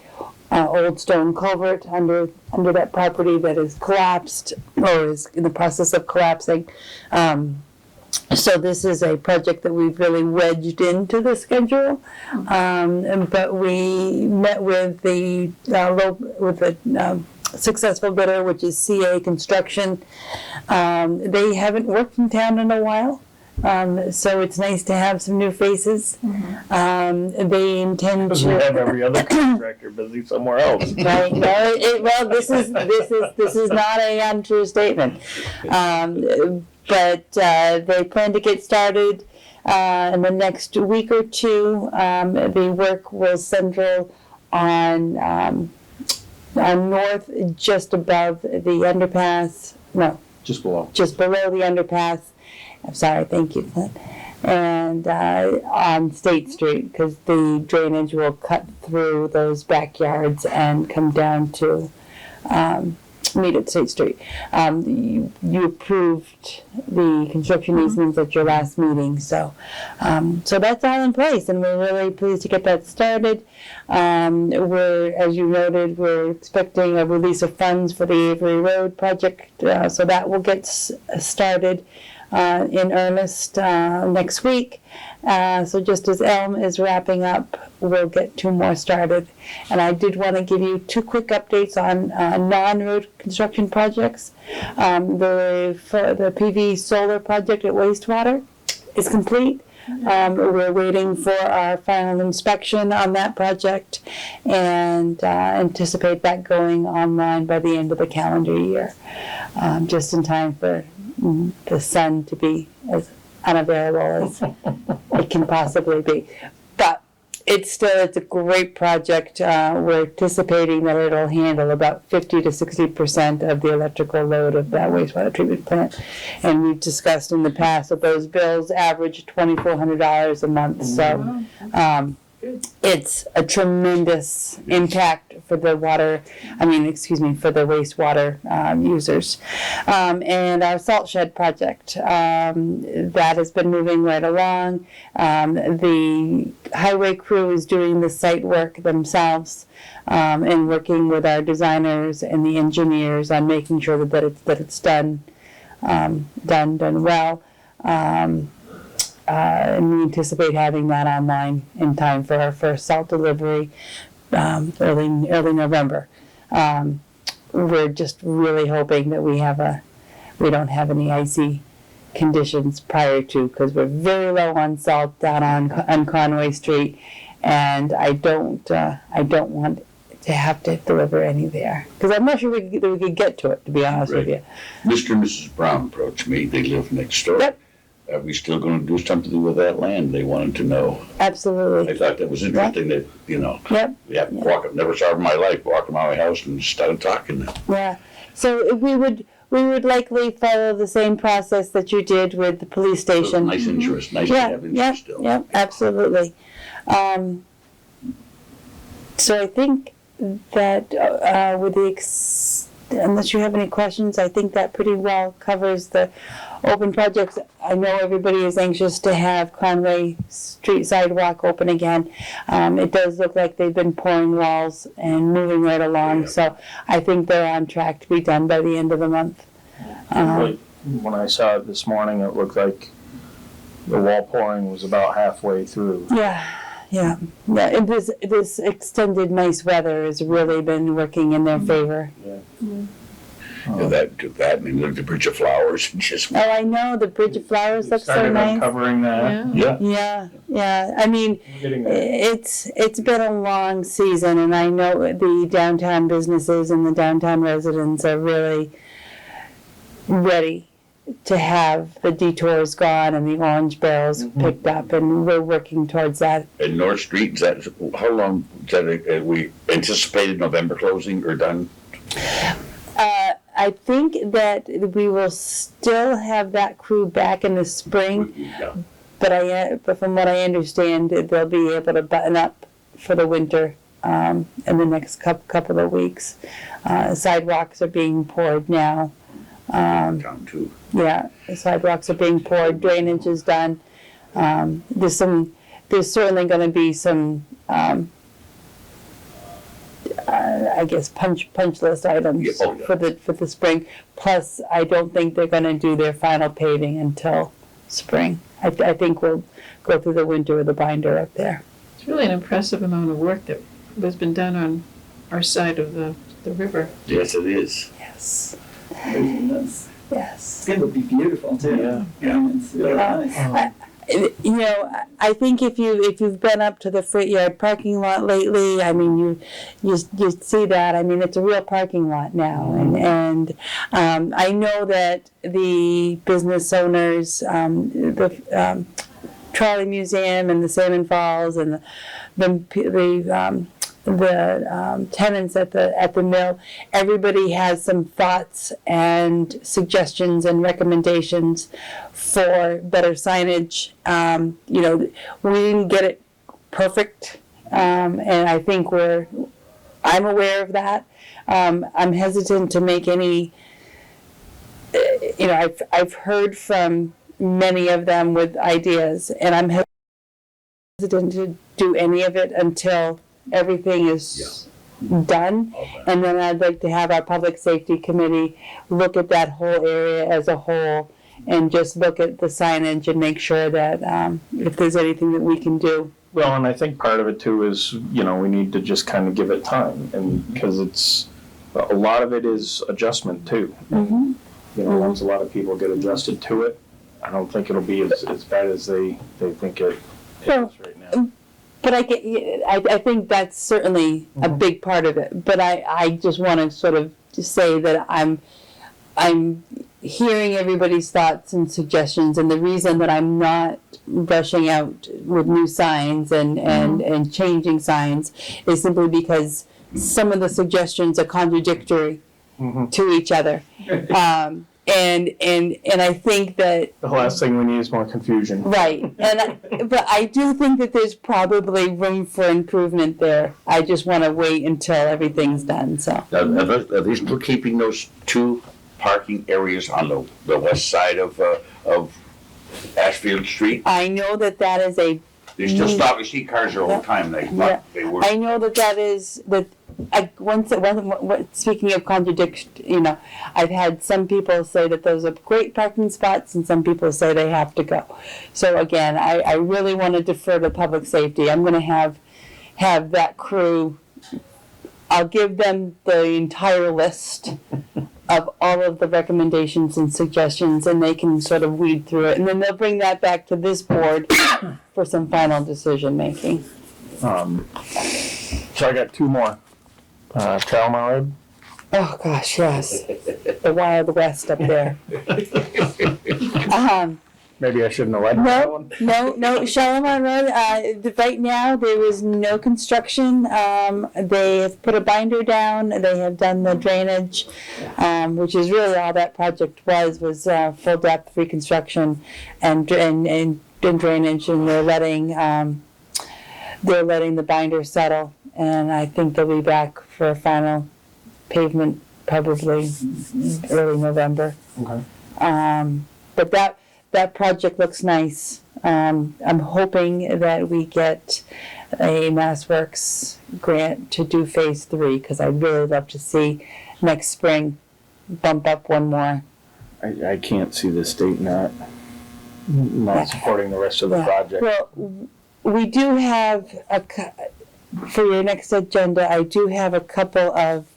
old stone culvert under that property that is collapsed or is in the process of collapsing. So this is a project that we've really wedged into the schedule. But we met with the successful bidder, which is CA Construction. They haven't worked in town in a while. So it's nice to have some new faces. They intend Because we to. have every other contractor busy somewhere else. Right, no, well, this is not a untrue statement. But they plan to get started in the next week or two. The work will center on north, just above the underpass, no, Just below. just below the underpass. I'm sorry, thank you, Clint. And on State Street, because the drainage will cut through those backyards and come down to meet at State Street. You approved the construction easements at your last meeting, so that's all in place, and we're really pleased to get that started. As you noted, we're expecting a release of funds for the Avery Road project, so that will get started in earnest next week. So just as Elm is wrapping up, we'll get 2 more started. And I did want to give you 2 quick updates on non-road construction projects. The PV solar project at wastewater is complete. We're waiting for our final inspection on that project and anticipate that going online by the end of the calendar year, just in time for the sun to be as unavailable as it can possibly be. But it's a great project. We're anticipating that it'll handle about 50 to 60% of the electrical load of that wastewater treatment plant. And we've discussed in the past that those bills average $2,400 a month. So it's a tremendous impact for the for the wastewater users. And our salt shed project, that has been moving right along. The highway crew is doing the site work themselves, and working with our designers and the engineers on making sure that it's done well. And we anticipate having that online in time for our first salt delivery early November. We're just really hoping that we don't have any icy conditions prior to, because we're very low on salt down on Conway Street, and I don't want to have to deliver any there, because I'm not sure we could get to it, to be honest with you. Mr. and Mrs. Brown approached me. They live next door. Yep. Are we still going to do something with that land? They wanted to know. Absolutely. I thought that was interesting that, Yep. yeah, never saw in my life, walking around my house and started talking. Yeah. So we would likely follow the same process that you did with the police station. Nice interest, nice to have interest still. Yeah, absolutely. So I think that unless you have any questions, I think that pretty well covers the open projects. I know everybody is anxious to have Conway Street sidewalk open again. It does look like they've been pouring walls and moving right along, so I think they're on track to be done by the end of the month. When I saw it this morning, it looked like the wall pouring was about halfway through. Yeah. And this extended nice weather has really been working in their favor. That and the Bridge of Flowers just. Oh, I know, the Bridge of Flowers looks so nice. Covering that. Yeah. I mean, it's been a long season, and I know the downtown businesses and the downtown residents are really ready to have the detours gone and the orange barrels picked up, and we're working towards that. And North Street, how long is that? We anticipated November closing or done? I think that we will still have that crew back in the spring, Yeah. but from what I understand, they'll be able to button up for the winter in the next couple of weeks. Sidewalks are being poured now. Downtown too. Yeah, the sidewalks are being poured, drainage is done. There's certainly going to be some, I guess, punch list items for the spring. Plus, I don't think they're going to do their final paving until spring. I think we'll go through the winter with a binder up there. It's really an impressive amount of work that has been done on our side of the river. Yes, it is. Yes. It's Yes. gonna be beautiful too. Yeah. It's really nice. I think if you've been up to the Freight Yard parking lot lately, I mean, you see that. I mean, it's a real parking lot now, and I know that the business owners, the Trolley Museum and the Salmon Falls and the tenants at the mill, everybody has some thoughts and suggestions and recommendations for better signage. You know, we didn't get it perfect, and I think I'm aware of that. I'm hesitant to make any, you know, I've heard from many of them with ideas, and I'm hesitant to do any of it until everything is done. And then I'd like to have our public safety committee look at that whole area as a whole and just look at the signage and make sure that if there's anything that we can do. Well, and I think part of it too is, you know, we need to just kind of give it time, and because a lot of it is adjustment too. Mm-hmm. You know, once a lot of people get adjusted to it, I don't think it'll be as bad as they think it is right now. But I think that's certainly a big part of it. But I just want to sort of say that I'm hearing everybody's thoughts and suggestions, and the reason that I'm not rushing out with new signs and changing signs is simply because some of the suggestions are contradictory to each other. And I think that The last thing we need is more confusion. right, but I do think that there's probably room for improvement there. I just want to wait until everything's done. So Are they still keeping those two parking areas on the west side of Ashfield Street? I know that is a. They still stop and see cars there all the time. They were. I know that is that. Speaking of contradiction, you know, I've had some people say that those are great parking spots, and some people say they have to go. So again, I really want to defer to public safety. I'm going to have that crew. I'll give them the entire list of all of the recommendations and suggestions, and they can sort of weed through it, and then they'll bring that back to this board for some final decision making. So I got two more. Chalmar Road. Oh gosh, yes, the Wild West up there. Maybe I shouldn't have led that one. No, Shalimar Road, right now, there was no construction. They have put a binder down, they have done the drainage, which is really all that project was full depth reconstruction and drainage, and they're letting the binder settle, and I think they'll be back for a final pavement probably early November. Okay. But that project looks nice. I'm hoping that we get a MassWorks grant to do phase 3, because I'd really love to see next spring bump up one more. I can't see the state not supporting the rest of the project. Well, we do have for your next agenda, I do have a couple of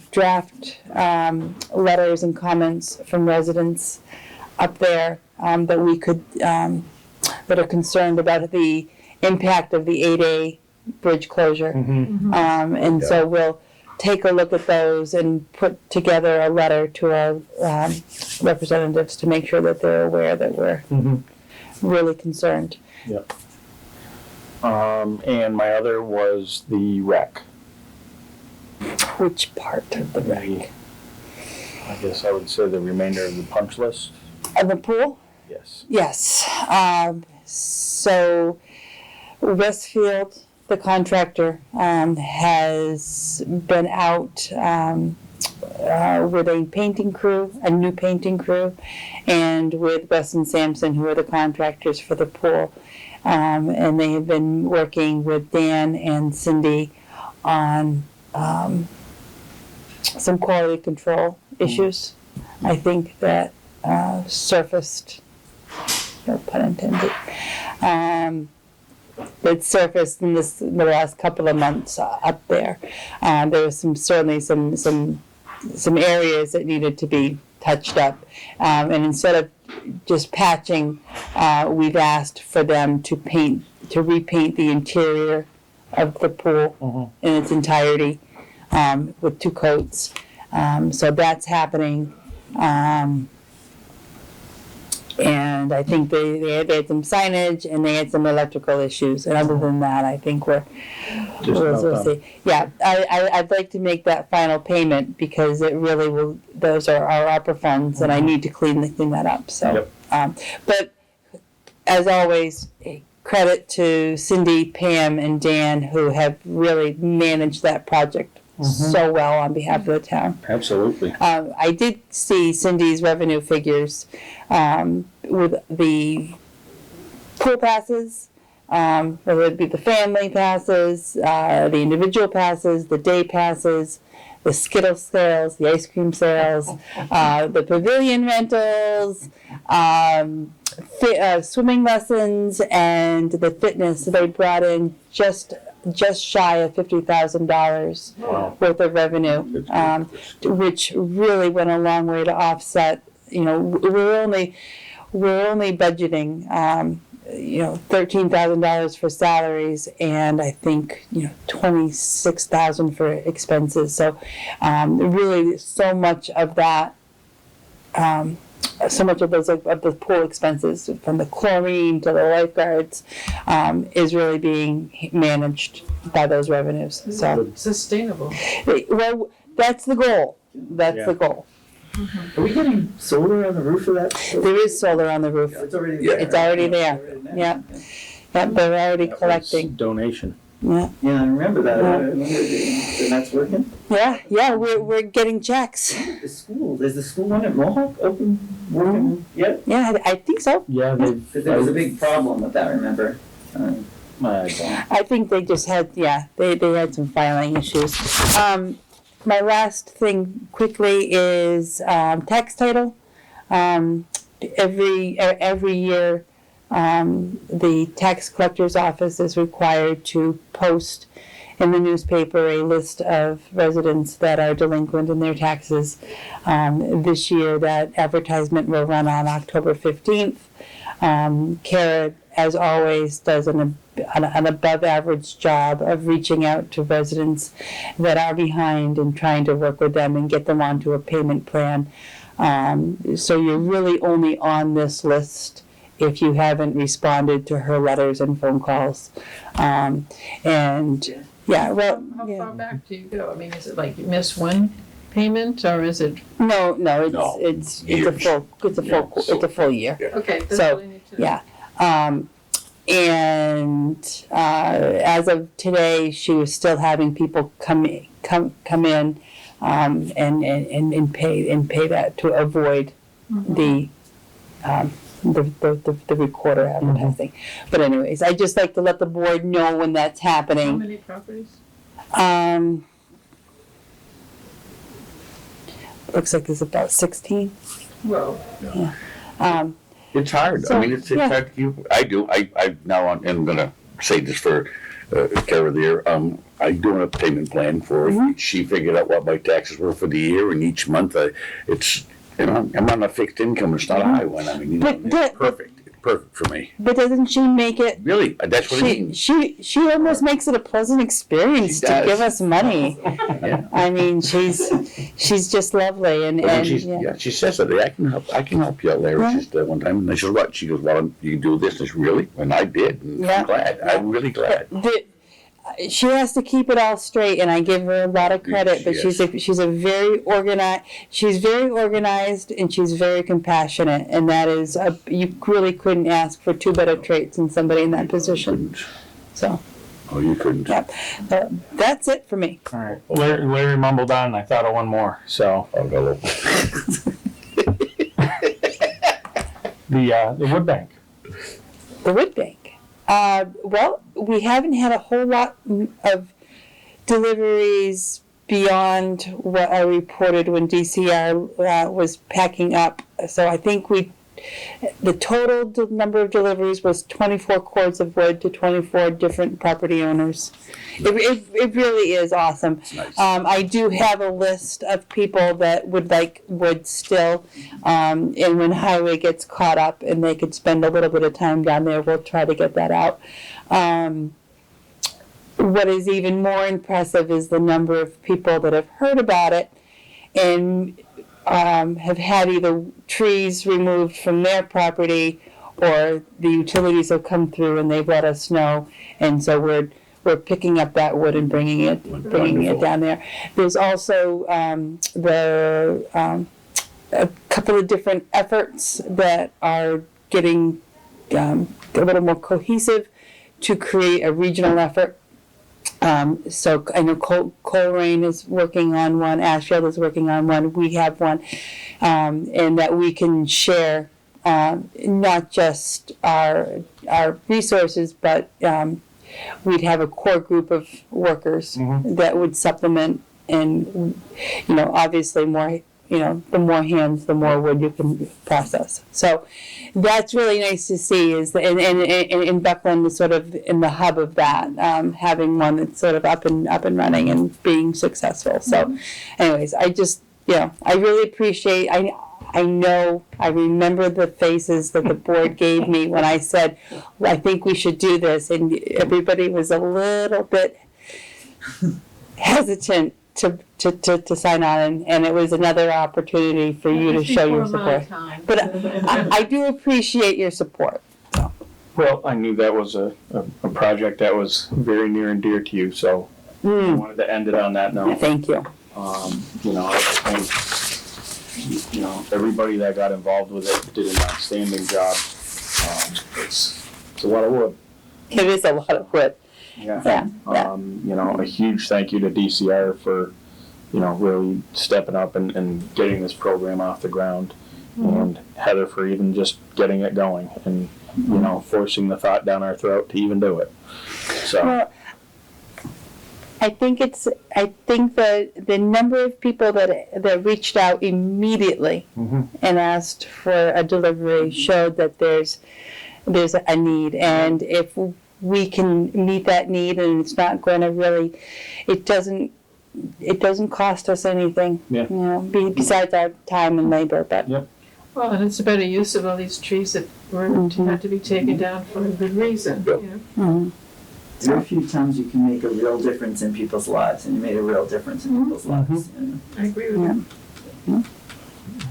draft letters and comments from residents up there that we could that are concerned about the impact of the 8A bridge closure. And so we'll take a look at those and put together a letter to our representatives to make sure that they're aware that we're really concerned. Yep. And my other was the wreck. Which part of the wreck? I guess I would say the remainder of the punch list. Of the pool? Yes. Yes. So Westfield, the contractor, has been out with a painting crew, a new painting crew, and with Weston Sampson, who are the contractors for the pool. And they have been working with Dan and Cindy on some quality control issues. I think that surfaced, no pun intended, that surfaced in the last couple of months up there. There was certainly some areas that needed to be touched up, and instead of just patching, we've asked for them to repaint the interior of the pool in its entirety with 2 coats. So that's happening. And I think they had some signage and they had some electrical issues. And other than that, I think we'll see. Yeah, I'd like to make that final payment because it really will, those are our ARPA funds and I need to clean that up. So, but as always, credit to Cindy, Pam, and Dan who have really managed that project so well on behalf of the town. Absolutely. I did see Cindy's revenue figures with the pool passes, whether it be the family passes, the individual passes, the day passes, the Skittle sales, the ice cream sales, the pavilion rentals, swimming lessons, and the fitness. They brought in just shy of $50,000 worth of revenue, which really went a long way to offset. We're only budgeting $13,000 for salaries, and I think $26,000 for expenses. So really, so much of that. So much of the pool expenses, from the chlorine to the lifeguards, is really being managed by those revenues. So Sustainable. well, that's the goal. That's the goal. Are we getting solar on the roof of that? There is solar on the roof. It's already Yeah. there. It's already there. Yeah. Yep, they're already collecting. Donation. Yeah. Yeah, I remember that. And that's working? Yeah, we're getting checks. The school, is the school one at Mohawk open, working yet? Yeah, I think so. Yeah, Because there was a big problem with that, remember? I think they just had, they had some filing issues. My last thing quickly is tax title. Every year, the tax collector's office is required to post in the newspaper a list of residents that are delinquent in their taxes. This year, that advertisement will run on October 15th. Kara, as always, does an above average job of reaching out to residents that are behind and trying to work with them and get them onto a payment plan. So you're really only on this list if you haven't responded to her letters and phone calls. How far back do you go? I mean, is it like you miss one payment, or is it? No, No, it's a years. full year. Okay. That's So, all I need to know. Yeah. As of today, she was still having people come in and pay that to avoid the recorder advertising. But anyways, I just like to let the board know when that's How happening. many properties? Looks like there's about 16. Well, It's hard. So, I mean, it's yeah. hard. I now am gonna say this for Kara there. I'm doing a payment plan for her. She figured out what my taxes were for the year, and each month I'm on a fixed income. It's not a high one. I mean, But- it's perfect. It's perfect for me. But doesn't she make it? Really, that's what I mean. She almost makes it a pleasant experience She to does. give us money. Yeah. I mean, she's just lovely, and But when she says that, I can help you out, Larry. Yeah. She said one time, and I said, what? She goes, well, you can do this. I said, really? And I did. And Yeah. I'm glad. I'm really glad. She has to keep it all straight, and I give her a lot of credit. But Yes. she's very organized. She's very organized, and she's very compassionate, and that is you really couldn't ask for two better traits in somebody in that position. So, Oh, you couldn't. yeah, that's it for me. All right. Larry mumbled on, and I thought of one more. So I'll go. the wood bank. The wood bank. Well, we haven't had a whole lot of deliveries beyond what I reported when DCR was packing up. So I think the total number of deliveries was 24 cords of wood to 24 different property owners. It really is awesome. Nice. I do have a list of people that would like wood still, and when highway gets caught up and they could spend a little bit of time down there, we'll try to get that out. What is even more impressive is the number of people that have heard about it and have had either trees removed from their property or the utilities have come through and they've let us know. And so we're picking up that wood and bringing it down there. There's also a couple of different efforts that are getting a little more cohesive to create a regional effort. So I know Coleraine is working on one, Ashfield is working on one, we have one, and that we can share not just our resources, but we'd have a core group of workers that would supplement, and obviously more. The more hands, the more wood you can process. So that's really nice to see. Is that in Buckland is sort of in the hub of that, having one that's sort of up and running and being successful. So, anyways, I just I really appreciate. I know I remember the faces that the board gave me when I said I think we should do this, and everybody was a little bit hesitant to sign on, and it was another opportunity for you to show your support. But I do appreciate your support. Well, I knew that was a project that was very near and dear to you, so I wanted to end it on that note. Thank you. I think, everybody that got involved with it did an outstanding job. It's a lot of wood. It is a lot of wood. Yeah. A huge thank you to DCR for, really stepping up and getting this program off the ground. And Heather for even just getting it going and, forcing the thought down our throat to even do it. So. Well, I think the number of people that reached out immediately and asked for a delivery showed that there's a need, and if we can meet that need, and it's not going to really, it doesn't cost us anything, besides our time and labor. But Well, and it's a better use of all these trees that had to be taken down for a good reason. There are a few times you can make a real difference in people's lives, and you made a real difference in people's lives. I agree with you.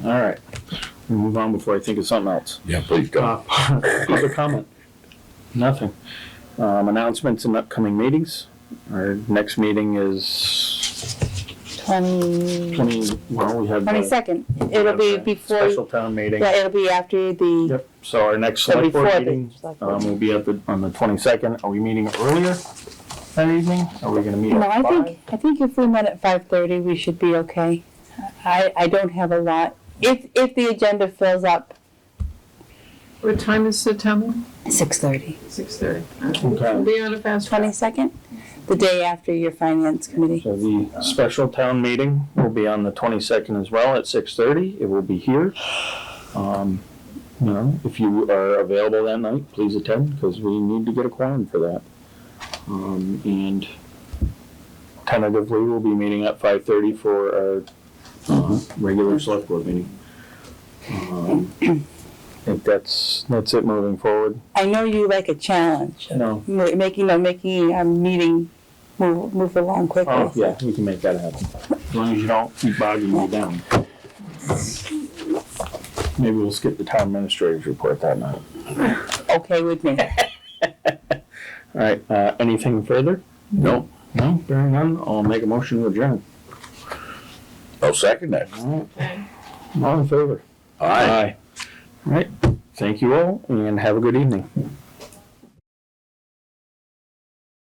All right. We'll move on before I think of something else. Yeah, please go. Public comment. Nothing. Announcements and upcoming meetings. Our next meeting is 22nd. We have the 22nd. It'll be before. special town meeting. Yeah, it'll be after the. Yep. So our next So select board before meeting the select board. will be on the 22nd. Are we meeting earlier that evening? Are we going to meet No, at 5? I think if we met at 5:30, we should be okay. I don't have a lot. If the agenda fills up. What time is the town meeting? 6:30. 6:30. Okay. We'll be on a fast track. 22nd, the day after your finance committee. So the special town meeting will be on the 22nd as well at 6:30. It will be here. If you are available that night, please attend because we need to get a quorum for that. And tentatively, we'll be meeting at 5:30 for our regular select board meeting. I think that's it moving forward. I know you like a challenge. No. Making a meeting move along quickly. Oh, yeah, we can make that happen. As long as you don't keep bogging me down. Maybe we'll skip the town administrator's report that night. Okay with me. All right, anything further? No. No, bearing none, I'll make a motion to adjourn. I'll second that. All right. All in favor? Aye. All right, thank you all, and have a good evening.